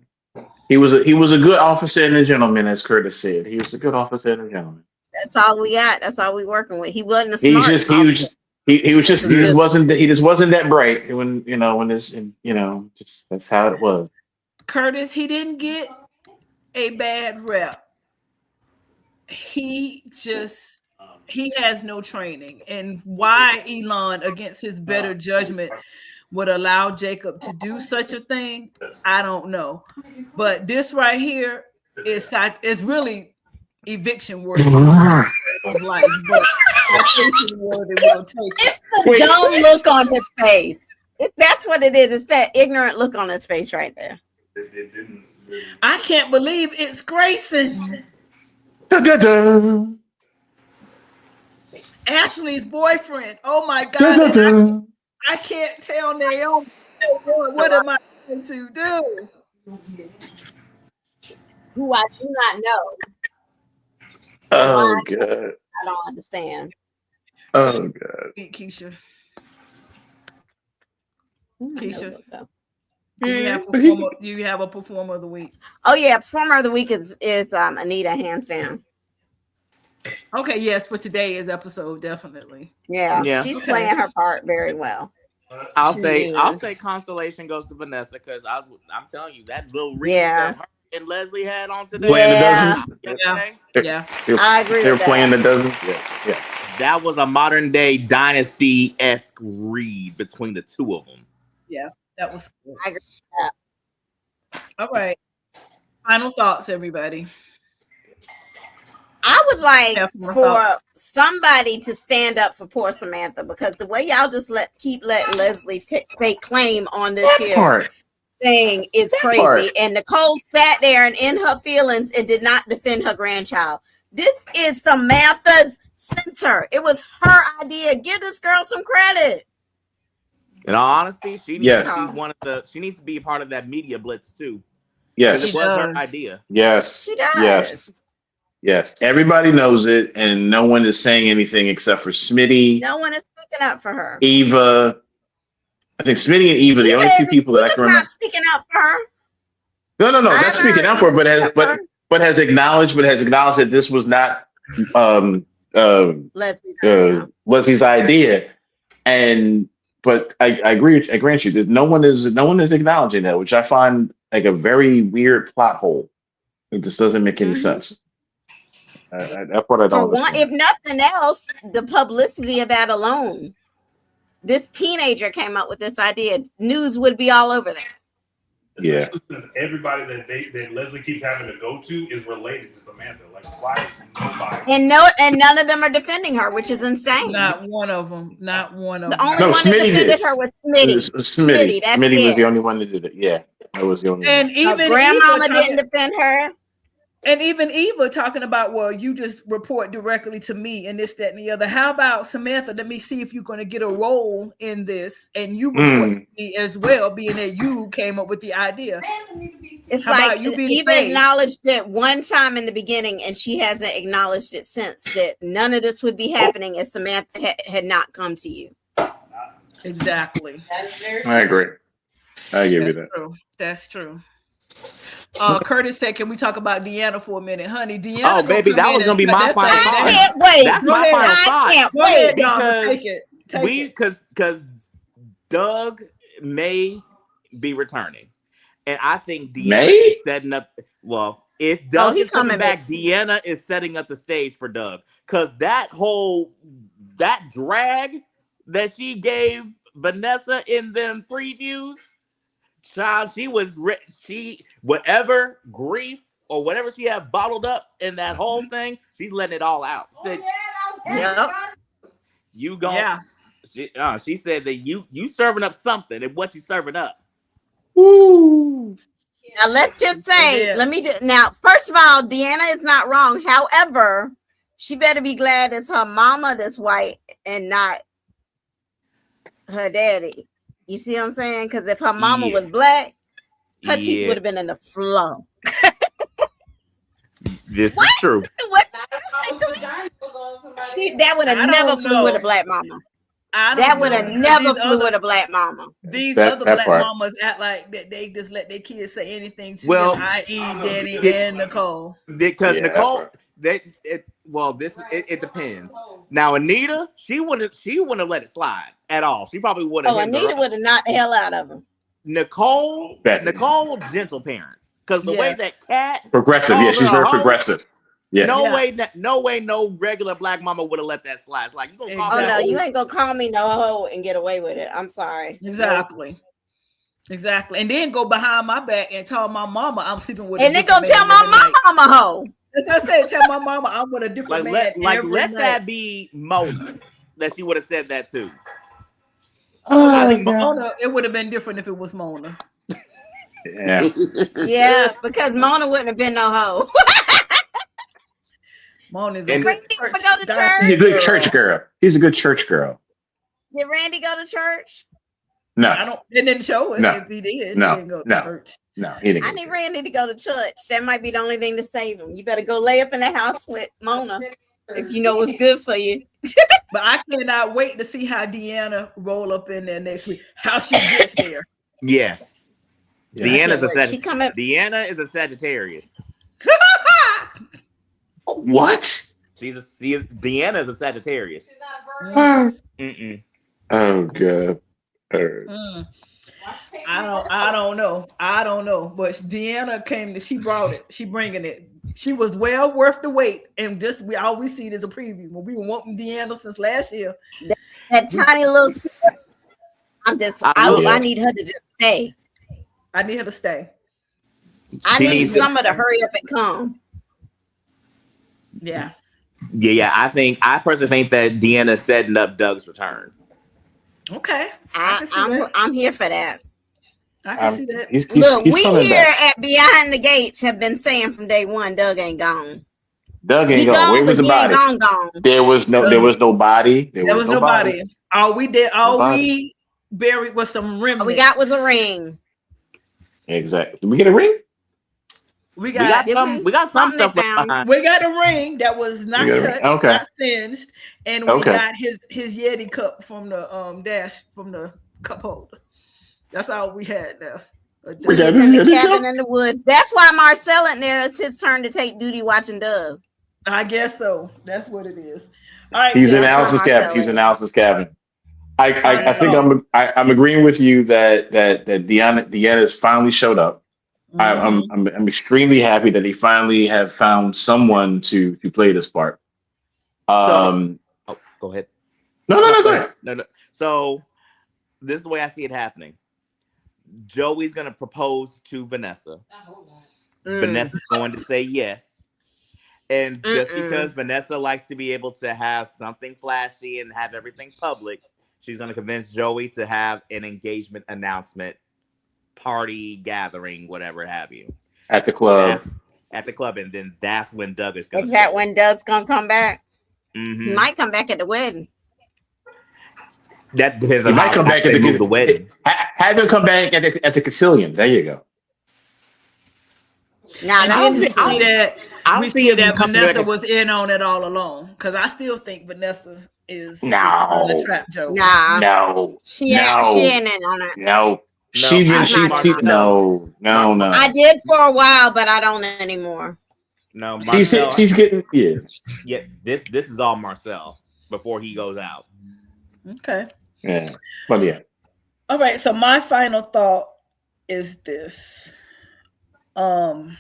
S8: He was a good officer and a gentleman, as Curtis said. He was a good officer and a gentleman.
S6: That's all we got. That's all we working with. He wasn't a
S8: He
S6: smart
S8: just wasn't that bright when just that's how it was.
S3: Curtis, he didn't get a bad rep. He has no training, and why Elon, against his better judgment, would allow Jacob to do such a thing, I don't know. But this right here is really eviction worthy. Like, but citation worthy will take.
S6: It's the dumb look on his face. That's what it is. It's that ignorant look on his face right there.
S3: I can't believe it's Grayson. Ashley's boyfriend. Oh my God. I can't tell Naomi, what am I going to do?
S6: Who I do not know.
S8: Oh God.
S6: I don't understand.
S8: Oh God.
S3: Keisha.
S6: Keisha.
S3: Do you have a performer of the week?
S6: Oh yeah, performer of the week is Anita, hands down.
S3: Okay, yes, for today's episode, definitely.
S6: Yeah. She's playing her part very well.
S4: I'll say consolation goes to Vanessa because I'm telling you that little read that her and Leslie had on today.
S8: Playing the dozens.
S3: Yeah.
S6: I agree.
S8: They're
S6: with
S8: playing
S6: that.
S8: the dozens. Yeah.
S4: That was a modern day Dynasty-esque read between the two of them.
S3: Yeah, that was cool.
S6: I agree with that.
S3: All right. Final thoughts, everybody.
S6: I would like for somebody to stand up for poor Samantha, because the way y'all just keep letting Leslie take claim on this here thing is crazy. And Nicole sat there and in her feelings and did not defend her grandchild. This is Samantha's center. It was her idea. Give this girl some credit.
S4: In all honesty, she needs to be part of that media blitz too.
S8: Yes,
S4: it was her idea.
S8: Yes,
S6: she does.
S8: Yes. Everybody knows it, and no one is saying anything except for Smitty.
S6: No one is speaking up for her.
S8: Eva, I think Smitty and Eva, the only two people that I can remember.
S6: Not speaking up for her.
S8: No, not speaking up for her, but has acknowledged that this was not Leslie's idea, but I agree. I grant you that no one is acknowledging that, which I find like a very weird plot hole. It just doesn't make any sense. That's what I don't understand.
S6: If nothing else, the publicity of that alone. This teenager came up with this idea. News would be all over that.
S8: Yeah.
S1: Since everybody that Leslie keeps having to go to is related to Samantha. Like, why is nobody?
S6: And none of them are defending her, which is insane.
S3: Not one of them. The
S6: only one that defended her was Smitty.
S8: Smitty. Smitty was the only one that did it. Yeah, that was the only one.
S3: And even
S6: her grandmama didn't defend her.
S3: And even Eva talking about, well, you just report directly to me and this, that, and the other. How about Samantha? Let me see if you're going to get a role in this, and you report to me as well, being that you came up with the idea.
S6: It's like Eva acknowledged it one time in the beginning, and she hasn't acknowledged it since, that none of this would be happening if Samantha had not come to you.
S3: Exactly.
S8: I agree. I give you that.
S3: True. That's true. Curtis said, can we talk about Deanna for a minute? Honey, Deanna.
S4: Oh, baby, that was going to be my final thought.
S6: I can't wait.
S4: That's my final thought.
S6: I can't wait.
S4: Because Doug may be returning. And I think Deanna is setting up. Well, if Doug is coming back, Deanna is setting up the stage for Doug. Because that drag that she gave Vanessa in them previews, child, whatever grief or whatever she had bottled up in that whole thing, she's letting it all out. Said, you going? Yeah. She said that you serving up something, and what you serving up?
S6: Woo. Now let's just say, now, first of all, Deanna is not wrong. However, she better be glad it's her mama that's white and not her daddy. You see what I'm saying? Because if her mama was black, her teeth would have been in the flow.
S4: This is true.
S6: What? That would have
S3: I
S6: never
S3: don't
S6: flew with a
S3: know.
S6: black mama.
S3: I don't
S6: That would
S3: know,
S6: have
S3: because
S6: never
S3: these
S6: flew
S3: other
S6: with a black mama.
S3: these
S8: That-
S3: other
S8: that
S3: black
S8: part.
S3: mamas act like that they just let their kids say anything to
S4: Well,
S3: them, i.e. Danny
S4: it-
S3: and Nicole.
S4: Because
S8: Yeah, that
S4: Nicole,
S8: part.
S4: it depends. Now Anita, she wouldn't let it slide at all. She probably would have.
S6: Oh, Anita would have knocked the hell out of him.
S4: Nicole,
S8: Bet.
S4: gentle parents. Because the way
S3: Yeah.
S4: that Cat
S8: Progressive. Yeah,
S4: called
S8: she's
S4: her
S8: very
S4: a hoe,
S8: progressive. Yeah.
S4: no way, no regular black mama would have let that slide. It's like, you gonna call
S6: Oh
S4: me a
S6: no,
S4: hoe?
S6: you ain't gonna call me no hoe and get away with it. I'm sorry.
S3: Exactly. Exactly. And then go behind my back and tell my mama I'm sleeping with
S6: And
S3: a
S6: then
S3: different
S6: go tell
S3: man
S6: my
S3: every night.
S6: mama I'm a hoe.
S3: As I said, tell my mama I'm with a different man every
S4: let
S3: night.
S4: that be Mona that she would have said that too.
S3: I think Mona, it would have been different if it was Mona.
S8: Yeah.
S6: Yeah, because Mona wouldn't have been no hoe.
S3: Mona's
S4: And-
S3: a good
S6: Randy
S3: church.
S6: go to
S3: That's
S8: He's a
S6: church.
S8: good church girl. He's a good church girl.
S6: Did Randy go to church?
S3: I
S8: No,
S3: don't. It didn't show it.
S8: No.
S3: If he did,
S8: No.
S3: he didn't go to
S8: No.
S3: church.
S8: no, he didn't.
S6: I need Randy to go to church. That might be the only thing to save him. You better go lay up in the house with Mona if you know what's good for you.
S3: But I cannot wait to see how Deanna roll up in there next week. How she gets there.
S4: Yes.
S8: Yeah.
S4: Deanna's a
S6: She coming.
S4: Deanna is a Sagittarius.
S8: What?
S4: Deanna is a Sagittarius. Mm-mm.
S8: Oh god.
S3: Mm. I don't know. But Deanna she brought it. She bringing it. She was well worth the wait. And just all we see is a preview. When we were wanting Deanna since last year.
S6: That tiny little.
S4: I
S6: I need her to just stay.
S3: I need her to stay.
S6: I
S4: She
S6: need
S4: needs to-
S6: Summer to hurry up and come.
S3: Yeah.
S4: Yeah. I personally think that Deanna is setting up Doug's return.
S3: Okay. I can see that.
S6: I'm here for that.
S3: I can see that.
S6: Look, we
S8: coming
S6: here
S8: back.
S6: at Behind the Gates have been saying from day one, Doug ain't gone.
S8: Doug
S6: He
S8: ain't gone.
S6: gone,
S8: Where was
S6: but
S8: the
S6: he ain't
S8: body?
S6: gone.
S8: There was no body.
S3: There was nobody. All we did, all
S8: Nobody.
S3: we buried was some remnants.
S6: All we got was a ring.
S8: Exactly. Did we get a ring?
S3: We
S4: We got
S3: got
S4: some. We got some
S6: Something
S4: stuff
S6: they
S4: left
S6: found.
S4: behind.
S3: we got a ring that was not
S8: We got a
S3: touched,
S8: ring. Okay.
S3: not singed, and we
S8: Okay.
S3: got his Yeti cup from the dash from the cup holder. That's all we had now.
S8: We got
S6: He's in the
S8: Yeti
S6: cabin
S8: cup?
S6: in the woods. That's why Marcel in there. It's his turn to take duty watching Doug.
S3: I guess so. That's what it is. All right.
S8: He's in
S6: That's
S8: Alice's
S6: why
S8: cabin.
S6: Marcel
S8: He's
S6: is.
S8: in Alice's cabin. I think I'm agreeing with you that Deanna's finally showed up.
S3: Mhm.
S8: I'm extremely happy that they finally have found someone to play this part.
S4: Oh, go ahead.
S8: No, go ahead.
S4: No. So this is the way I see it happening. Joey's gonna propose to Vanessa. Vanessa's going to say yes. And just because Vanessa likes to be able to have something flashy and have everything public, she's going to convince Joey to have an engagement announcement, party, gathering, whatever have you.
S8: At the club.
S4: At the club. And then that's when Doug is going
S6: Is
S4: to
S6: that when Doug's gonna come back?
S4: Mhm.
S6: He might come back at the wedding.
S4: That depends
S8: He
S4: on
S8: might
S4: how
S8: come back at
S4: they
S8: the
S4: move the wedding.
S8: Have him come back at the Cotillion. There you go.
S6: Now
S3: And
S6: that's
S3: then we
S6: just
S3: see that
S4: I'll
S3: we
S4: see
S3: see
S4: him
S3: that
S4: come
S3: Vanessa
S4: back.
S3: was in on it all along. Because I still think Vanessa is
S8: No.
S3: on the trap Joe.
S6: nah.
S8: No.
S6: She ain't in on it.
S8: No. She no.
S6: I did for a while, but I don't anymore.
S4: No,
S8: She's
S4: Marcel,
S8: getting yes.
S4: yeah, this is all Marcel before he goes out.
S3: Okay.
S8: Yeah. But yeah.
S3: All right. So my final thought is this. I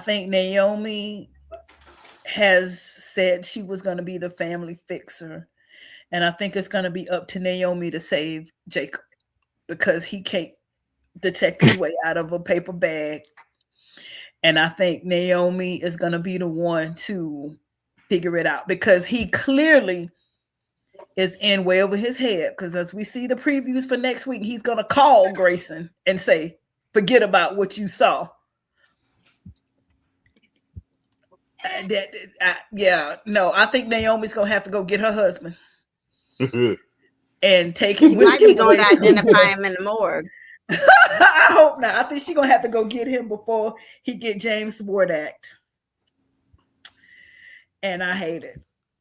S3: think Naomi has said she was going to be the family fixer. And I think it's going to be up to Naomi to save Jacob because he can't detect his way out of a paper bag. And I think Naomi is going to be the one to figure it out because he clearly is in way over his head. Because as we see the previews for next week, he's going to call Grayson and say, forget about what you saw. I think Naomi's going to have to go get her husband. And take him
S6: She
S3: with
S6: might be
S3: him
S6: going to
S3: away from
S6: identify
S3: her.
S6: him in the morgue.
S3: I hope not. I think she's gonna have to go get him before he get James Ward Act. and I hate it.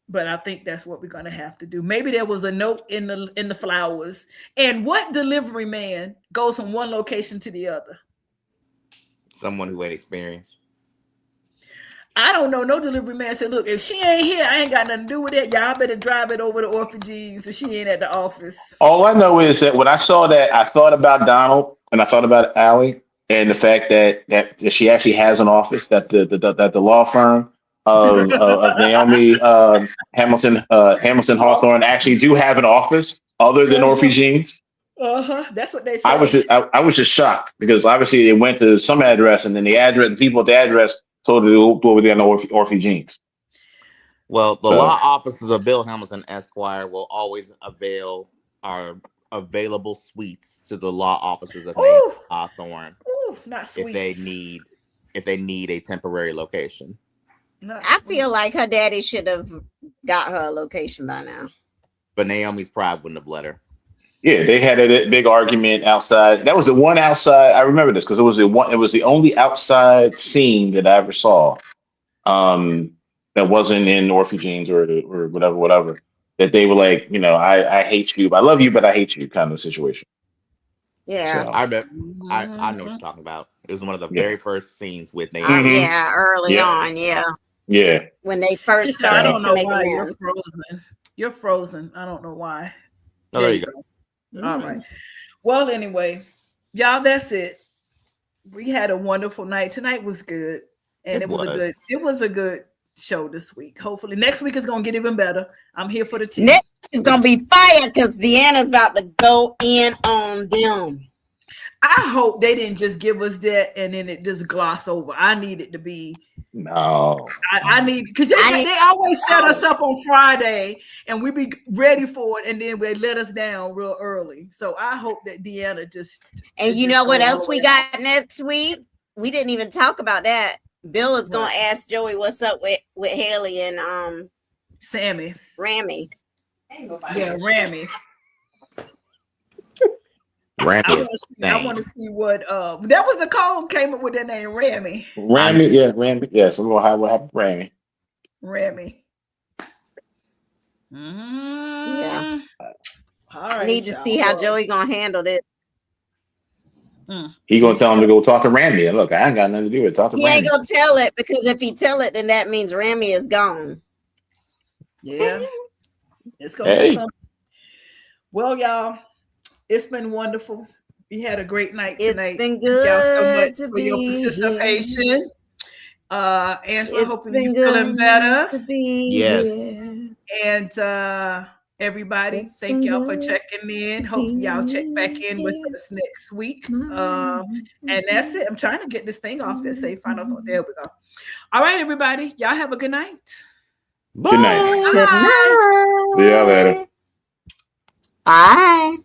S3: But I think that's what we're gonna have to do. Maybe there was a note in the flowers. And what delivery man goes from one location to the other?
S4: Someone who had experience.
S3: I don't know. No delivery man said, "Look, if she ain't here, I ain't got nothing to do with it. Y'all better drive it over to Orphagees if she ain't at the office."
S8: All I know is that when I saw that, I thought about Donald and I thought about Allie and the fact that she actually has an office, that the law firm of Naomi Hamilton Hawthorne actually do have an office other than Orphagees.
S3: That's what they said.
S8: I was just shocked because obviously they went to some address and then the people at the address told her to go over there to Orphagees.
S4: Well, the law offices of Bill Hamilton Esquire will always avail our available suites to the law offices of Naomi Hawthorne.
S3: Not suites.
S4: If they need a temporary location.
S6: I feel like her daddy should have got her a location by now.
S4: But Naomi's pride wouldn't have let her.
S8: Yeah, they had a big argument outside. That was the one outside. I remember this because it was the only outside scene that I ever saw. That wasn't in Orphagees or whatever. That they were like, I hate you, I love you, but I hate you, kind of situation.
S6: Yeah,
S8: so,
S4: I know what you're talking about. It was one of the very first scenes with Naomi.
S6: Yeah, early on.
S8: Yeah.
S6: When they first started to make
S3: why
S6: amends.
S3: You're frozen. I don't know why.
S4: Oh, there you go.
S3: All right. Well, anyway, y'all, that's it. We had a wonderful night. Tonight was good, and it was a good show this week. Hopefully, next week is gonna get even better. I'm here for the team.
S6: Next is gonna be fire because Deanna's about to go in on them.
S3: I hope they didn't just give us that and then it just gloss over. I need it to be.
S8: No.
S3: I need, because they always set us up on Friday and we be ready for it, and then they let us down real early. So I hope that Deanna just.
S6: And you know what else we got next week? We didn't even talk about that. Bill is gonna ask Joey what's up with Haley and
S3: Sammy.
S6: Rami.
S3: Yeah, Rami.
S4: Rami.
S3: I want to see what that was the call came up with that name, Rami.
S8: Rami. Yes, I'm gonna have what happened, Rami.
S3: Rami.
S6: Yeah.
S3: All right.
S6: Need to see how Joey gonna handle this.
S8: He gonna tell him to go talk to Rami. Look, I ain't got nothing to do with it. Talk to
S6: He
S8: Rami.
S6: ain't gonna tell it because if he tell it, then that means Rami is gone.
S3: Yeah. It's gonna be something. Well, y'all, it's been wonderful. We had a great night tonight.
S6: It's been good.
S3: Thank y'all so much
S6: to
S3: for your participation.
S6: Here.
S3: Angela, hoping you're feeling better.
S6: To be
S4: yes.
S6: Here.
S3: And everybody, thank y'all for checking in. Hope y'all check back in with us next week. And that's it. I'm trying to get this thing off that say final thought. There we go. All right, everybody. Y'all have a good night.
S8: Good night.
S6: Good night.
S8: See y'all later.
S6: Bye.